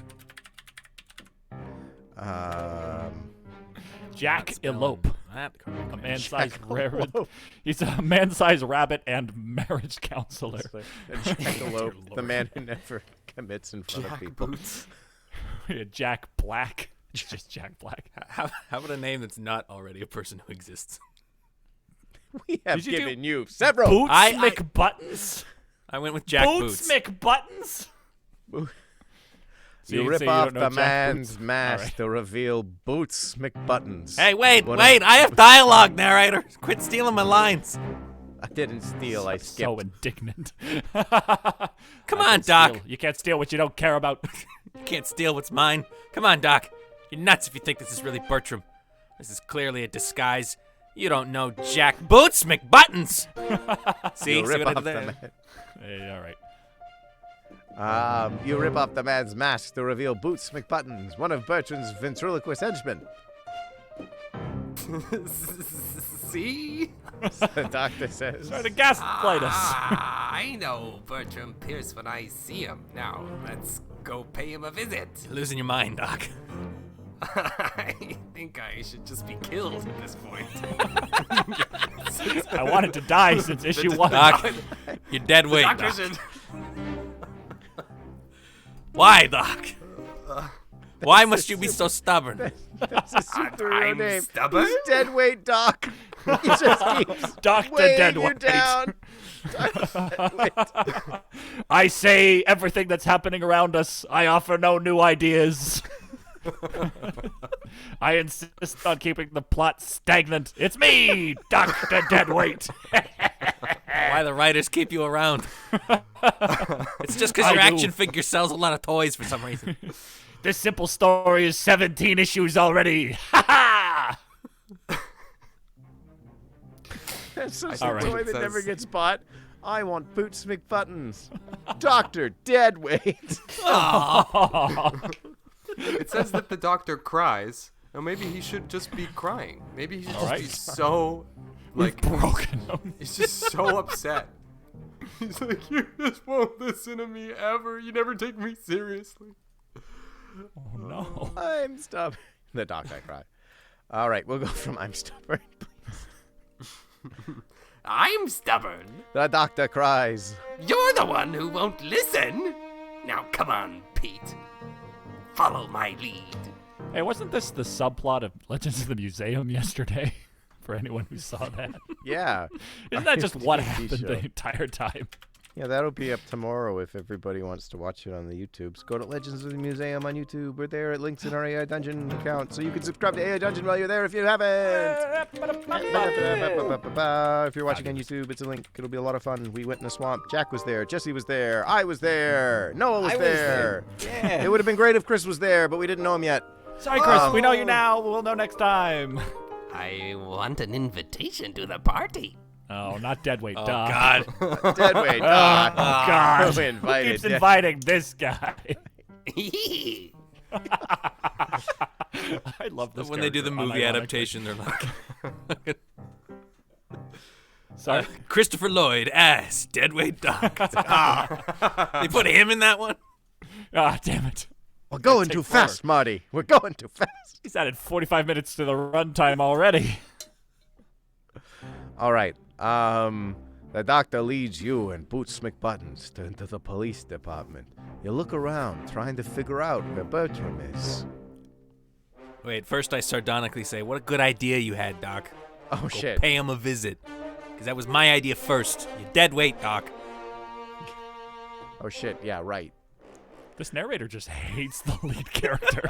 Speaker 1: Jack Elope. A man-sized rabbit. He's a man-sized rabbit and marriage counselor.
Speaker 3: And Jackalope, the man who never commits in front of
Speaker 5: Jack
Speaker 3: people.
Speaker 5: Boots.
Speaker 1: Jack Black. It's just Jack Black.
Speaker 2: How about a name that's not already a person who exists?
Speaker 3: We have
Speaker 1: Did you do
Speaker 3: given you several.
Speaker 1: Boots
Speaker 2: I-
Speaker 1: McButtons.
Speaker 2: I went with Jack
Speaker 1: Boots
Speaker 2: Boots.
Speaker 1: McButtons.
Speaker 3: You
Speaker 1: So
Speaker 3: rip
Speaker 1: you
Speaker 3: off
Speaker 1: don't know
Speaker 3: the
Speaker 1: Jack
Speaker 3: man's
Speaker 1: Boots?
Speaker 3: mask
Speaker 1: Alright.
Speaker 3: to reveal Boots McButtons.
Speaker 2: Hey, wait!
Speaker 3: What
Speaker 2: I have dialogue, narrator. Quit stealing my lines.
Speaker 3: I didn't steal, I skipped.
Speaker 1: So indignant.
Speaker 2: Come on, Doc.
Speaker 1: You can't steal what you don't care about.
Speaker 2: You can't steal what's mine. Come on, Doc. You're nuts if you think this is really Bertram. This is clearly a disguise. You don't know Jack Boots McButtons. See?
Speaker 3: You
Speaker 2: See
Speaker 3: rip
Speaker 2: what I
Speaker 3: off
Speaker 2: did
Speaker 3: the
Speaker 2: there?
Speaker 3: man.
Speaker 1: Hey, all right.
Speaker 3: You rip off the man's mask to reveal Boots McButtons, one of Bertram's ventriloquist henchmen.
Speaker 6: see?
Speaker 3: The doctor says.
Speaker 1: Trying to gaslight us.
Speaker 6: I know Bertram Pierce when I see him. Now, let's go pay him a visit.
Speaker 2: You're losing your mind, Doc.
Speaker 6: I think I should just be killed at this point.
Speaker 1: I wanted to die since issue 1.
Speaker 2: Doc, you're dead weight,
Speaker 6: Doctor
Speaker 2: Doc.
Speaker 6: should...
Speaker 2: Why, Doc? Why must you be so stubborn?
Speaker 3: That's a superhero
Speaker 6: I'm
Speaker 3: name.
Speaker 6: stubborn?
Speaker 3: He's Deadweight Doc. He just keeps
Speaker 1: Dr.
Speaker 3: weighing
Speaker 1: Deadweight.
Speaker 3: you down. Deadweight.
Speaker 1: I say everything that's happening around us. I offer no new ideas. I insist on keeping the plot stagnant. It's me, Dr. Deadweight.
Speaker 2: Why the writers keep you around? It's just because
Speaker 1: I
Speaker 2: your
Speaker 1: do.
Speaker 2: action figure sells a lot of toys for some reason.
Speaker 1: This simple story is 17 issues already. Ha ha!
Speaker 3: That's such
Speaker 1: All
Speaker 3: a
Speaker 1: right.
Speaker 3: toy
Speaker 5: It
Speaker 3: that never
Speaker 5: says-
Speaker 3: gets bought. I want Boots McButtons. Dr. Deadweight.
Speaker 5: It says that the doctor cries. Now maybe he should just be crying. Maybe he should just be
Speaker 1: right.
Speaker 5: so, like,
Speaker 1: Broken him.
Speaker 5: he's just so upset. He's like, you just won't listen to me ever. You never take me seriously.
Speaker 1: Oh no.
Speaker 3: I'm stubborn. The doctor cry. All right, we'll go from I'm stubborn.
Speaker 6: I'm stubborn.
Speaker 3: The doctor cries.
Speaker 6: You're the one who won't listen. Now, come on, Pete. Follow my lead.
Speaker 1: Hey, wasn't this the subplot of Legends of the Museum yesterday? For anyone who saw that.
Speaker 3: Yeah.
Speaker 1: Isn't that just what
Speaker 3: TV
Speaker 1: happened
Speaker 3: show.
Speaker 1: the entire time?
Speaker 3: Yeah, that'll be up tomorrow if everybody wants to watch it on the YouTubes. Go to Legends of the Museum on YouTube. We're there at links in our AI Dungeon account, so you can subscribe to AI Dungeon while you're there if you haven't. If you're watching on YouTube, it's a link. It'll be a lot of fun. We went in the swamp. Jack was there. Jesse was there. I was there. Noah was
Speaker 4: I was
Speaker 3: there.
Speaker 4: Yeah.
Speaker 3: It would have been great if Chris was there, but we didn't know him yet.
Speaker 1: Sorry, Chris. We know you now. We'll know next time.
Speaker 6: I want an invitation to the party.
Speaker 1: Oh, not Deadweight.
Speaker 2: Oh,
Speaker 1: duh.
Speaker 2: God.
Speaker 3: Deadweight.
Speaker 1: Oh, God.
Speaker 3: Who
Speaker 1: Who
Speaker 3: invited
Speaker 1: keeps
Speaker 3: Dead-
Speaker 1: inviting this guy? I love this.
Speaker 2: When they do the
Speaker 1: character,
Speaker 2: movie
Speaker 1: unironically.
Speaker 2: adaptation, they're like,
Speaker 1: Sorry.
Speaker 2: Christopher Lloyd as Deadweight Doc. They put him in that one?
Speaker 1: Ah, damn it.
Speaker 3: We're going
Speaker 1: Take
Speaker 3: too fast, Marty. We're going too fast.
Speaker 1: He's added 45 minutes to the runtime already.
Speaker 3: All right. The doctor leads you and Boots McButtons into the police department. You look around, trying to figure out where Bertram is.
Speaker 2: Wait, first I sardonically say, what a good idea you had, Doc.
Speaker 3: Oh,
Speaker 2: Go
Speaker 3: shit.
Speaker 2: pay him a visit. Because that was my idea first. You're dead weight, Doc.
Speaker 3: Oh, shit. Yeah, right.
Speaker 1: This narrator just hates the lead character.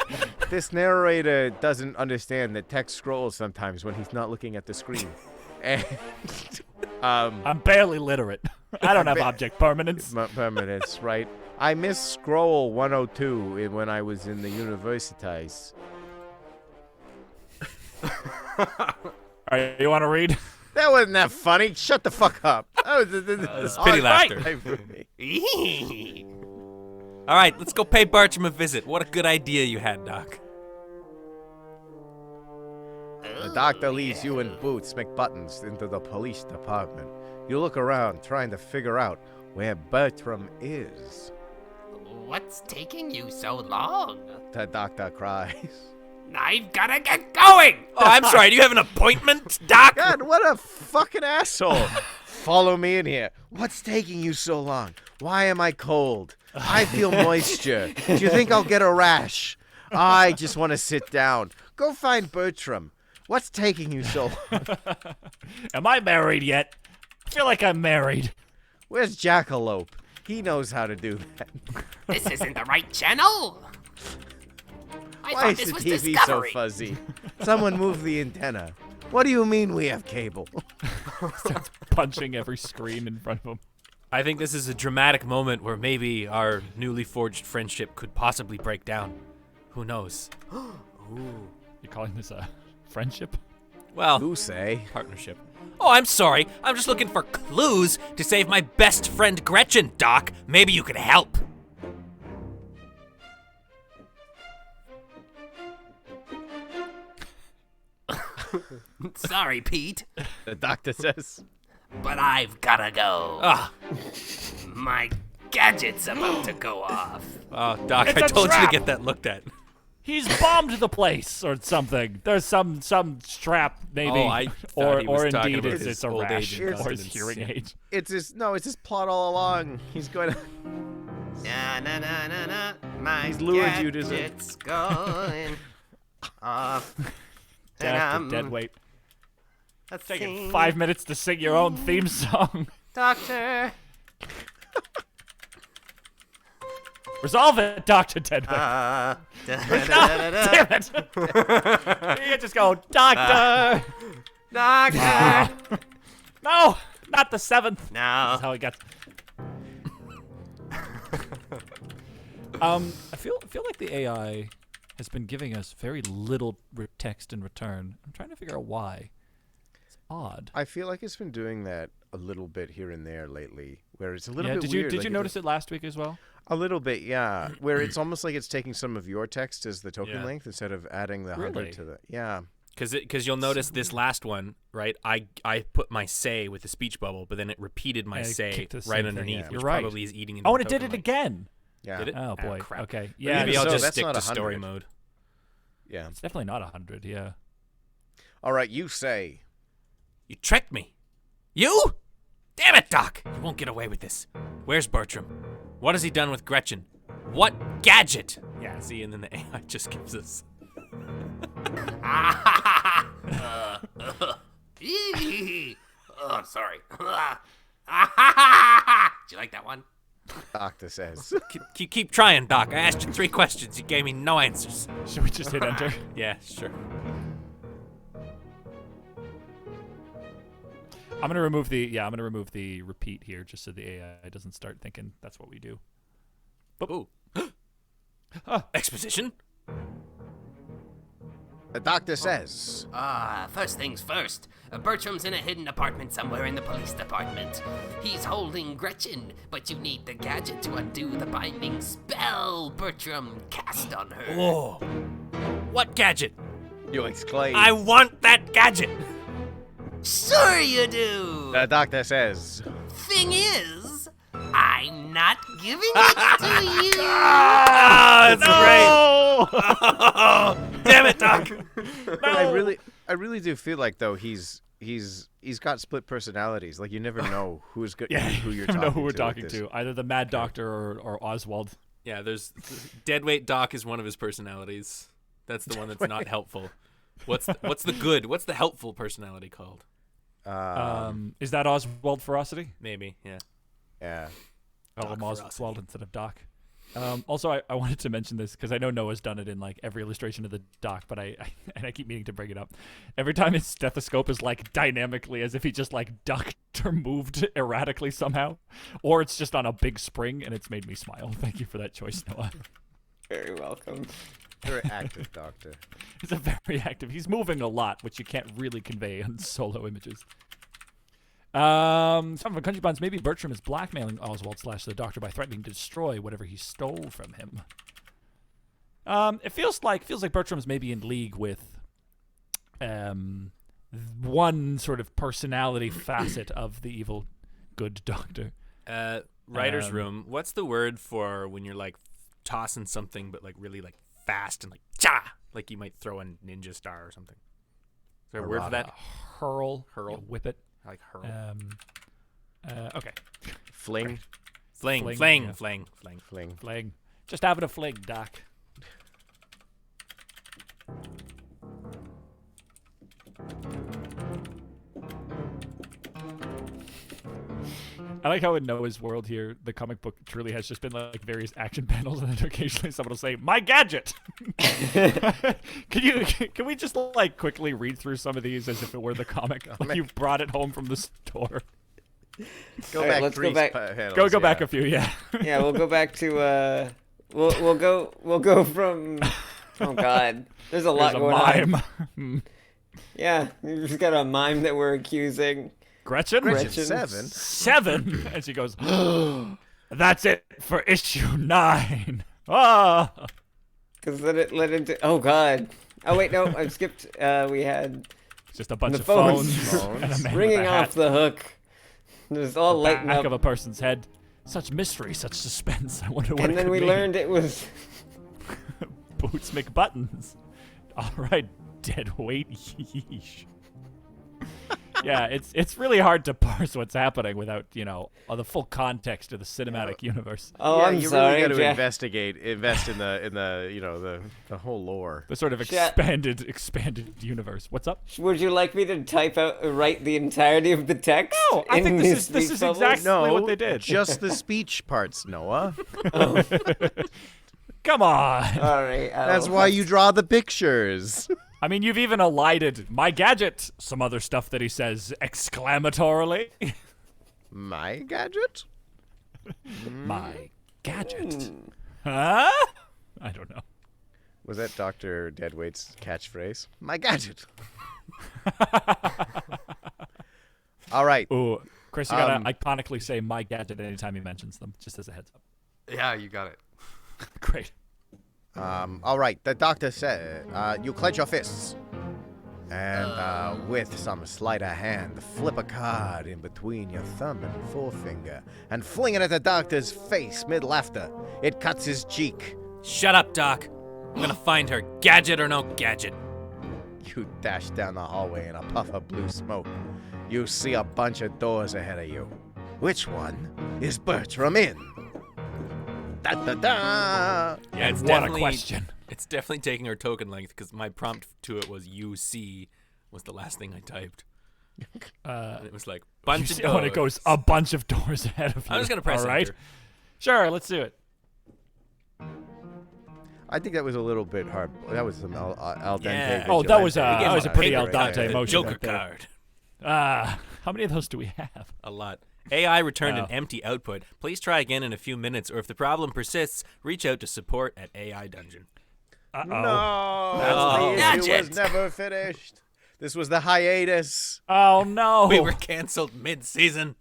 Speaker 3: This narrator doesn't understand that text scrolls sometimes when he's not looking at the screen. And,
Speaker 1: I'm barely literate. I don't have object permanence.
Speaker 3: permanence, right? I missed scroll 102 when I was in the universities.
Speaker 1: All right, you want to read?
Speaker 3: That wasn't that funny. Shut the fuck up. That was
Speaker 2: It's pity laughter.
Speaker 3: for me.
Speaker 2: All right, let's go pay Bertram a visit. What a good idea you had, Doc.
Speaker 3: The doctor leads you and Boots McButtons into the police department. You look around, trying to figure out where Bertram is.
Speaker 6: What's taking you so long?
Speaker 3: The doctor cries.
Speaker 6: I've gotta get going!
Speaker 2: Oh, I'm sorry. Do you have an appointment, Doc?
Speaker 3: God, what a fucking asshole. Follow me in here. What's taking you so long? Why am I cold? I feel moisture. Do you think I'll get a rash? I just want to sit down. Go find Bertram. What's taking you so long?
Speaker 1: Am I married yet? I feel like I'm married.
Speaker 3: Where's Jackalope? He knows how to do that.
Speaker 6: This isn't the right channel! I
Speaker 3: Why
Speaker 6: thought
Speaker 3: is
Speaker 6: this
Speaker 3: the
Speaker 6: was
Speaker 3: TV
Speaker 6: Discovery.
Speaker 3: so fuzzy? Someone move the antenna. What do you mean we have cable?
Speaker 1: Starts punching every screen in front of him.
Speaker 2: I think this is a dramatic moment where maybe our newly forged friendship could possibly break down. Who knows?
Speaker 1: You calling this a friendship?
Speaker 2: Well,
Speaker 3: Who say?
Speaker 2: partnership. Oh, I'm sorry. I'm just looking for clues to save my best friend Gretchen, Doc. Maybe you could help.
Speaker 6: Sorry, Pete,
Speaker 3: The doctor says.
Speaker 6: but I've gotta go.
Speaker 2: Ah,
Speaker 6: My gadget's about to go off.
Speaker 2: oh, Doc,
Speaker 1: It's
Speaker 2: I
Speaker 1: a
Speaker 2: told you
Speaker 1: trap.
Speaker 2: to get that looked at.
Speaker 1: He's bombed the place or something. There's some strap maybe,
Speaker 2: Oh, I thought he was
Speaker 1: or
Speaker 2: talking
Speaker 1: indeed
Speaker 2: about
Speaker 1: it's a
Speaker 2: his old
Speaker 1: rash
Speaker 2: age
Speaker 1: or
Speaker 2: and
Speaker 1: his
Speaker 2: confidence.
Speaker 1: hearing
Speaker 2: Yeah.
Speaker 1: aid.
Speaker 3: It's his plot all along. He's going to.
Speaker 6: Na na na na na. My
Speaker 3: He's lured you to the-
Speaker 6: gadget's going off. And
Speaker 1: Death
Speaker 6: I'm
Speaker 1: to Deadweight.
Speaker 6: a
Speaker 1: Taking
Speaker 6: thing.
Speaker 1: 5 minutes to sing your own theme song.
Speaker 6: Doctor.
Speaker 1: Resolve it, Dr. Deadweight. Damn it! You just go, Doctor!
Speaker 6: Doctor.
Speaker 1: No! Not the 7th! That's
Speaker 6: No.
Speaker 1: how he gets. I feel like the AI has been giving us very little text in return. I'm trying to figure out why. It's odd.
Speaker 3: I feel like it's been doing that a little bit here and there lately, where it's a little
Speaker 1: Yeah,
Speaker 3: bit
Speaker 1: did
Speaker 3: weird.
Speaker 1: you
Speaker 3: like
Speaker 1: notice it last week as well?
Speaker 3: A little bit, yeah. Where it's almost like it's taking some of your text as the token
Speaker 2: Yeah.
Speaker 3: length instead of adding the 100
Speaker 1: Really?
Speaker 3: to the. Yeah.
Speaker 2: Because you'll notice this last one, right? I put my say with the speech bubble, but then it repeated my
Speaker 1: Yeah, it
Speaker 2: say
Speaker 1: kicked the
Speaker 2: right
Speaker 1: same thing,
Speaker 2: underneath,
Speaker 3: yeah.
Speaker 2: which
Speaker 1: You're right.
Speaker 2: probably is eating into
Speaker 1: Oh,
Speaker 2: the
Speaker 1: and it did
Speaker 2: token
Speaker 1: it
Speaker 2: length.
Speaker 1: again.
Speaker 3: Yeah.
Speaker 2: Did it?
Speaker 1: Oh boy.
Speaker 2: crap.
Speaker 1: Okay.
Speaker 2: But
Speaker 1: Yeah.
Speaker 2: maybe I'll
Speaker 3: so
Speaker 2: just
Speaker 3: that's
Speaker 2: stick
Speaker 3: not
Speaker 2: to
Speaker 3: 100.
Speaker 2: story mode.
Speaker 3: Yeah.
Speaker 1: It's definitely not 100. Yeah.
Speaker 3: All right, you say.
Speaker 2: You tricked me. You? Damn it, Doc! You won't get away with this. Where's Bertram? What has he done with Gretchen? What gadget? Yeah, see, and then the AI just gives us.
Speaker 6: Oh, I'm sorry. Did you like that one?
Speaker 3: Doctor says.
Speaker 2: Keep trying, Doc. I asked you 3 questions. You gave me no answers.
Speaker 1: Should we just hit enter?
Speaker 2: Yeah, sure.
Speaker 1: I'm gonna remove the repeat here just so the AI doesn't start thinking that's what we do.
Speaker 2: Ooh. Exposition?
Speaker 3: The doctor says.
Speaker 6: First things first. Bertram's in a hidden apartment somewhere in the police department. He's holding Gretchen, but you need the gadget to undo the binding spell Bertram cast on her.
Speaker 2: Whoa. What gadget?
Speaker 3: You exclaim.
Speaker 2: I want that gadget!
Speaker 6: Sure you do!
Speaker 3: The doctor says.
Speaker 6: Thing is, I'm not giving it to you!
Speaker 2: Ah, that's great! Damn it, Doc!
Speaker 3: I really do feel like though he's got split personalities. Like you never know who's good.
Speaker 1: Yeah.
Speaker 3: Who you're
Speaker 1: I
Speaker 3: talking
Speaker 1: know who we're
Speaker 3: to with
Speaker 1: talking
Speaker 3: this.
Speaker 1: to. Either the Mad Doctor or Oswald.
Speaker 2: Yeah, there's Deadweight Doc is one of his personalities. That's the one that's not helpful. What's the good? What's the helpful personality called?
Speaker 1: Is that Oswald Ferocity?
Speaker 2: Maybe, yeah.
Speaker 3: Yeah.
Speaker 1: Call him
Speaker 2: Ferocity.
Speaker 1: Oswald instead of Doc. Also, I wanted to mention this because I know Noah's done it in like every illustration of the Doc, but I keep meaning to bring it up. Every time his stethoscope is like dynamically as if he just like ducked or moved erratically somehow, or it's just on a big spring, and it's made me smile. Thank you for that choice, Noah.
Speaker 4: Very welcome.
Speaker 3: Very active doctor.
Speaker 1: He's a very active. He's moving a lot, which you can't really convey on solo images. Some of the country bonds. Maybe Bertram is blackmailing Oswald / the Doctor by threatening to destroy whatever he stole from him. It feels like Bertram's maybe in league with one sort of personality facet of the evil good Doctor.
Speaker 2: Writer's room. What's the word for when you're like tossing something but like really like fast and like cha, like you might throw a ninja star or something? Is there a word for that?
Speaker 1: Hurl.
Speaker 2: Hurl.
Speaker 1: You whip it.
Speaker 2: I like hurl.
Speaker 1: Okay.
Speaker 3: Fling.
Speaker 1: fling,
Speaker 2: fling.
Speaker 1: Fling. Just having a fling, Doc. I like how in Noah's world here, the comic book truly has just been like various action panels, and then occasionally someone will say, "My gadget." Can we just like quickly read through some of these as if it were the comic, like you brought it home from the store?
Speaker 3: Go
Speaker 4: All right,
Speaker 3: back.
Speaker 4: let's go
Speaker 3: three
Speaker 4: back.
Speaker 3: panels,
Speaker 1: Go back
Speaker 3: yeah.
Speaker 1: a few, yeah.
Speaker 4: Yeah, we'll go back to we'll go from oh god. There's a lot
Speaker 1: There's a
Speaker 4: going
Speaker 1: mime.
Speaker 4: on. Yeah, we've just got a mime that we're accusing.
Speaker 1: Gretchen?
Speaker 3: Gretchen,
Speaker 4: Gretchen.
Speaker 3: 7.
Speaker 1: And she goes, "That's it for issue 9. Ah.
Speaker 4: Because then it led into oh god. Oh wait, no, I skipped we had
Speaker 1: Just a bunch
Speaker 4: The
Speaker 1: of
Speaker 4: phones.
Speaker 1: phones and a man
Speaker 4: Ringing
Speaker 1: with a hat.
Speaker 4: off the hook. Just all lighting
Speaker 1: Back
Speaker 4: up.
Speaker 1: of a person's head. Such mystery, such suspense. I wonder what
Speaker 4: And
Speaker 1: it
Speaker 4: then
Speaker 1: could
Speaker 4: we
Speaker 1: be.
Speaker 4: learned it was.
Speaker 1: Boots McButtons. All right, Deadweight. Yeesh. Yeah, it's really hard to parse what's happening without, the full context of the cinematic universe.
Speaker 4: Oh,
Speaker 3: yeah,
Speaker 4: I'm
Speaker 3: you
Speaker 4: sorry,
Speaker 3: really got to
Speaker 4: Jack.
Speaker 3: invest in the whole lore.
Speaker 1: The sort of
Speaker 4: Ja-
Speaker 1: expanded universe. What's up?
Speaker 4: Would you like me to write the entirety of the text?
Speaker 1: No, I
Speaker 4: in
Speaker 1: think
Speaker 4: these
Speaker 1: this
Speaker 4: speech
Speaker 1: is
Speaker 4: bubbles?
Speaker 1: exactly
Speaker 3: No,
Speaker 1: what they did.
Speaker 3: just the speech parts, Noah.
Speaker 1: Come on.
Speaker 4: All right.
Speaker 3: That's why you draw the pictures.
Speaker 1: I mean, you've even elided my gadget. Some other stuff that he says exclamatorily.
Speaker 3: My gadget?
Speaker 1: My gadget. Huh? I don't know.
Speaker 3: Was that Dr. Deadweight's catchphrase? My gadget. All right.
Speaker 1: Ooh, Chris, you gotta iconically say my gadget anytime he mentions them, just as a heads up.
Speaker 5: Yeah, you got it.
Speaker 1: Great.
Speaker 3: All right. The doctor said, you clench your fists. And with some sleight of hand, flip a card in between your thumb and forefinger and fling it at the doctor's face mid-laughter. It cuts his cheek.
Speaker 2: Shut up, Doc. I'm gonna find her, gadget or no gadget.
Speaker 3: You dash down the hallway in a puff of blue smoke. You see a bunch of doors ahead of you. Which one is Bertram in? Da-da-da!
Speaker 2: Yeah, it's
Speaker 1: What
Speaker 2: definitely
Speaker 1: a question.
Speaker 2: It's definitely taking her token length because my prompt to it was UC was the last thing I typed. And it was like bunch of doors.
Speaker 1: When it goes a bunch of doors ahead of you.
Speaker 2: I'm just gonna press
Speaker 1: All right.
Speaker 2: enter.
Speaker 1: Sure, let's do it.
Speaker 3: I think that was a little bit hard. That was some al dente.
Speaker 2: Yeah.
Speaker 1: Oh, that was
Speaker 3: vigilante.
Speaker 1: that was a
Speaker 2: a
Speaker 1: pretty
Speaker 2: paper
Speaker 1: al dente
Speaker 2: card, the
Speaker 1: motion.
Speaker 2: Joker
Speaker 1: right there.
Speaker 2: card.
Speaker 1: How many of those do we have?
Speaker 2: A lot. AI returned
Speaker 1: Oh.
Speaker 2: an empty output. Please try again in a few minutes, or if the problem persists, reach out to support at AI Dungeon.
Speaker 1: Uh-oh.
Speaker 3: No,
Speaker 2: Oh.
Speaker 3: the issue was
Speaker 2: Gadget.
Speaker 3: never finished. This was the hiatus.
Speaker 1: Oh no.
Speaker 2: We were canceled mid-season.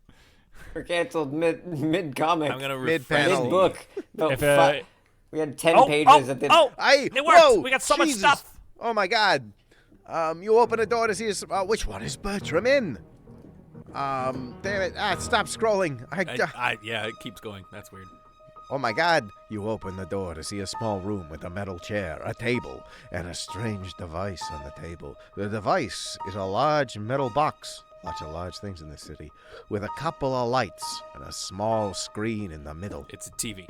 Speaker 4: We're canceled mid comic.
Speaker 2: I'm gonna
Speaker 3: Mid-panel.
Speaker 2: refresh.
Speaker 4: Mid book. About
Speaker 1: If,
Speaker 4: we had 10
Speaker 1: oh,
Speaker 4: pages at the.
Speaker 1: oh,
Speaker 3: It
Speaker 1: worked.
Speaker 3: Whoa,
Speaker 1: We got so much
Speaker 3: Jesus.
Speaker 1: stuff.
Speaker 3: Oh my God. You open a door to see which one is Bertram in? Damn it. Stop scrolling.
Speaker 2: Yeah, it keeps going. That's weird.
Speaker 3: Oh my God. You open the door to see a small room with a metal chair, a table, and a strange device on the table. The device is a large metal box. Lots of large things in the city. With a couple of lights and a small screen in the middle.
Speaker 2: It's a TV.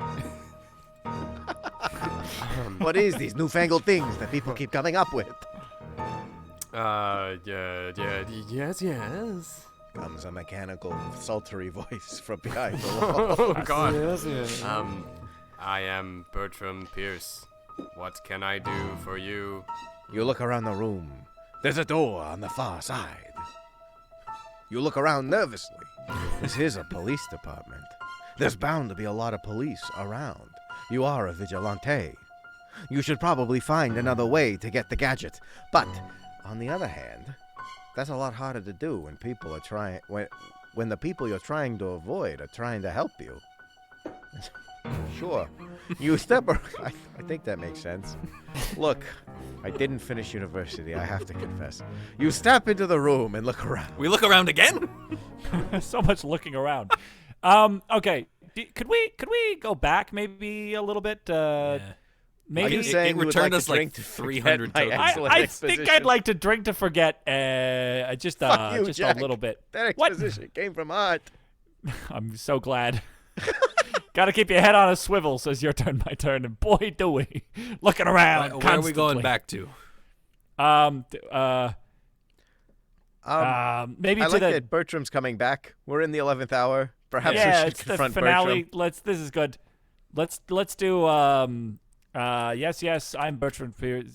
Speaker 3: What is these newfangled things that people keep coming up with?
Speaker 5: Yes.
Speaker 3: Comes a mechanical, sultry voice from behind the wall.
Speaker 5: Oh God.
Speaker 4: Yes.
Speaker 5: I am Bertram Pierce. What can I do for you?
Speaker 3: You look around the room. There's a door on the far side. You look around nervously. This is a police department. There's bound to be a lot of police around. You are a vigilante. You should probably find another way to get the gadget. But, on the other hand, that's a lot harder to do when people are trying when the people you're trying to avoid are trying to help you. Sure. You step I think that makes sense. Look, I didn't finish university, I have to confess. You step into the room and look around.
Speaker 2: We look around again?
Speaker 1: So much looking around. Okay. Could we go back maybe a little bit?
Speaker 3: Are
Speaker 1: Maybe
Speaker 3: you saying
Speaker 2: it
Speaker 3: you would
Speaker 2: returned
Speaker 3: like
Speaker 2: us
Speaker 3: to
Speaker 2: like
Speaker 3: drink to
Speaker 2: 300
Speaker 3: forget my
Speaker 2: tokens.
Speaker 3: excellent
Speaker 1: I think I'd
Speaker 3: exposition?
Speaker 1: like to drink to forget just
Speaker 3: Fuck you,
Speaker 1: just
Speaker 3: Jack.
Speaker 1: a little bit.
Speaker 3: That
Speaker 1: What?
Speaker 3: exposition came from Art.
Speaker 1: I'm so glad. Gotta keep your head on a swivel, says your turn, my turn, and boy do we. Looking around
Speaker 2: Where are we going
Speaker 1: constantly.
Speaker 2: back to?
Speaker 1: Maybe
Speaker 3: I
Speaker 1: to
Speaker 3: like
Speaker 1: the
Speaker 3: that Bertram's coming back. We're in the 11th hour. Perhaps we
Speaker 1: yeah,
Speaker 3: should
Speaker 1: it's the
Speaker 3: confront
Speaker 1: finale.
Speaker 3: Bertram.
Speaker 1: This is good. Let's do yes, I'm Bertram Pierce.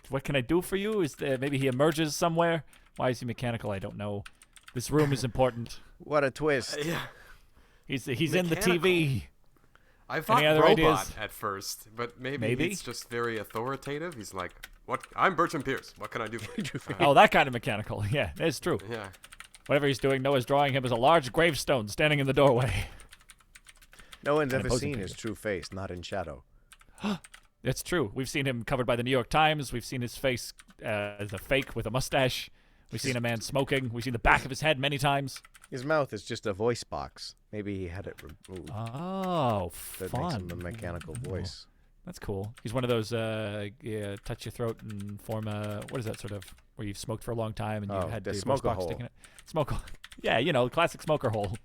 Speaker 1: What can I do for you? Is there, maybe he emerges somewhere? Why is he mechanical? I don't know. This room is important.
Speaker 3: What a twist.
Speaker 5: Yeah.
Speaker 1: He's in the
Speaker 5: Mechanical.
Speaker 1: TV.
Speaker 5: I thought
Speaker 1: other
Speaker 5: robot
Speaker 1: ideas?
Speaker 5: at first, but maybe
Speaker 1: Maybe?
Speaker 5: he's just very authoritative. He's like, "What? I'm Bertram Pierce. What can I do for you?"
Speaker 1: Oh, that kind of mechanical. Yeah, that's true.
Speaker 5: Yeah.
Speaker 1: Whatever he's doing, Noah's drawing him as a large gravestone standing in the doorway.
Speaker 3: No one's
Speaker 1: An
Speaker 3: ever
Speaker 1: opposing
Speaker 3: seen his
Speaker 1: picture.
Speaker 3: true face, not in shadow.
Speaker 1: It's true. We've seen him covered by the New York Times. We've seen his face as a fake with a mustache. We've seen a man smoking. We've seen the back of his head many times.
Speaker 3: His mouth is just a voice box. Maybe he had it removed.
Speaker 1: Oh,
Speaker 3: That
Speaker 1: fun.
Speaker 3: makes him a mechanical voice.
Speaker 1: That's cool. He's one of those touch your throat and form a, what is that sort of, where you've smoked for a long time and you had
Speaker 3: the
Speaker 1: your voice
Speaker 3: smoker
Speaker 1: box
Speaker 3: hole.
Speaker 1: sticking it. Smoke hole. Yeah, you know, classic smoker hole.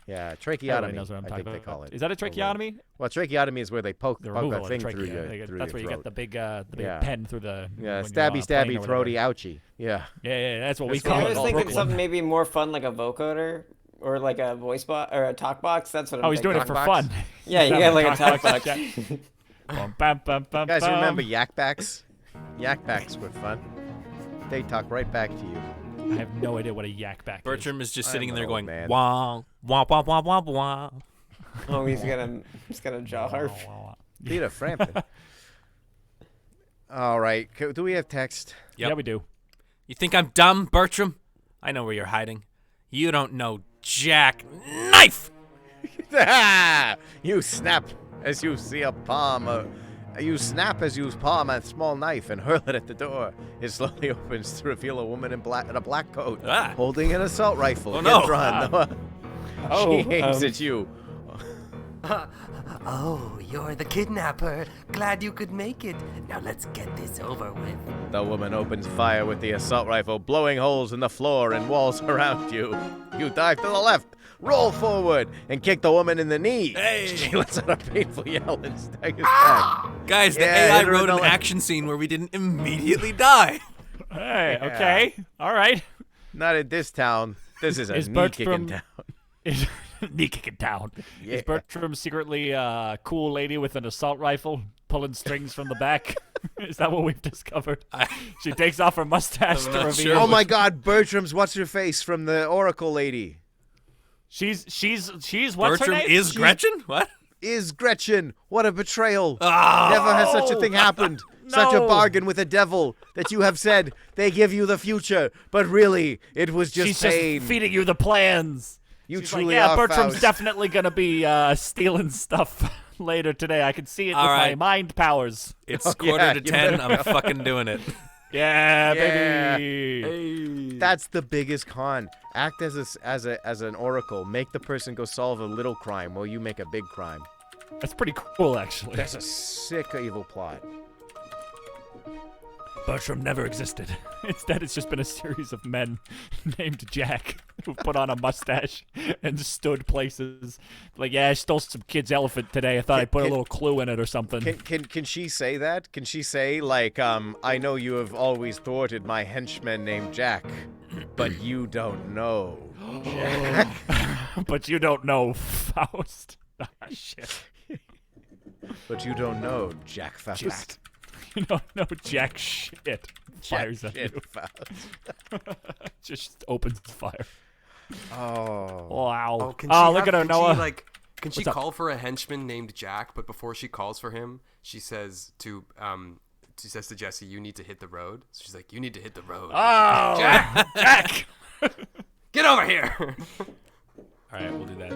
Speaker 3: Yeah,
Speaker 1: Everybody
Speaker 3: tracheotomy.
Speaker 1: knows what I'm
Speaker 3: I
Speaker 1: talking
Speaker 3: think they
Speaker 1: about.
Speaker 3: call it.
Speaker 1: Is that a tracheotomy?
Speaker 3: Well, tracheotomy is where they poke
Speaker 1: The
Speaker 3: a
Speaker 1: removal of the
Speaker 3: thing
Speaker 1: trachea.
Speaker 3: through your
Speaker 1: That's where you get
Speaker 3: throat.
Speaker 1: the big
Speaker 3: Yeah.
Speaker 1: pen through the.
Speaker 3: Yeah,
Speaker 1: when you're on a plane
Speaker 3: stabby,
Speaker 1: or
Speaker 3: throaty,
Speaker 1: whatever.
Speaker 3: ouchie. Yeah.
Speaker 1: Yeah, that's what we
Speaker 3: That's
Speaker 1: call
Speaker 4: I
Speaker 1: it.
Speaker 4: was
Speaker 1: in
Speaker 4: thinking
Speaker 1: Brooklyn.
Speaker 4: something maybe more fun, like a vocoder or like a voice box or a talk box. That's what I'm
Speaker 1: Oh, he's doing
Speaker 4: thinking.
Speaker 1: it for
Speaker 3: Talk box?
Speaker 1: fun.
Speaker 4: Yeah, you got like a talk box.
Speaker 1: Bum, bum, bum, bum,
Speaker 3: You guys
Speaker 1: bum.
Speaker 3: remember yak backs? Yak backs were fun. They talk right back to you.
Speaker 1: I have no idea what a yak back
Speaker 2: Bertram is just sitting
Speaker 3: I'm
Speaker 2: there
Speaker 3: an old
Speaker 2: going,
Speaker 3: man.
Speaker 2: wah, wah, wah, wah, wah, wah.
Speaker 4: Oh, he's gonna jaw harp.
Speaker 1: is.
Speaker 3: Peter Frampton. All right. Do we have text?
Speaker 2: Yep.
Speaker 1: Yeah, we do.
Speaker 2: You think I'm dumb, Bertram? I know where you're hiding. You don't know Jack Knife!
Speaker 3: You snap as you see a palm. You snap as you palm a small knife and hurl it at the door. It slowly opens to reveal a woman in a black coat
Speaker 2: Ah.
Speaker 3: holding an assault rifle.
Speaker 2: Oh,
Speaker 3: Get
Speaker 2: no.
Speaker 3: drawn. She aims at you.
Speaker 6: Oh, you're the kidnapper. Glad you could make it. Now let's get this over with.
Speaker 3: The woman opens fire with the assault rifle, blowing holes in the floor and walls around you. You dive to the left, roll forward, and kick the woman in the knee.
Speaker 2: Hey.
Speaker 3: She lets out a painful yell and staggers back.
Speaker 2: Guys, the
Speaker 3: Yeah,
Speaker 2: AI
Speaker 3: hit her in
Speaker 2: wrote
Speaker 3: the
Speaker 2: an
Speaker 3: leg.
Speaker 2: action scene where we didn't immediately die.
Speaker 1: Hey, okay. All right.
Speaker 3: Not in this town. This is a
Speaker 1: Is
Speaker 3: knee-kicking
Speaker 1: Bertram-
Speaker 3: town.
Speaker 1: Knee kicking down.
Speaker 3: Yeah.
Speaker 1: Is Bertram secretly a cool lady with an assault rifle pulling strings from the back? Is that what we've discovered? She takes off her mustache
Speaker 2: I'm
Speaker 1: to
Speaker 2: not
Speaker 1: reveal.
Speaker 2: sure.
Speaker 3: Oh my God, Bertram's what's her face from the Oracle lady
Speaker 1: She's what's her
Speaker 2: Bertram
Speaker 1: name?
Speaker 2: is Gretchen? What?
Speaker 3: is Gretchen. What a betrayal!
Speaker 2: Oh.
Speaker 3: Never has such a thing happened. Such a
Speaker 1: No.
Speaker 3: bargain with a devil that you have said they give you the future, but really it was just
Speaker 1: She's
Speaker 3: pain.
Speaker 1: just feeding you the plans.
Speaker 3: You
Speaker 1: She's
Speaker 3: truly
Speaker 1: like, yeah,
Speaker 3: are
Speaker 1: Bertram's
Speaker 3: Faust.
Speaker 1: definitely gonna be stealing stuff later today. I can see it
Speaker 2: All
Speaker 1: with
Speaker 2: right.
Speaker 1: my mind powers.
Speaker 2: It's
Speaker 3: Oh,
Speaker 2: quarter
Speaker 3: yeah,
Speaker 2: to
Speaker 3: you
Speaker 2: 10.
Speaker 3: better
Speaker 2: I'm fucking doing it.
Speaker 1: Yeah,
Speaker 3: Yeah.
Speaker 1: baby.
Speaker 3: That's the biggest con. Act as an oracle. Make the person go solve a little crime while you make a big crime.
Speaker 1: That's pretty cool, actually.
Speaker 3: That's a sick evil plot.
Speaker 1: Bertram never existed. Instead, it's just been a series of men named Jack who put on a mustache and stood places. Like, yeah, I stole some kid's elephant today. I thought I'd put a
Speaker 3: can-
Speaker 1: little clue in it or something.
Speaker 3: Can she say that? Can she say like I know you have always thwarted my henchman named Jack, but you don't know.
Speaker 1: But you don't know Faust. Ah, shit.
Speaker 3: But you don't know Jack Faust.
Speaker 1: Just, you don't know Jack shit. Fires at
Speaker 3: Jack
Speaker 1: you.
Speaker 3: Faust.
Speaker 1: Just opens fire.
Speaker 3: Oh.
Speaker 1: Wow.
Speaker 5: Oh, can
Speaker 1: Oh,
Speaker 5: she
Speaker 1: look
Speaker 5: have-
Speaker 1: at her,
Speaker 5: can
Speaker 1: Noah.
Speaker 5: She, like, can she
Speaker 1: What's up?
Speaker 5: call for a henchman named Jack? But before she calls for him, she says to Jesse, "You need to hit the road." So she's like, "You need to hit the road."
Speaker 1: Oh, Jack!
Speaker 5: Get over here!
Speaker 2: All right, we'll do that.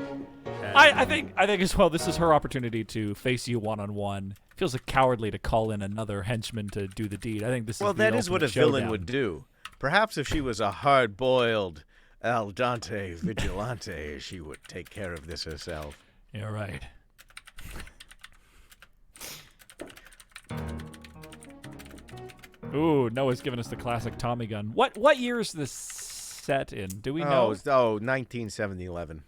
Speaker 1: I think as well. This is her opportunity to face you one-on-one. Feels like cowardly to call in another henchman to do the deed. I think this is
Speaker 3: Well,
Speaker 1: the
Speaker 3: that is what a
Speaker 1: ultimate
Speaker 3: villain
Speaker 1: showdown.
Speaker 3: would do. Perhaps if she was a hard-boiled al dente vigilante, she would take care of this herself.
Speaker 1: You're right. Ooh, Noah's giving us the classic Tommy gun. What year is this set in? Do we know?
Speaker 3: 1970-11.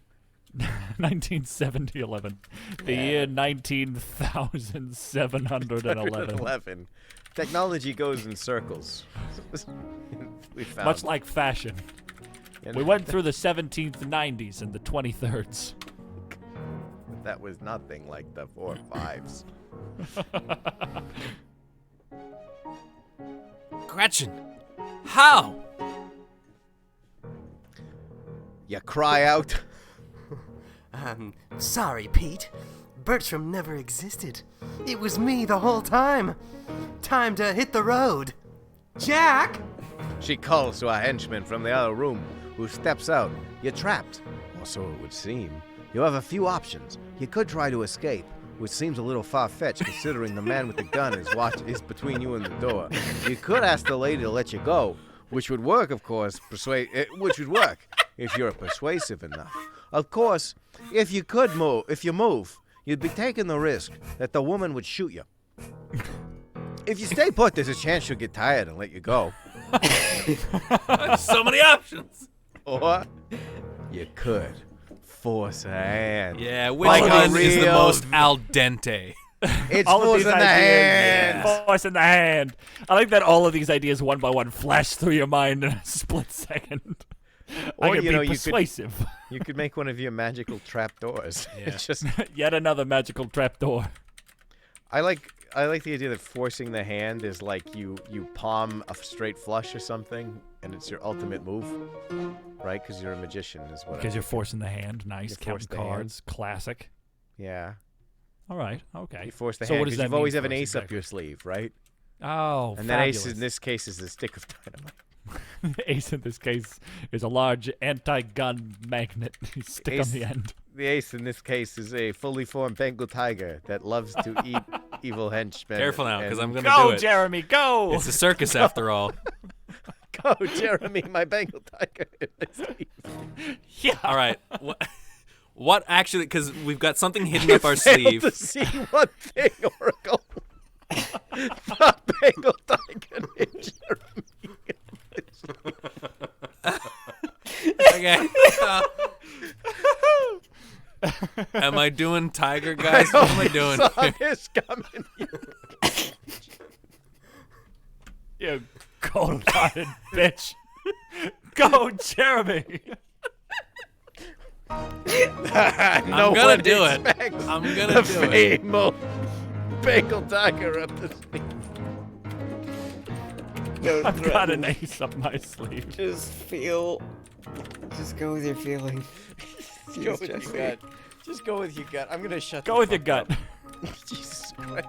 Speaker 1: 1970-11. The year 19,711.
Speaker 3: 11. Technology goes in circles. We found.
Speaker 1: Much like fashion.
Speaker 3: And
Speaker 1: We went through the 17th 90s and the 23rds.
Speaker 3: That was nothing like the 4 5s.
Speaker 2: Gretchen, how?
Speaker 3: You cry out.
Speaker 6: Sorry, Pete. Bertram never existed. It was me the whole time. Time to hit the road. Jack!
Speaker 3: She calls to a henchman from the other room, who steps out. You're trapped, or so it would seem. You have a few options. You could try to escape, which seems a little far-fetched considering the man with the gun is between you and the door. You could ask the lady to let you go, which would work, of course, which would work if you're persuasive enough. Of course, if you move, you'd be taking the risk that the woman would shoot you. If you stay put, there's a chance she'll get tired and let you go.
Speaker 2: So many options.
Speaker 3: Or you could force a hand.
Speaker 2: Yeah, which
Speaker 3: Like a
Speaker 2: one is the
Speaker 3: real-
Speaker 2: most al dente?
Speaker 3: It's
Speaker 1: All of
Speaker 3: force
Speaker 1: these
Speaker 3: in the
Speaker 1: ideas,
Speaker 3: hand.
Speaker 1: force in the hand. I like that all of these ideas one by one flash through your mind in a split second.
Speaker 3: Or,
Speaker 1: I can
Speaker 3: you know,
Speaker 1: be
Speaker 3: you could-
Speaker 1: persuasive.
Speaker 3: You could make one of your magical trapdoors.
Speaker 2: Yeah.
Speaker 3: It's just
Speaker 1: Yet another magical trapdoor.
Speaker 3: I like the idea that forcing the hand is like you palm a straight flush or something, and it's your ultimate move, right? Because you're a magician, is what.
Speaker 1: Because you're forcing the hand. Nice.
Speaker 3: You force
Speaker 1: Counting
Speaker 3: the hand.
Speaker 1: cards. Classic.
Speaker 3: Yeah,
Speaker 1: All right. Okay.
Speaker 3: you force the
Speaker 1: So
Speaker 3: hand
Speaker 1: what does
Speaker 3: because
Speaker 1: that
Speaker 3: you've always
Speaker 1: mean
Speaker 3: have an
Speaker 1: for us
Speaker 3: ace up
Speaker 1: exactly?
Speaker 3: your sleeve, right?
Speaker 1: Oh,
Speaker 3: And that ace
Speaker 1: fabulous.
Speaker 3: in this case is the stick of dynamite.
Speaker 1: Ace in this case is a large anti-gun magnet. You stick
Speaker 3: Ace-
Speaker 1: on the end.
Speaker 3: The ace in this case is a fully formed Bengal tiger that loves to eat evil henchmen.
Speaker 2: Careful now, because I'm
Speaker 3: and-
Speaker 2: gonna do
Speaker 1: Go,
Speaker 2: it.
Speaker 1: Jeremy, go!
Speaker 2: It's a circus after all.
Speaker 3: Go, Jeremy, my Bengal tiger. in my sleeve.
Speaker 1: Yeah.
Speaker 2: All right. What actually? Because we've got something hidden up our
Speaker 3: Failed
Speaker 2: sleeve.
Speaker 3: to see one thing, Oracle. The Bengal tiger named Jeremy.
Speaker 2: Okay. Am I doing tiger, guys? What am I doing?
Speaker 3: Saw this coming.
Speaker 1: You cold-hearted bitch. Go, Jeremy.
Speaker 3: No
Speaker 2: gonna
Speaker 3: one
Speaker 2: do it.
Speaker 3: expects
Speaker 2: I'm gonna
Speaker 3: the
Speaker 2: do it.
Speaker 3: famous Bengal tiger up the sleeve.
Speaker 1: I've got an ace up my sleeve.
Speaker 4: Just go with your feeling.
Speaker 3: Go with your gut. Just go with your gut. I'm gonna shut.
Speaker 1: Go
Speaker 3: the
Speaker 1: with your
Speaker 3: fuck
Speaker 1: gut.
Speaker 3: up. Jesus Christ.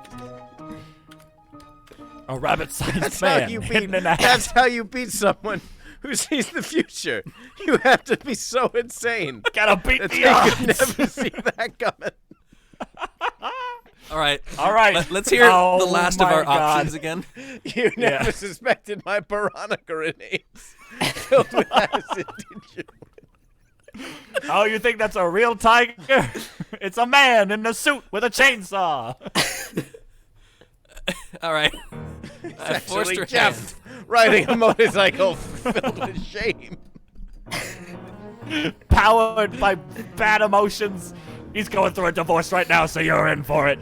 Speaker 1: A rabbit-sized
Speaker 3: That's how
Speaker 1: man
Speaker 3: you
Speaker 1: hidden
Speaker 3: beat.
Speaker 1: in a hat.
Speaker 3: That's how you beat someone who sees the future. You have to be so insane
Speaker 1: Gotta beat
Speaker 3: that
Speaker 1: the
Speaker 3: they
Speaker 1: odds.
Speaker 3: could never see that coming.
Speaker 2: All right.
Speaker 1: All right.
Speaker 2: Let's hear
Speaker 1: Oh
Speaker 2: the last of
Speaker 1: my
Speaker 2: our
Speaker 1: God.
Speaker 2: options again.
Speaker 3: You never
Speaker 1: Yeah.
Speaker 3: suspected my piranha grenades filled with acid, did you?
Speaker 1: Oh, you think that's a real tiger? It's a man in a suit with a chainsaw.
Speaker 2: All right. I forced
Speaker 3: Actually,
Speaker 2: her
Speaker 3: Jeff
Speaker 2: hand.
Speaker 3: riding a motorcycle filled with shame.
Speaker 1: Powered by bad emotions. He's going through a divorce right now, so you're in for it.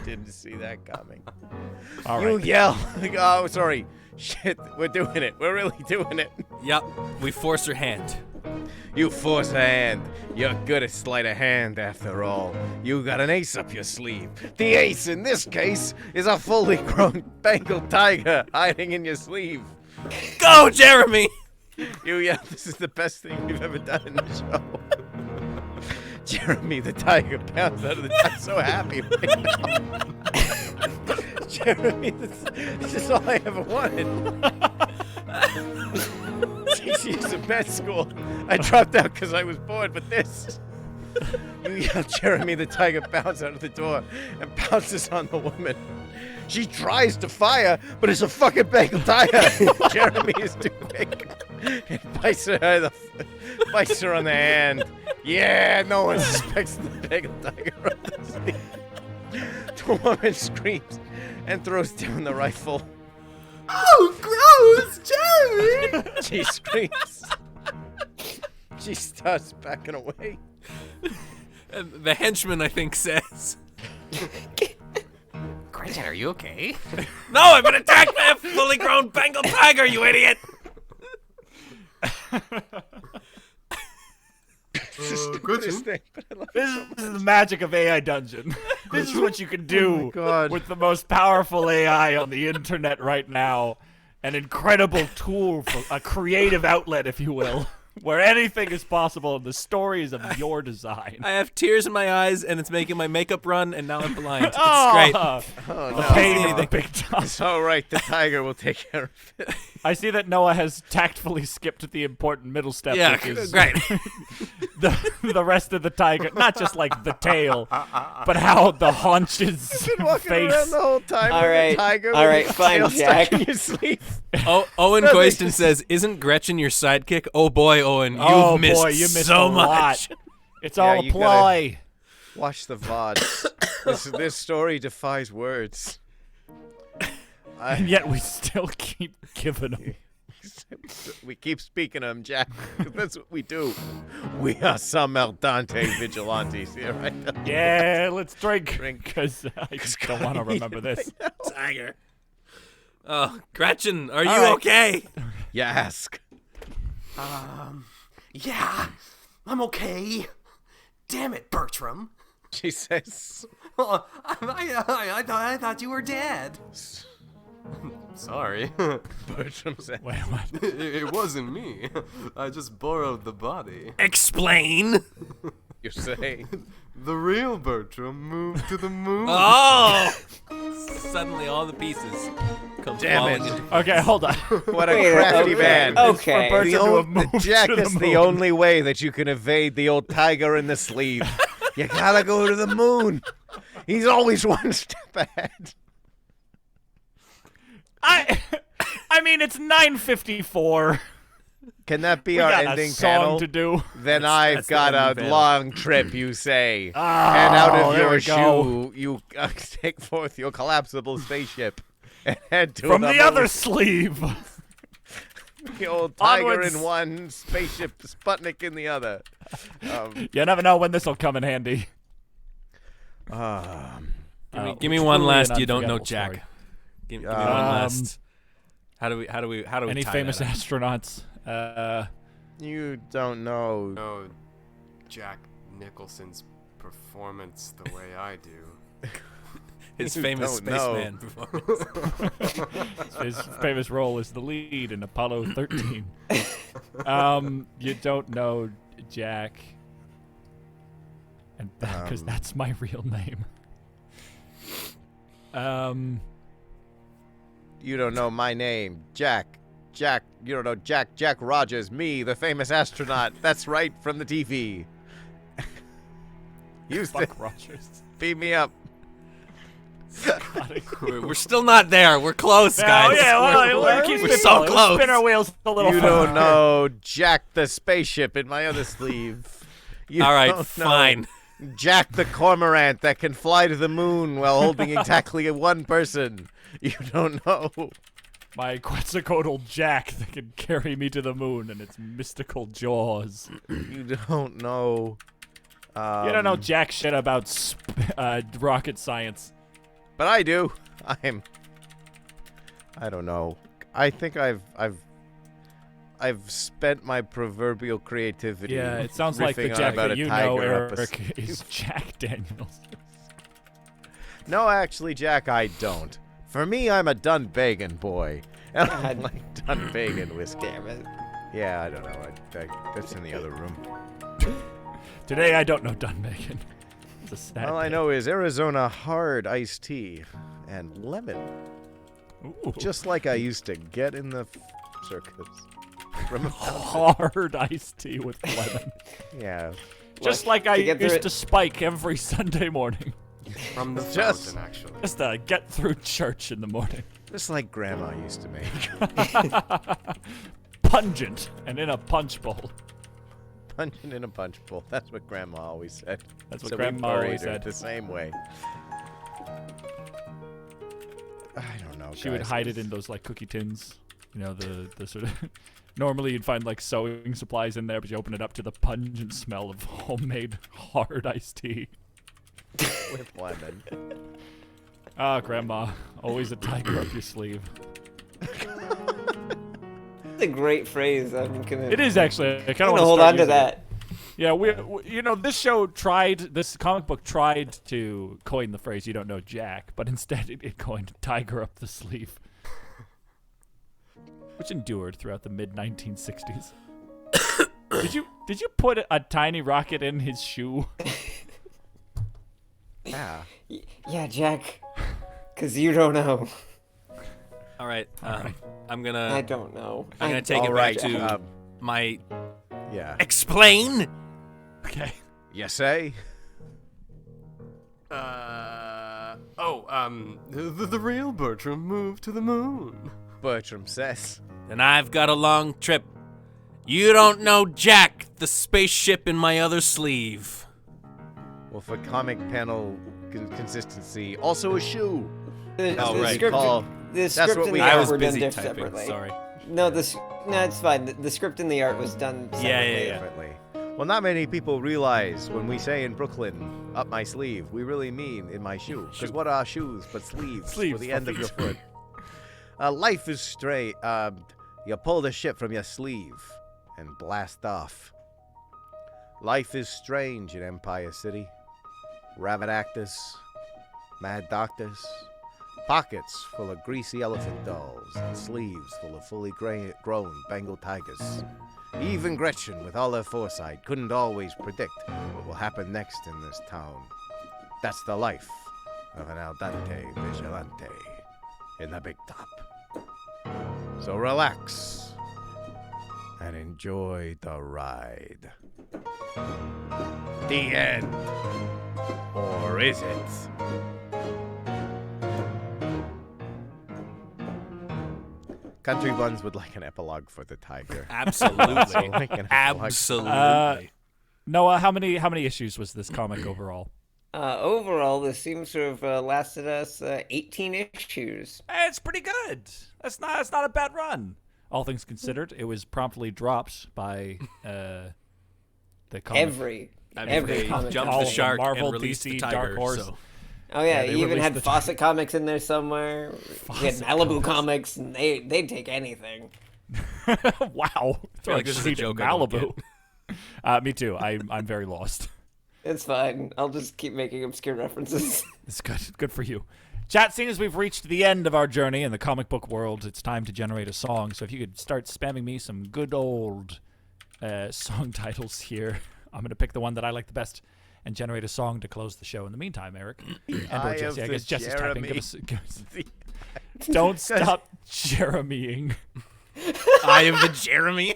Speaker 3: Didn't see that coming.
Speaker 1: All
Speaker 3: You
Speaker 1: right.
Speaker 3: yell. Oh, sorry. Shit, we're doing it. We're really doing it.
Speaker 2: Yep. We forced her hand.
Speaker 3: You force a hand. You're good at sleight of hand, after all. You got an ace up your sleeve. The ace, in this case, is a fully grown Bengal tiger hiding in your sleeve.
Speaker 2: Go, Jeremy.
Speaker 3: You yell, this is the best thing we've ever done in the show. Jeremy the tiger pounds out of the... I'm so happy right now. Jeremy, this is all I ever wanted. 6 years of med school. I dropped out because I was bored, but this... You yell, Jeremy the tiger bounds out of the door and pounces on the woman. She tries to fire, but it's a fucking Bengal tiger. Jeremy is too quick. And bites her on the hand. Yeah, no one suspects the Bengal tiger on the sleeve. The woman screams and throws down the rifle.
Speaker 6: Oh, gross, Jeremy!
Speaker 3: She screams. She starts backing away.
Speaker 2: And the henchman, I think, says,
Speaker 6: Gretchen, are you okay?
Speaker 2: "No, I've been attacked by a fully grown Bengal tiger, you idiot!"
Speaker 3: This thing, but I love it
Speaker 1: This
Speaker 3: so much.
Speaker 1: is the magic of AI Dungeon. This is what you can do
Speaker 3: God.
Speaker 1: with the most powerful AI on the internet right now. An incredible tool for a creative outlet, if you will, where anything is possible and the story is of your design.
Speaker 2: I have tears in my eyes, and it's making my makeup run, and now I'm blind. It's
Speaker 1: Oh,
Speaker 2: great.
Speaker 3: Oh,
Speaker 1: the
Speaker 3: no.
Speaker 1: pain in the big time.
Speaker 3: It's all right. The tiger will take care of it.
Speaker 1: I see that Noah has tactfully skipped the important middle step,
Speaker 2: Yeah,
Speaker 1: which is
Speaker 2: great.
Speaker 1: the rest of the tiger, not just like the tail, but how the haunches face.
Speaker 3: the whole time
Speaker 4: All right,
Speaker 3: tiger
Speaker 4: all right, fine, Jack.
Speaker 3: in your sleeve.
Speaker 2: Owen Coyston says, "Isn't Gretchen your sidekick?" Oh boy, Owen,
Speaker 1: Oh,
Speaker 2: you've missed
Speaker 1: boy, you missed
Speaker 2: so
Speaker 1: a
Speaker 2: much.
Speaker 1: lot. It's all a
Speaker 3: you gotta-
Speaker 1: ploy.
Speaker 3: Watch the VOD. this story defies words.
Speaker 1: And yet we still keep giving them.
Speaker 3: We keep speaking them, Jack. That's what we do. We are some El Dante vigilantes here, right now.
Speaker 1: Yeah, let's drink. Because I don't want to remember this.
Speaker 2: Tiger. Oh, Gretchen, are you
Speaker 1: All right.
Speaker 2: okay?
Speaker 3: You ask.
Speaker 6: Yeah, I'm okay. Damn it, Bertram.
Speaker 3: She says.
Speaker 6: Oh, I thought you were dead.
Speaker 5: Sorry.
Speaker 3: Bertram says.
Speaker 1: Wait, what?
Speaker 5: It wasn't me. I just borrowed the body.
Speaker 2: Explain.
Speaker 3: You say.
Speaker 5: The real Bertram moved to the moon.
Speaker 2: Oh! Suddenly all the pieces come
Speaker 3: Damn
Speaker 2: falling
Speaker 3: it.
Speaker 2: into
Speaker 1: Okay, hold on.
Speaker 3: What a
Speaker 4: Wait,
Speaker 3: crafty
Speaker 4: okay.
Speaker 3: man.
Speaker 4: Okay.
Speaker 1: For Bertram to have moved
Speaker 3: Jack,
Speaker 1: to the
Speaker 3: that's the
Speaker 1: moon.
Speaker 3: only way that you can evade the old tiger in the sleeve. You gotta go to the moon. He's always one step ahead.
Speaker 1: I mean, it's 9:54.
Speaker 3: Can that be
Speaker 1: We
Speaker 3: our
Speaker 1: got
Speaker 3: ending
Speaker 1: a song
Speaker 3: panel?
Speaker 1: to do.
Speaker 3: Then
Speaker 2: That's
Speaker 3: I've
Speaker 2: the
Speaker 3: got
Speaker 2: ending
Speaker 3: a
Speaker 2: panel.
Speaker 3: long trip, you say.
Speaker 1: Oh,
Speaker 3: And out of
Speaker 1: there
Speaker 3: your
Speaker 1: we go.
Speaker 3: shoe, you take forth your collapsible spaceship and head to
Speaker 1: From
Speaker 3: the
Speaker 1: the
Speaker 3: moon.
Speaker 1: other sleeve.
Speaker 3: The old tiger
Speaker 1: Onwards.
Speaker 3: in one, spaceship Sputnik in the other.
Speaker 1: You never know when this will come in handy.
Speaker 2: Give me one
Speaker 1: Truly
Speaker 2: last.
Speaker 1: an
Speaker 2: You don't know
Speaker 1: unforgettable
Speaker 2: Jack.
Speaker 1: story.
Speaker 2: Give me one last. How do we
Speaker 1: Any
Speaker 2: tie
Speaker 1: famous
Speaker 2: that up?
Speaker 1: astronauts?
Speaker 3: You don't know.
Speaker 5: No, Jack Nicholson's performance the way I do.
Speaker 2: His
Speaker 3: You
Speaker 2: famous
Speaker 3: don't know.
Speaker 2: spaceman performance.
Speaker 1: His famous role is the lead in Apollo 13. You don't know Jack, and because that's my real name.
Speaker 3: You don't know my name. Jack. Jack. You don't know Jack. Jack Rogers. Me, the famous astronaut. That's right, from the TV. Used to
Speaker 1: Fuck Rogers.
Speaker 3: beat me up.
Speaker 2: We're still not there. We're close, guys.
Speaker 1: Oh yeah, well,
Speaker 2: we're,
Speaker 1: keep
Speaker 2: we're
Speaker 1: spinning-
Speaker 2: so
Speaker 1: let's
Speaker 2: close.
Speaker 1: Spin our wheels a little
Speaker 3: You
Speaker 1: further.
Speaker 3: don't know Jack the spaceship in my other sleeve. You
Speaker 2: All right,
Speaker 3: don't know
Speaker 2: fine.
Speaker 3: Jack the cormorant that can fly to the moon while holding exactly one person. You don't know.
Speaker 1: My Quetzalcoatl Jack that can carry me to the moon and its mystical jaws.
Speaker 3: You don't know.
Speaker 1: You don't know jack shit about rocket science.
Speaker 3: But I do. I don't know. I think I've spent my proverbial creativity.
Speaker 1: Yeah, it sounds like the
Speaker 3: riffing on
Speaker 1: Jack
Speaker 3: about
Speaker 1: that
Speaker 3: a
Speaker 1: you know,
Speaker 3: tiger up a
Speaker 1: Eric, is Jack Daniels.
Speaker 3: No, actually, Jack, I don't. For me, I'm a Dunvegan boy. And I like Dunvegan whiskey.
Speaker 4: Damn it.
Speaker 3: Yeah, I don't know. That's in the other room.
Speaker 1: Today I don't know Dunvegan. It's a sad
Speaker 3: All I
Speaker 1: day.
Speaker 3: know is Arizona hard iced tea and lemon.
Speaker 1: Ooh.
Speaker 3: Just like I used to get in the circus.
Speaker 1: hard iced tea with lemon.
Speaker 3: Yeah.
Speaker 1: Just like I
Speaker 4: to get through
Speaker 1: used
Speaker 4: it-
Speaker 1: to spike every Sunday morning.
Speaker 5: From the
Speaker 3: Just-
Speaker 5: fountain, actually.
Speaker 1: Just to get through church in the morning.
Speaker 3: Just like Grandma used to make.
Speaker 1: Pungent and in a punch bowl.
Speaker 3: Punching in a punch bowl. That's what Grandma always said.
Speaker 1: That's what
Speaker 3: So
Speaker 1: Grandma
Speaker 3: we buried
Speaker 1: always
Speaker 3: her
Speaker 1: said.
Speaker 3: the same way. I don't know.
Speaker 1: She would
Speaker 3: guys.
Speaker 1: hide it in those like cookie tins. You know, the sort of normally you'd find like sewing supplies in there, but you open it up to the pungent smell of homemade hard iced tea.
Speaker 3: with lemon.
Speaker 1: Ah, Grandma, always a tiger up your sleeve.
Speaker 4: That's a great phrase. I'm gonna.
Speaker 1: It is actually. I kind
Speaker 4: I'm
Speaker 1: of
Speaker 4: gonna hold on to that.
Speaker 1: Yeah, you know, this comic book tried to coin the phrase "you don't know Jack," but instead it coined "tiger up the sleeve," which endured throughout the mid 1960s. Did you put a tiny rocket in his shoe?
Speaker 3: Yeah.
Speaker 4: Yeah, Jack. Cause you don't know.
Speaker 2: All right. I'm gonna.
Speaker 4: I don't know.
Speaker 2: I'm gonna take it
Speaker 3: All
Speaker 2: back
Speaker 3: right,
Speaker 2: to my
Speaker 3: yeah.
Speaker 2: explain.
Speaker 1: Okay.
Speaker 3: You say?
Speaker 5: The real Bertram moved to the moon.
Speaker 3: Bertram says.
Speaker 2: And I've got a long trip. You don't know Jack, the spaceship in my other sleeve.
Speaker 3: Well, for comic panel consistency, also a shoe.
Speaker 4: The
Speaker 2: right.
Speaker 4: script,
Speaker 3: Call.
Speaker 4: the
Speaker 3: That's
Speaker 4: script
Speaker 3: what
Speaker 4: and
Speaker 3: we-
Speaker 4: the
Speaker 2: I
Speaker 4: art
Speaker 2: was
Speaker 4: were done
Speaker 2: busy typing.
Speaker 4: separately.
Speaker 2: Sorry.
Speaker 4: No, it's fine. The script and the art was done separately.
Speaker 2: Yeah.
Speaker 3: Differently. Well, not many people realize when we say in Brooklyn, up my sleeve, we really mean in my shoe. Because what are shoes but sleeves for the end of your foot? Life is straight. You pull the shit from your sleeve and blast off. Life is strange in Empire City. Rabbit actors, mad doctors, pockets full of greasy elephant dolls, and sleeves full of fully grown Bengal tigers. Even Gretchen, with all her foresight, couldn't always predict what will happen next in this town. That's the life of an al dente vigilante in the big top. So relax and enjoy the ride. The end. Or is it? Country Buns would like an epilogue for the tiger.
Speaker 2: Absolutely.
Speaker 3: So like an epilogue.
Speaker 2: Absolutely.
Speaker 1: Noah, how many issues was this comic overall?
Speaker 4: Overall, this seems to have lasted us 18 issues.
Speaker 1: It's pretty good. That's not a bad run. All things considered, it was promptly dropped by the comic.
Speaker 4: Every
Speaker 2: They
Speaker 4: comic
Speaker 2: jumped
Speaker 1: all
Speaker 2: the
Speaker 1: of them.
Speaker 2: shark
Speaker 1: Marvel,
Speaker 2: and released
Speaker 1: DC,
Speaker 2: the tiger.
Speaker 1: Dark Horse.
Speaker 2: So.
Speaker 4: Oh yeah,
Speaker 1: they
Speaker 4: you even
Speaker 1: released
Speaker 4: had
Speaker 1: the
Speaker 4: Fawcett Comics in there somewhere. We had
Speaker 1: Fawcett
Speaker 4: Malibu Comics, and they'd take anything.
Speaker 1: Wow. Feel
Speaker 2: like this is a joke I don't
Speaker 1: Malibu. Me too. I'm very lost.
Speaker 4: It's fine. I'll just keep making obscure references.
Speaker 1: It's good. Good for you. Chat, seeing as we've reached the end of our journey in the comic book world, it's time to generate a song. So if you could start spamming me some good old song titles here. I'm going to pick the one that I like the best and generate a song to close the show. In the meantime, Eric, and or Jesse, I guess Jesse's typing. Give us, don't stop Jeremying.
Speaker 2: I am the Jeremy.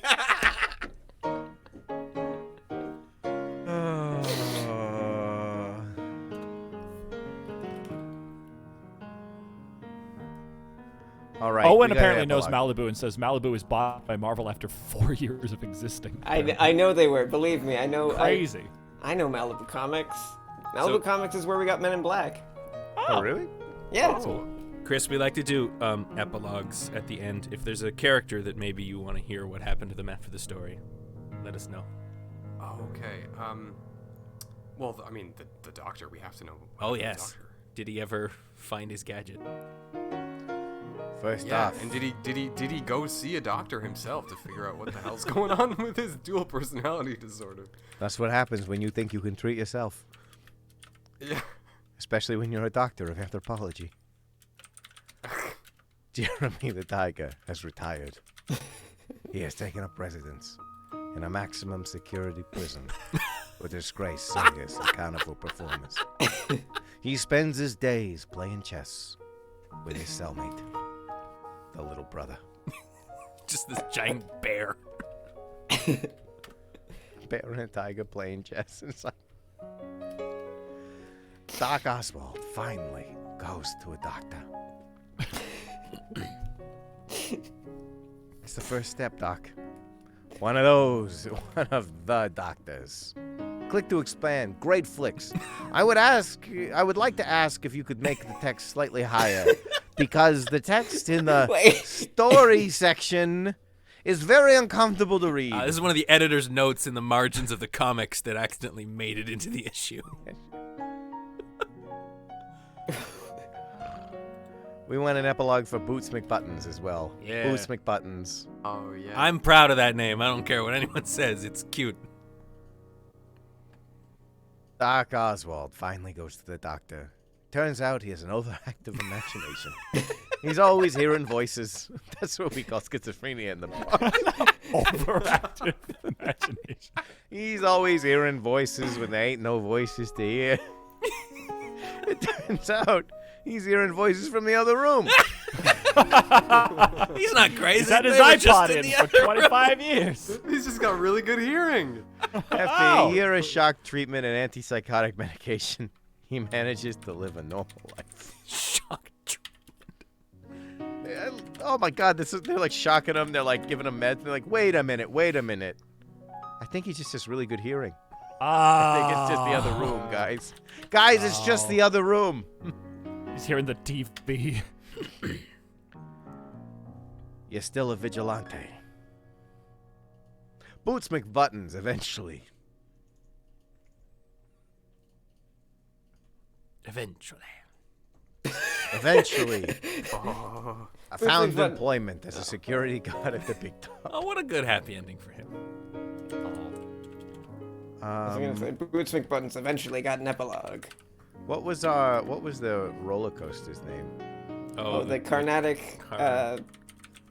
Speaker 3: All right.
Speaker 1: Owen
Speaker 3: we got an
Speaker 1: apparently knows
Speaker 3: epilogue.
Speaker 1: Malibu and says Malibu is bought by Marvel after 4 years of existing.
Speaker 4: I know they were. Believe me, I know.
Speaker 1: Crazy.
Speaker 4: I know Malibu Comics. Malibu
Speaker 2: So-
Speaker 4: Comics is where we got Men in Black.
Speaker 3: Oh, really?
Speaker 4: Yeah.
Speaker 2: Chris, we like to do epilogues at the end. If there's a character that maybe you want to hear what happened to them after the story, let us know.
Speaker 5: Oh, okay. Well, I mean, the doctor. We have to know.
Speaker 2: Oh,
Speaker 5: the
Speaker 2: yes.
Speaker 5: doctor.
Speaker 2: Did he ever find his gadget?
Speaker 3: First
Speaker 5: Yeah,
Speaker 3: off,
Speaker 5: and did he go see a doctor himself to figure out what the hell's going on with his dual personality disorder?
Speaker 3: that's what happens when you think you can treat yourself,
Speaker 5: Yeah.
Speaker 3: especially when you're a doctor of anthropology. Jeremy the Tiger has retired. He has taken up residence in a maximum security prison with disgraced singers and carnival performers. He spends his days playing chess with his cellmate, the little brother.
Speaker 2: Just this giant bear.
Speaker 3: Bear and a tiger playing chess. It's like Doc Oswald finally goes to a doctor. It's the first step, Doc. One of the doctors. Click to expand. Great flicks. I would like to ask if you could make the text slightly higher, because the text in the
Speaker 4: Wait.
Speaker 3: story section is very uncomfortable to read.
Speaker 2: This is one of the editor's notes in the margins of the comics that accidentally made it into the issue.
Speaker 3: We want an epilogue for Boots McButtons as well.
Speaker 2: Yeah.
Speaker 3: Boots McButtons.
Speaker 5: Oh yeah.
Speaker 2: I'm proud of that name. I don't care what anyone says. It's cute.
Speaker 3: Doc Oswald finally goes to the doctor. Turns out he has an overactive imagination. He's always hearing voices. That's what we call schizophrenia in the book.
Speaker 1: Overactive imagination.
Speaker 3: He's always hearing voices when there ain't no voices to hear. It turns out he's hearing voices from the other room.
Speaker 2: He's not crazy.
Speaker 1: He's had his
Speaker 2: They were just
Speaker 1: iPod
Speaker 2: in
Speaker 1: in
Speaker 2: the
Speaker 1: for
Speaker 2: other
Speaker 1: 25 years.
Speaker 5: He's just got really good hearing.
Speaker 3: After a year of shock treatment and antipsychotic medication, he manages to live a normal life.
Speaker 2: Shock.
Speaker 3: Oh my God, they're like shocking him. They're like giving him meds. They're like, wait a minute. I think he just has really good hearing. I think it's just the other room, guys. Guys, it's just the other room.
Speaker 1: He's hearing the TV.
Speaker 3: You're still a vigilante. Boots McButtons, eventually. Eventually. I found employment as a security guard at the Big Top.
Speaker 2: Oh, what a good happy ending for him.
Speaker 4: I was gonna say, Boots McButtons eventually got an epilogue.
Speaker 3: What was the roller coaster's name?
Speaker 4: Oh, the Carnatic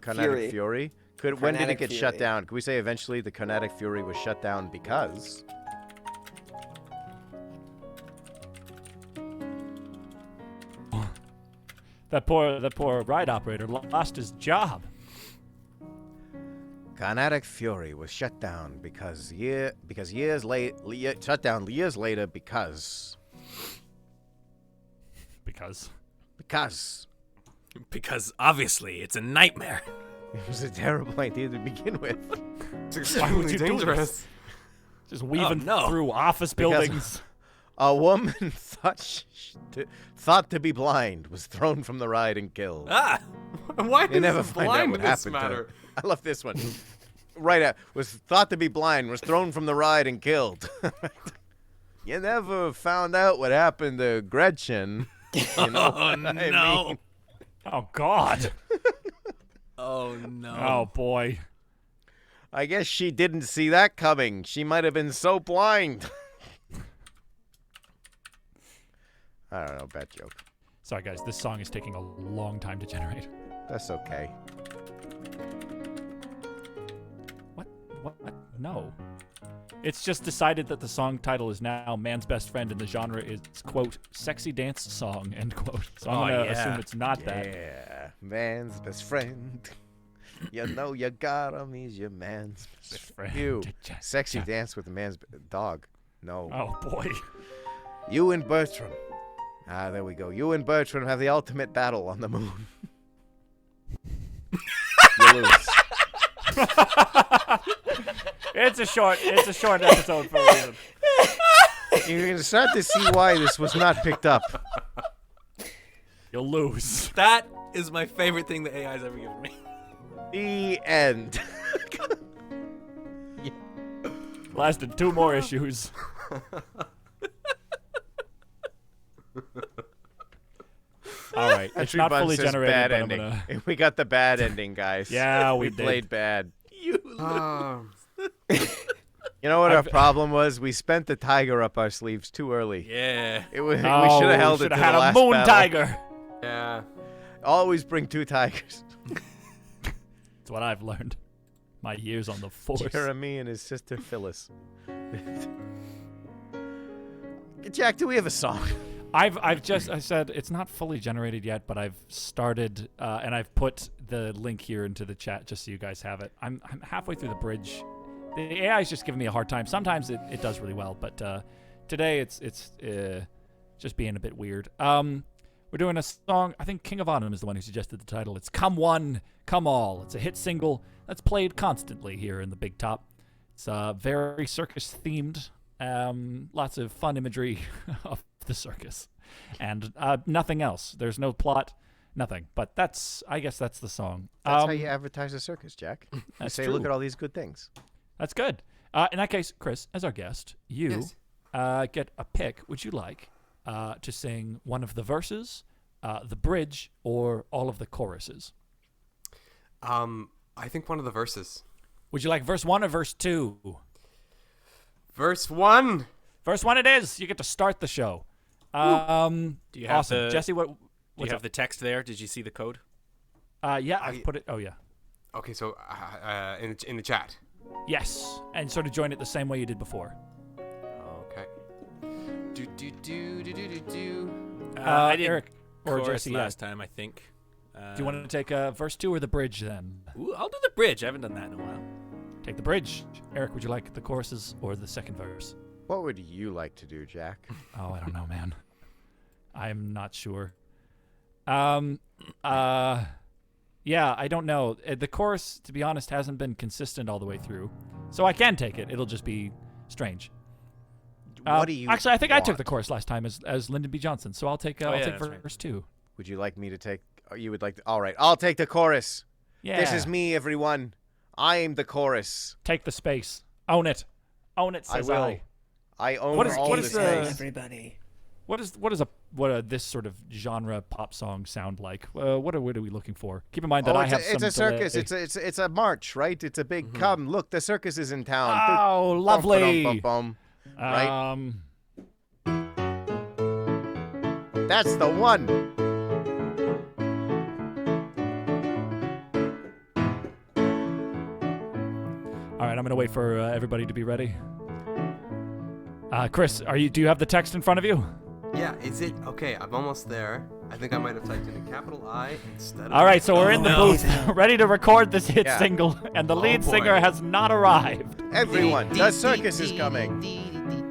Speaker 3: Carnatic Fury? When did it
Speaker 4: Carnatic
Speaker 3: get shut
Speaker 4: Fury.
Speaker 3: down? Could we say eventually the Carnatic Fury was shut down because?
Speaker 1: That poor ride operator lost his job.
Speaker 3: Carnatic Fury was shut down because years later because
Speaker 2: Because obviously it's a nightmare.
Speaker 3: it was a terrible idea to begin with.
Speaker 5: It's
Speaker 1: Why would
Speaker 5: extremely
Speaker 1: you do
Speaker 5: dangerous.
Speaker 1: this? Just weaving
Speaker 2: no.
Speaker 1: through office
Speaker 3: Because-
Speaker 1: buildings.
Speaker 3: A woman thought to be blind was thrown from the ride and killed.
Speaker 2: Ah!
Speaker 5: Why
Speaker 3: You never
Speaker 5: does
Speaker 3: find out what
Speaker 5: blindness
Speaker 3: happened to
Speaker 5: matter?
Speaker 3: her. I love this one. Right out. Was thought to be blind, was thrown from the ride and killed. You never found out what happened to Gretchen. You know
Speaker 2: Oh,
Speaker 3: what I
Speaker 2: no.
Speaker 3: mean?
Speaker 1: Oh, God.
Speaker 2: Oh, no.
Speaker 1: Oh, boy.
Speaker 3: I guess she didn't see that coming. She might have been so blind. I don't know, bad joke.
Speaker 1: Sorry, guys. This song is taking a long time to generate.
Speaker 3: That's okay.
Speaker 1: What? No. It's just decided that the song title is now Man's Best Friend and the genre is, quote, sexy dance song, end quote. So I'm going to assume it's not that.
Speaker 3: Yeah, man's best friend. You know you got him. He's your man's best friend. You, sexy dance with a man's dog. No.
Speaker 1: Oh, boy.
Speaker 3: You and Bertram. Ah, there we go. You and Bertram have the ultimate battle on the moon. You lose.
Speaker 1: It's a short episode for a reason.
Speaker 3: You can start to see why this was not picked up.
Speaker 1: You'll lose.
Speaker 2: That is my favorite thing the AI's ever given me.
Speaker 3: The end.
Speaker 1: Lasted 2 more issues. All right, it's
Speaker 3: Entry
Speaker 1: not
Speaker 3: Bun
Speaker 1: fully
Speaker 3: says
Speaker 1: generated,
Speaker 3: bad
Speaker 1: but
Speaker 3: ending.
Speaker 1: I'm gonna...
Speaker 3: We got the bad ending, guys.
Speaker 1: Yeah,
Speaker 3: we
Speaker 1: we did.
Speaker 3: played bad.
Speaker 2: You
Speaker 3: You know what our problem was? We spent the tiger up our sleeves too early.
Speaker 2: Yeah.
Speaker 3: It was,
Speaker 1: Oh,
Speaker 3: we should have held it to
Speaker 1: shoulda
Speaker 3: the
Speaker 1: had a
Speaker 3: last
Speaker 1: moon
Speaker 3: battle.
Speaker 1: tiger.
Speaker 5: Yeah.
Speaker 3: Always bring 2 tigers.
Speaker 1: That's what I've learned. My years on the force.
Speaker 3: Jeremy and his sister Phyllis. Jack, do we have a song?
Speaker 1: I said it's not fully generated yet, but I've started and I've put the link here into the chat just so you guys have it. I'm halfway through the bridge. The AI is just giving me a hard time. Sometimes it does really well, but today it's just being a bit weird. We're doing a song. I think King of Autumn is the one who suggested the title. It's Come One, Come All. It's a hit single that's played constantly here in the Big Top. It's very circus themed. Lots of fun imagery of the circus, and nothing else. There's no plot, nothing. But I guess that's the song.
Speaker 3: That's how you advertise a circus, Jack. You
Speaker 1: That's
Speaker 3: say,
Speaker 1: true.
Speaker 3: look at all these good things.
Speaker 1: That's good. In that case, Chris, as our guest, you get a pick. Would you like to sing one of the verses, the bridge, or all of the choruses?
Speaker 5: I think one of the verses.
Speaker 1: Would you like verse 1 or verse 2?
Speaker 5: Verse 1.
Speaker 1: Verse 1 it is. You get to start the show.
Speaker 2: Do you have
Speaker 1: Awesome. Jesse,
Speaker 2: Do you
Speaker 1: what's
Speaker 2: have
Speaker 1: up?
Speaker 2: the text there? Did you see the code?
Speaker 1: Yeah, I've put it. Oh, yeah.
Speaker 5: Okay, so in the chat.
Speaker 1: Yes. And sort of join it the same way you did before.
Speaker 5: Okay. Do.
Speaker 2: I did
Speaker 1: Eric or
Speaker 2: chorus
Speaker 1: Jesse, yeah.
Speaker 2: last time, I think.
Speaker 1: Do you want to take verse 2 or the bridge then?
Speaker 2: Ooh, I'll do the bridge. I haven't done that in a while.
Speaker 1: Take the bridge. Eric, would you like the choruses or the second verse?
Speaker 3: What would you like to do, Jack?
Speaker 1: Oh, I don't know, man. I'm not sure. Yeah, I don't know. The chorus, to be honest, hasn't been consistent all the way through. So I can take it. It'll just be strange.
Speaker 3: What do you
Speaker 1: Actually, I think I took
Speaker 3: want?
Speaker 1: the chorus last time as Lyndon B. Johnson, so I'll take I'll take
Speaker 2: that's right.
Speaker 1: verse 2.
Speaker 3: Would you like me to take... Or you would like to... All right, I'll take the chorus.
Speaker 1: Yeah.
Speaker 3: This is me, everyone. I'm the chorus.
Speaker 1: Take the space. Own it. Own it, says
Speaker 3: will.
Speaker 1: I.
Speaker 3: I own
Speaker 1: What is-
Speaker 3: all
Speaker 1: what
Speaker 3: the
Speaker 1: is the-
Speaker 3: space.
Speaker 4: Everybody.
Speaker 1: What this sort of genre pop song sound like? What are we looking for? Keep in mind that I have
Speaker 3: it's a
Speaker 1: some
Speaker 3: circus.
Speaker 1: delay.
Speaker 3: It's a march, right? It's a big come. Look, the circus is in town.
Speaker 1: Oh, lovely.
Speaker 3: Bum. Right?
Speaker 1: Um,
Speaker 3: That's the one.
Speaker 1: all right, I'm gonna wait for everybody to be ready. Chris, do you have the text in front of you?
Speaker 5: Yeah, is it okay? I'm almost there. I think I might have typed in a capital I instead of.
Speaker 1: All right, so we're in the
Speaker 2: no.
Speaker 1: booth, ready to record this hit
Speaker 3: Yeah.
Speaker 1: single, and the lead
Speaker 5: boy.
Speaker 1: singer has not arrived.
Speaker 3: Everyone, the circus is coming.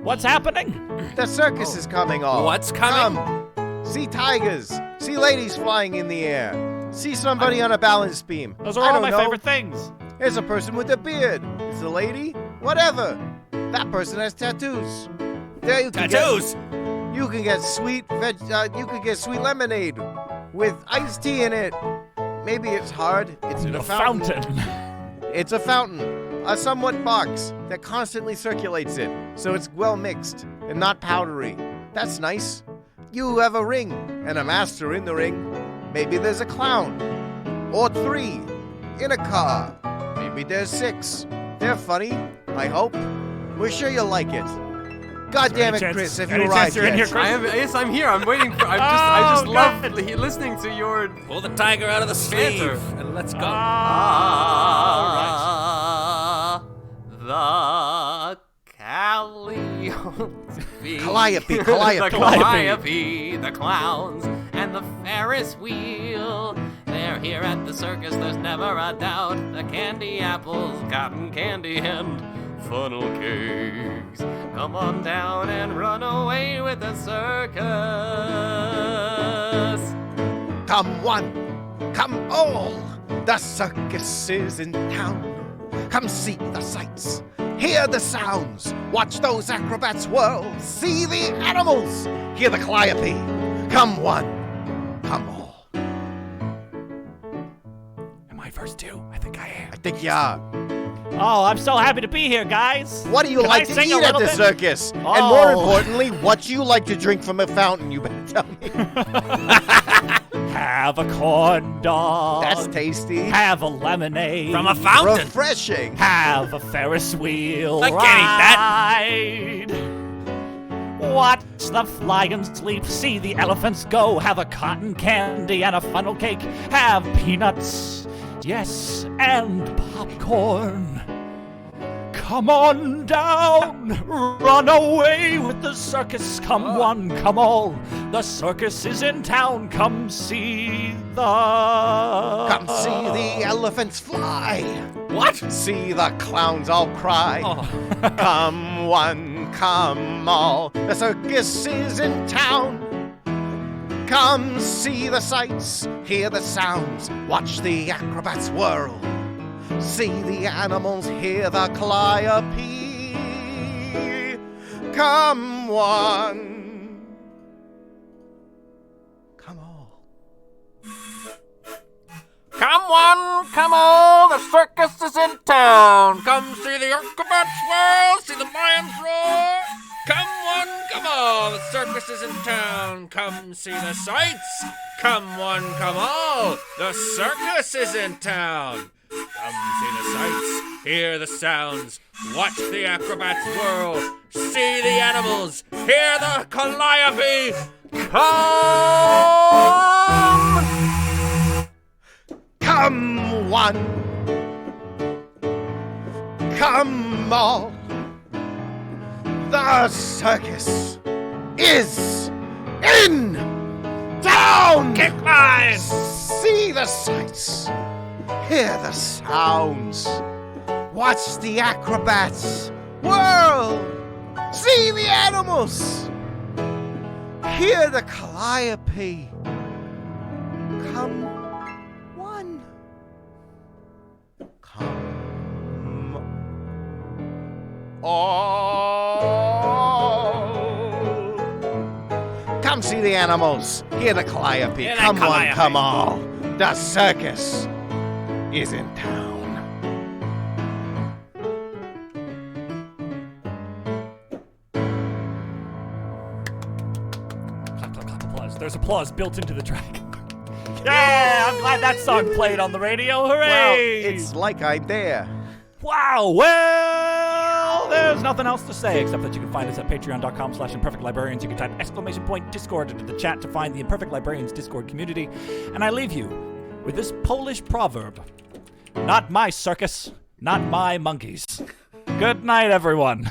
Speaker 1: What's happening?
Speaker 3: The circus is coming all.
Speaker 2: What's coming?
Speaker 3: Come. See tigers. See ladies flying in the air. See somebody on a balance beam.
Speaker 1: Those
Speaker 3: I
Speaker 1: are all
Speaker 3: don't
Speaker 1: my
Speaker 3: know.
Speaker 1: favorite things.
Speaker 3: There's a person with a beard. It's a lady. Whatever. That person has tattoos. There you can
Speaker 2: Tattoos.
Speaker 3: You can get sweet you can get sweet lemonade with iced tea in it. Maybe it's hard. It's in
Speaker 1: A
Speaker 3: a fountain.
Speaker 1: fountain.
Speaker 3: It's a fountain, a somewhat box that constantly circulates it, so it's well mixed and not powdery. That's nice. You have a ring and a master in the ring. Maybe there's a clown or 3 in a car. Maybe there's 6. They're funny, I hope. We're sure you'll like it. God damn it, Chris, if you
Speaker 1: any
Speaker 3: arrived
Speaker 1: chance you're in
Speaker 3: yet.
Speaker 1: here, Chris?
Speaker 5: Yes, I'm here. I'm waiting for. I just
Speaker 1: Oh,
Speaker 5: love
Speaker 1: good.
Speaker 5: listening to your.
Speaker 2: Pull the tiger out of the sleeve
Speaker 5: Banter.
Speaker 2: and let's go.
Speaker 5: The Calliope.
Speaker 3: Calliope,
Speaker 5: The
Speaker 3: Calliope.
Speaker 5: Calliope, the clowns, and the Ferris wheel. They're here at the circus, there's never a doubt. The candy apples, cotton candy, and funnel cakes. Come on down and run away with the circus.
Speaker 3: Come one, come all. The circus is in town. Come see the sights, hear the sounds, watch those acrobats whirl, see the animals, hear the Calliope. Come one, come all.
Speaker 1: Am I verse 2? I think I am.
Speaker 3: I think you are.
Speaker 1: Oh, I'm so happy to be here, guys.
Speaker 3: What do you
Speaker 1: Can
Speaker 3: like
Speaker 1: I
Speaker 3: to
Speaker 1: sing
Speaker 3: eat
Speaker 1: a
Speaker 3: at
Speaker 1: little
Speaker 3: the
Speaker 1: bit?
Speaker 3: circus? And more
Speaker 1: Oh.
Speaker 3: importantly, what do you like to drink from a fountain? You better tell me.
Speaker 1: Have a corn dog.
Speaker 3: That's tasty.
Speaker 1: Have a lemonade.
Speaker 2: From a fountain.
Speaker 3: Refreshing.
Speaker 1: Have a Ferris wheel.
Speaker 2: I
Speaker 1: can't eat that. Watch the flying leap. See the elephants go. Have a cotton candy and a funnel cake. Have peanuts. Yes, and popcorn. Come on down, run away with the circus. Come one, come all. The circus is in town. Come see the.
Speaker 3: Come see the elephants fly.
Speaker 2: What?
Speaker 3: See the clowns all cry.
Speaker 1: Oh.
Speaker 3: Come one, come all. The circus is in town. Come see the sights, hear the sounds, watch the acrobats whirl. See the animals, hear the Calliope. Come one, come all.
Speaker 2: Come one, come all, the circus is in town. Come see the acrobats whirl, see the lions roar. Come one, come all, the circus is in town. Come see the sights. Come one, come all, the circus is in town. Come see the sights, hear the sounds, watch the acrobats whirl, see the animals, hear the Calliope. Come!
Speaker 3: Come one, come all. The circus is in town! down!
Speaker 1: Kick mine!
Speaker 3: See the sights, hear the sounds, watch the acrobats whirl, see the animals, hear the calliope. Come one, come all. Come see the animals, hear the calliope.
Speaker 1: Hear that
Speaker 3: Come one,
Speaker 1: calliope.
Speaker 3: come all. The circus is in town.
Speaker 1: Clap, clap, clap, applause. There's applause built into the track. Yeah, I'm glad that song played on the radio. Hooray!
Speaker 3: Well, it's like I'm there.
Speaker 1: Wow, well, there's nothing else to say except that you can find us at patreon.com/imperfectlibrarians. You can type !Discord into the chat to find the Imperfect Librarians Discord community. And I leave you with this Polish proverb. Not my circus, not my monkeys. Good night, everyone.